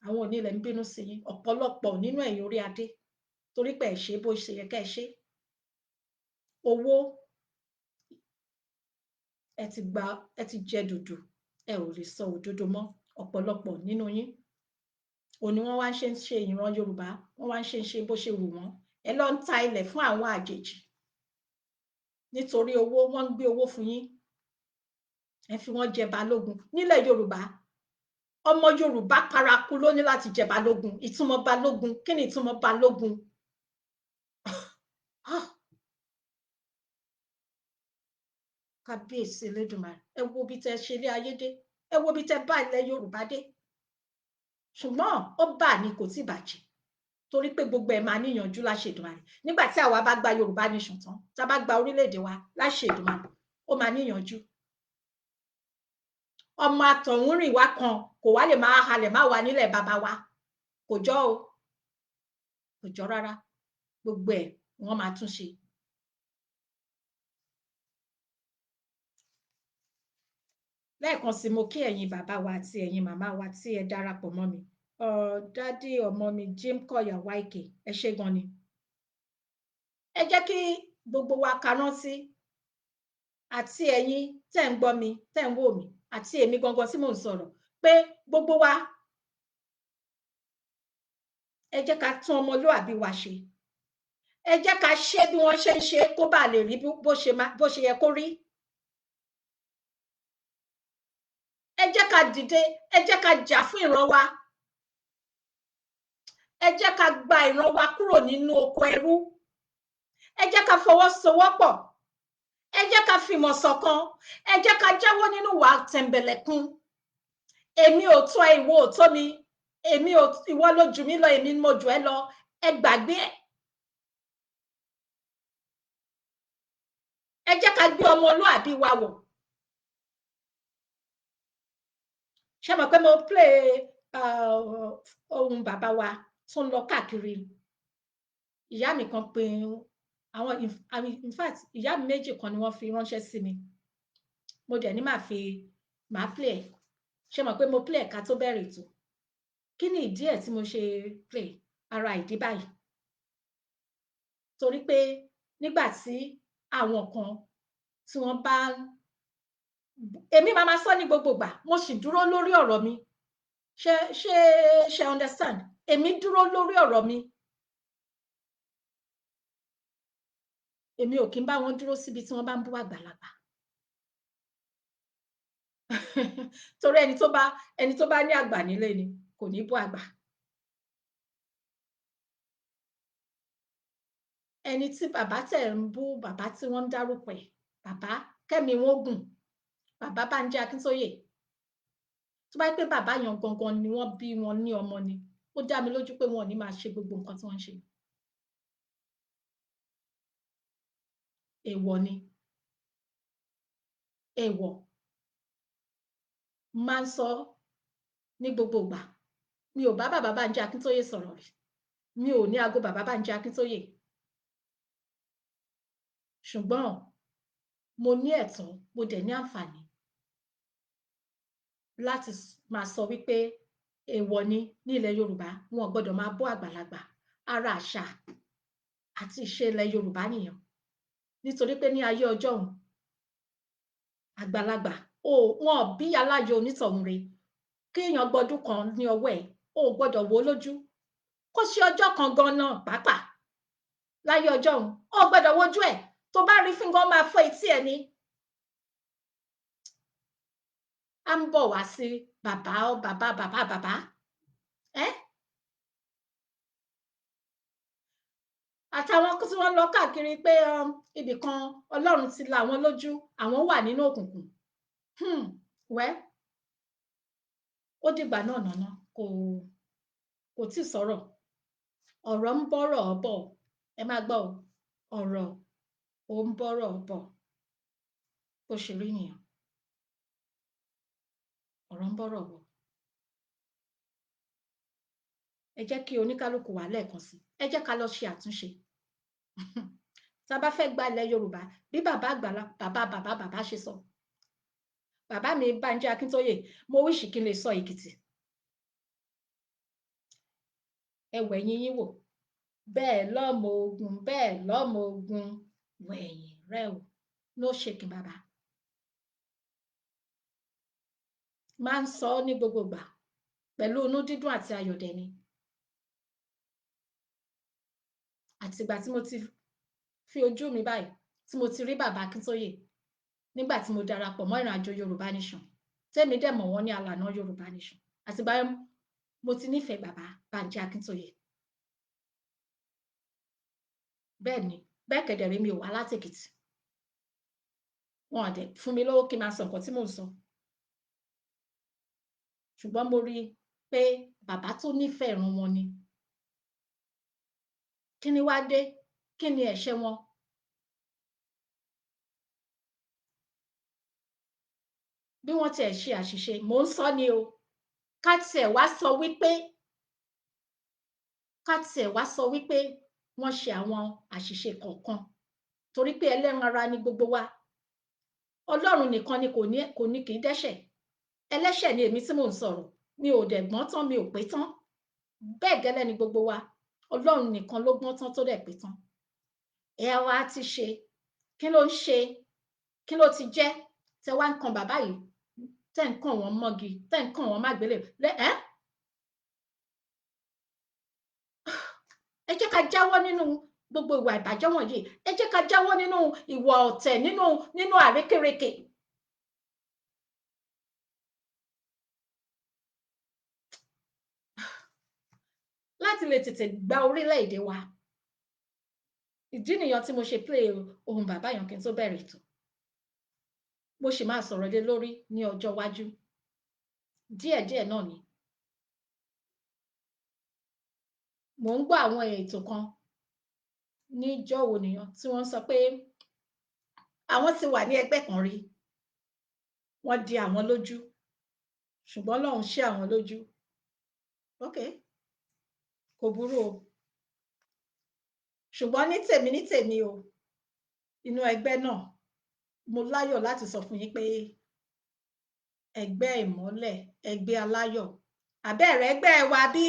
Àwọn onílẹ̀ ń bínú sí yín, ọ̀pọ̀lọpọ̀ nínú ẹ̀yin orí adé, torí pé ẹ ṣe bó ṣe yẹ kẹ́ ẹ ṣe. Owó ẹ ti jẹ dùdù ẹ ò lè sọ òdodo mọ́. Ọ̀pọ̀lọpọ̀ nínú yín òun ni wọ́n wá ń ṣe ìran Yorùbá, wọ́n wá ń ṣe bó ṣe wù wọ́n. Ẹ lọ ń ta ilẹ̀ fún àwọn àjèjì nítorí owó, wọ́n ń gbé owó fún yín, ẹ fi wọ́n jẹ balógun. Nílẹ̀ Yorùbá, ọmọ Yorùbá paraku ló ní láti jẹ balógun. Ìtumọ̀ balógun, kí ni ìtumọ̀ balógun? Ah, kábíyèsí Elédùmarè, ẹ wo bí tẹ́ ṣe ilé ayé dé, ẹ wo bí tẹ́ bá ilẹ̀ Yorùbá dé. Ṣùgbọ́n ó bà ní kò tí bàjẹ́, torí pé gbogbo ẹ̀ máa níyànjú láṣẹ Èdùmàrè. Nígbà tí àwa bá gba Yorùbá nation tán, tá bá gba orílẹ̀-èdè wa láṣẹ Èdùmàrè, ó máa níyànjú. Ọmọ àtọ̀húnrìn wa kan kò wá lè máa halẹ̀ má wà nílẹ̀ bàbá wa, kò jọ o, kò jọ rárá. Gbogbo ẹ̀ wọ́n máa tún ṣe. Lẹ́ẹ̀kan sí mo kí ẹ̀yin bàbá wa àti ẹ̀yin màmá wa tí ẹ darapọ̀ mọ́ mi. Dádì ọmọ mi Jim Kọ̀yà Wáìkè, ẹ ṣé gan ni. Ẹ jẹ́ kí gbogbo wa ká rántí, àti ẹ̀yin tẹ́ ń gbọ́ mi, tẹ́ ń wò mí, àti èmi gangan tí mò ń sọ̀rọ̀, pé gbogbo wa ẹ jẹ́ ká tún ọmọlúàbí wa ṣe. Ẹ jẹ́ ká ṣe bí wọ́n ṣe ń ṣe kó bá lè rí bó ṣe yẹ kó rí. Ẹ jẹ́ ká dìde, ẹ jẹ́ ká jà fún ìran wa. Ẹ jẹ́ ká gba ìran wa kúrò nínú oko ẹrú. Ẹ jẹ́ ká fọwọ́sowọ́pọ̀. Ẹ jẹ́ ká fìmọ̀ ṣọ̀kan. Ẹ jẹ́ ká jáwọ́ nínú ìwà tẹ̀mbẹ̀lẹ̀kun. Èmi ò tó ẹ, ìwọ ò tó mi. Ìwọ ló jù mí lọ, èmi mo jù ẹ́ lọ. Ẹ gbàgbé ẹ̀. Ẹ jẹ́ ká gbé ọmọlúàbí wa wọ̀. Ṣé mọ̀ pé mo play ohun bàbá wa tó ń lọ káàkiri. Ìyá mi kan pé àwọn, in fact ìyá mi méjì kan ni wọ́n fi ránṣẹ́ sí mi. Mo dẹ̀ ní màá play ẹ̀. Ṣé mọ̀ pé mo play ẹ̀ka tó bẹ̀rẹ̀ ètò. Kí ni ìdí ẹ̀ tí mo ṣe play? Ara ìdí báyìí. Torí pé nígbà tí àwọn kan tí wọ́n bá, èmi máa sọ ní gbogbo ìgbà, mo sì dúró lórí ọ̀rọ̀ mi. Ṣé understand? Èmi dúró lórí ọ̀rọ̀ mi. Èmi ò kí ń bá wọn dúró síbi tí wọ́n bá ń bú àgbàlagbà. Torí ẹni tó bá ní àgbà nílé ni kò ní bú àgbà. Ẹni tí bàbá tẹ̀ ń bú, bàbá tí wọ́n ń dárúkọ ẹ̀, bàbá kẹ́mi wọn gùn, bàbá Bánjí Akíntóyè. Tó bá pé bàbá yan gangan ni wọ́n bí wọn ní ọmọ ni, ó dá mi lójú pé wọn ò ní máa ṣe gbogbo nǹkan tí wọ́n ń ṣe. Èèwọ̀ ni. Èèwọ̀. Máa ń sọ ní gbogbo ìgbà. Mi ò bá bàbá Bánjí Akíntóyè sọ̀rọ̀ rí. Mi ò ní aago bàbá Bánjí Akíntóyè. Ṣùgbọ́n mo ní ẹ̀tọ́, mo dẹ̀ ní àǹfààní láti máa sọ wípé èèwọ̀ ni ní ilẹ̀ Yorùbá, wọn ò gbọdọ̀ máa bú àgbàlagbà. Ara àṣà àti ìṣe ilẹ̀ Yorùbá nìyẹn. Nítorí pé ní ayé ọjọ́ òun, àgbàlagbà wọn bí aláyọ̀ onítọ̀hún re. Kéèyàn gbọdún kan ní ọwọ́ ẹ̀, o ò gbọdọ̀ wò ó lójú. Kó ṣe ọjọ́ kan gan náà pàápàá láyé ọjọ́ òun, o ò gbọdọ̀ wojú ẹ̀. Tó bá rí fíngàn máa fọ́ etí ẹ̀ ni. À ń bọ̀ wá sí bàbá. Àtàwọn tí wọ́n lọ káàkiri pé ibì kan Ọlọ́run ti là wọ́n lójú, àwọn wà nínú òkùnkùn. Well, ó dìgbà náà nàná, kò tí sọ̀rọ̀. Ọ̀rọ̀ ń bọ́rọ̀ bọ̀. Ẹ máa gbọ́ o. Ọ̀rọ̀ ó ń bọ́rọ̀ bọ̀. Bó ṣe rí nìyẹn. Ọ̀rọ̀ ń bọ́rọ̀ bọ̀. Ẹ jẹ́ kí oníkálukú wà lẹ́ẹ̀kan sí. Ẹ jẹ́ ká lọ ṣe àtúnṣe. Tá bá fẹ́ gba ilẹ̀ Yorùbá, bí bàbá ṣe sọ. Bàbá mi Bánjí Akíntóyè, mo wíṣì kí n lè sọ Èkìtì. Ẹ wẹ̀yìn yín wò. Bẹ́ẹ̀ lọ́mọ ogun, bẹ́ẹ̀ lọ́mọ ogun, wẹ̀yìn rẹ o. No shaking bàbá. máa ń sọ ọ́ ní gbogbo ìgbà pẹ̀lú inú dídùn àti ayọ̀ dẹ̀ ni. Àtìgbà tí mo ti fi ojú mi báyìí tí mo ti rí bàbá Akíntóyè nígbà tí mo darapọ̀ mọ́ ìrìnàjò Yorùbá Nation tèmi dẹ̀ mọ̀ wọ́n ní alànà Yorùbá Nation, àtìgbà yẹn mo ti nífẹ̀ẹ́ bàbá Bánjí Akíntóyè. Bẹ́ẹ̀ ni, bẹ́ẹ̀ kẹ̀dẹ̀ rí mi ò wá láti Èkìtì. Wọn ò dẹ̀ fún mi lówó kí n máa sọ nǹkan tí mò ń sọ. Ṣùgbọ́n mo rí i pé bàbá tó nífẹ̀ẹ́ ìran wọn ni. Kí ni wá dé? Kí ni ẹ̀ṣẹ̀ wọn? Bí wọ́n tiẹ̀ ṣe àṣìṣe, mò ń sọ ni o. Ká tiẹ̀ wá sọ wípé wọ́n ṣe àwọn àṣìṣe kọ̀ọ̀kan torí pé ẹlẹ́ran ara ni gbogbo wa. Ọlọ́run nìkan ni kò ní kì í dẹ́ṣẹ̀. Ẹlẹ́ṣẹ̀ ni èmi tí mò ń sọ̀rọ̀. Mi ò dẹ̀ gbọ́n tán, mi ò pé tán. Bẹ́ẹ̀ gẹ́lẹ́ ni gbogbo wa. Ọlọ́run nìkan ló gbọ́n tán tó dẹ̀ pé tán. Ẹ wá ti ṣe, kí ló ń ṣe? Kí ló ti jẹ́? Tẹ wá ń kan bàbá yìí, tẹ́ ń kàn wọ́n mọ́gi, tẹ́ ń kàn wọ́n mágbélé. Ẹ jẹ́ ká jáwọ́ nínú gbogbo ìwà ìbàjẹ́ wọ̀nyí. Ẹ jẹ́ ká jáwọ́ nínú ìwà ọ̀tẹ̀, nínú àrékérekè. Láti lè tètè gba orílẹ̀-èdè wa. Ìdí nìyẹn tí mo ṣe play ohùn bàbá yẹn kí n tó bẹ̀rẹ̀ ètò. Mo sì máa sọ̀rọ̀ lé lórí ní ọjọ́ iwájú. Díẹ̀díẹ̀ náà ni. Mò ń gbọ́ àwọn ètò kan níjọ́ wo nìyẹn tí wọ́n sọ pé àwọn ti wà ní ẹgbẹ́ kan rí. Wọ́n di àwọn lójú. Ṣùgbọ́n Ọlọ́run ṣí àwọn lójú. Okay. Kò burú o. Ṣùgbọ́n ní tèmi o, inú ẹgbẹ́ náà, mo láyọ̀ láti sọ fún yín pé ẹgbẹ́ ìmọ́lẹ̀, ẹgbẹ́ aláyọ̀. Àbẹ́ẹ̀rẹ̀ ẹgbẹ́ wa bí?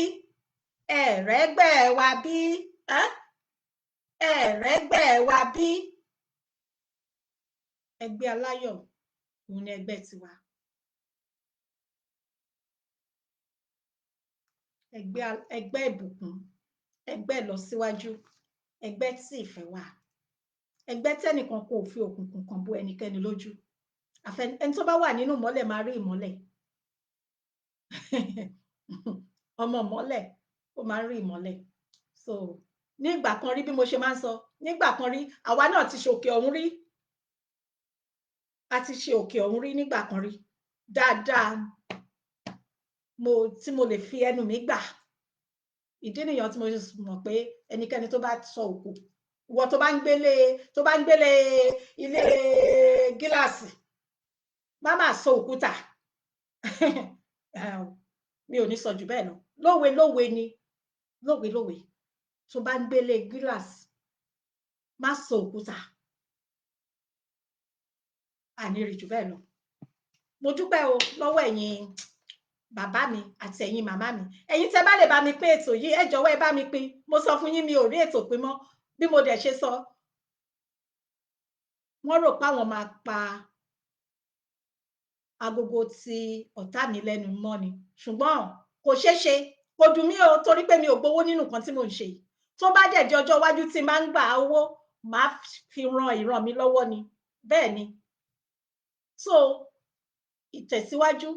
Ẹ̀rẹ̀ ẹgbẹ́ wa bí? Ẹ̀rẹ̀ ẹgbẹ́ wa bí? Ẹgbẹ́ aláyọ̀ òun ni ẹgbẹ́ tiwa. Ẹgbẹ́ ìbùkún, ẹgbẹ́ ìlọsíwájú, ẹgbẹ́ tí ìfẹ́ wà, ẹgbẹ́ tẹ́nìkan kò fi òkùnkùn kan bò ẹnikẹ́ni lójú. Ẹni tó bá wà nínú ìmọ́lẹ̀ máa rí ìmọ́lẹ̀. Ọmọ ìmọ́lẹ̀ ó máa ń rí ìmọ́lẹ̀. So ní ìgbà kan rí, bí mo ṣe máa ń sọ, nígbà kan rí àwa náà ti ṣe òkè ọ̀hún rí. A ti ṣe òkè ọ̀hún rí nígbà kan rí dáadáa, tí mo lè fi ẹnu mi gbà. Ìdí nìyẹn tí mo ṣe mọ̀ pé ẹnikẹ́ni tó bá sọ òkú, ìwọ tó bá ń gbélé ilé gíláàsì, má máa sọ òkúta. Mi ò ní sọ jù bẹ́ẹ̀ lọ. Lówe ni, lówe tó bá ń gbélé gíláàsì, má sọ òkúta. Àní rí jù bẹ́ẹ̀ lọ. Mo dúpẹ́ o lọ́wọ́ ẹ̀yin bàbá mi àti ẹ̀yin màmá mi. Ẹ̀yin tẹ́ bá lè bá mi pín ètò yìí, ẹ jọ̀wọ́ ẹ bá mi pín. Mo sọ fún yín mi ò rí ètò pín mọ́. Bí mo dẹ̀ ṣe sọ, wọ́n rò pé àwọn máa pa agogo ti ọ̀tá mi lẹ́nu mọ́ ni. Ṣùgbọ́n kò ṣeé ṣe. Kò dùn mí o torí pé mi ò gbowó nínú nǹkan tí mò ń ṣe. Tó bá dẹ̀ di ọjọ́ iwájú tí máa ń gba owó, màá fi ran ìran mi lọ́wọ́ ni. Bẹ́ẹ̀ ni. So ìtẹ̀síwájú,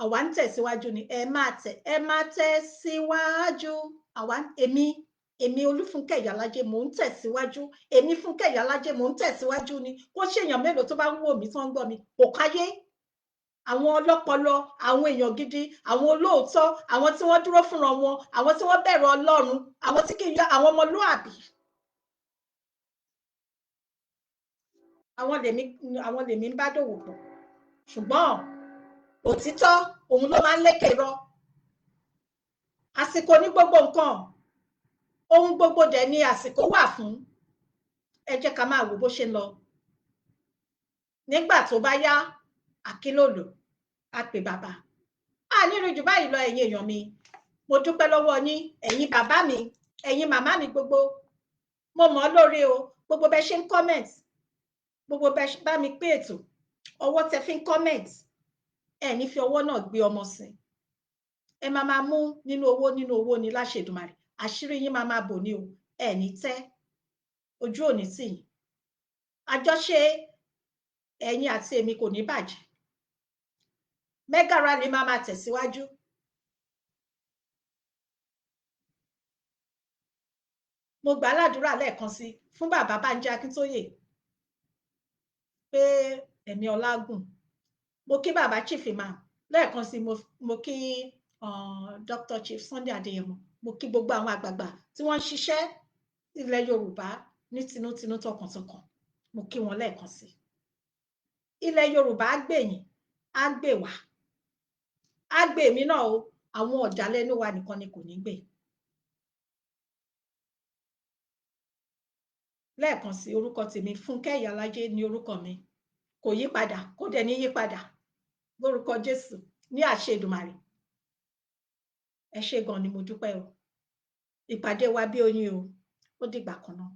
àwa ń tẹ̀síwájú ni. Ẹ máa tẹ̀síwájú. Èmi Olúfúnkẹ́ Ìyálájé mò ń tẹ̀síwájú. Èmi Fúnkẹ́ Ìyálájé mò ń tẹ̀síwájú ni. Kó ṣèyàn mélòó tó bá ń wò mí tó ń gbọ́ mi, kò káyé. Àwọn ọlọ́pọlọ, àwọn èèyàn gidi, àwọn olóòótọ́, àwọn tí wọ́n dúró fúnra wọn, àwọn tí wọ́n bẹ̀rù Ọlọ́run, àwọn tí kì í yọ àwọn ọmọlúàbí. Àwọn lèmi ń bá dòwò pọ̀. Ṣùgbọ́n òtítọ́ òun ló máa ń lékè irọ́. Àsìkò ní gbogbo nǹkan. Ohun gbogbo dẹ̀ ni àsìkò wà fún. Ẹ jẹ́ ká máa wò bó ṣe ń lọ. Nígbà tó bá yá, àkílòlò á pè bàbá. Ní rí jù báyìí lọ ẹ̀yin èèyàn mi. Mo dúpẹ́ lọ́wọ́ yín, ẹ̀yin bàbá mi, ẹ̀yin màmá mi gbogbo. Mo mọ̀ lórí o, gbogbo bẹ́ ṣe ń comment, gbogbo bẹ́ bá mi pé ètò, ọwọ́ tẹ fi ń comment, ẹ ní fi ọwọ́ náà gbé ọmọ sí, ẹ máa mú nínú owó ni láṣẹ Èdùmàrè, àṣírí yín máa bò ní o, ẹ ní tẹ́, ojú òní tì yín, àjọṣe ẹ̀yin àti èmi kò ní bàjẹ́, mega rally máa tẹ̀síwájú. Mo gbà á ládùúrà lẹ́ẹ̀kan sí fún bàbá Bánjí Akíntóyè pé ẹ̀mí ọlá gùn. Mo kí bàbá Chief Imam lẹ́ẹ̀kan sí, mo kí Dr. Chief Sunday Adéyẹmọ, mo kí gbogbo àwọn àgbààgbà tí wọ́n ń ṣiṣẹ́ ilẹ̀ Yorùbá ní tinútinú tọkàntọkàn, mo kí wọn lẹ́ẹ̀kan sí. Ilẹ̀ Yorùbá á gbè yín, á gbè wá, á gbè mí náà o, àwọn ọ̀dàlẹ̀ inú wa nìkan ni kò ní gbè. Lẹ́ẹ̀kan sí, orúkọ tèmi Fúnkẹ́ Ìyálájé ni orúkọ mi, kò yí padà, kò dẹ̀ ní yí padà lórúkọ Jésù ní àṣẹ Èdùmàrè. Ẹ ṣé gan ni mo dúpẹ́ o, ìpàdé wa bí oyin o, ó dìgbà kan náà.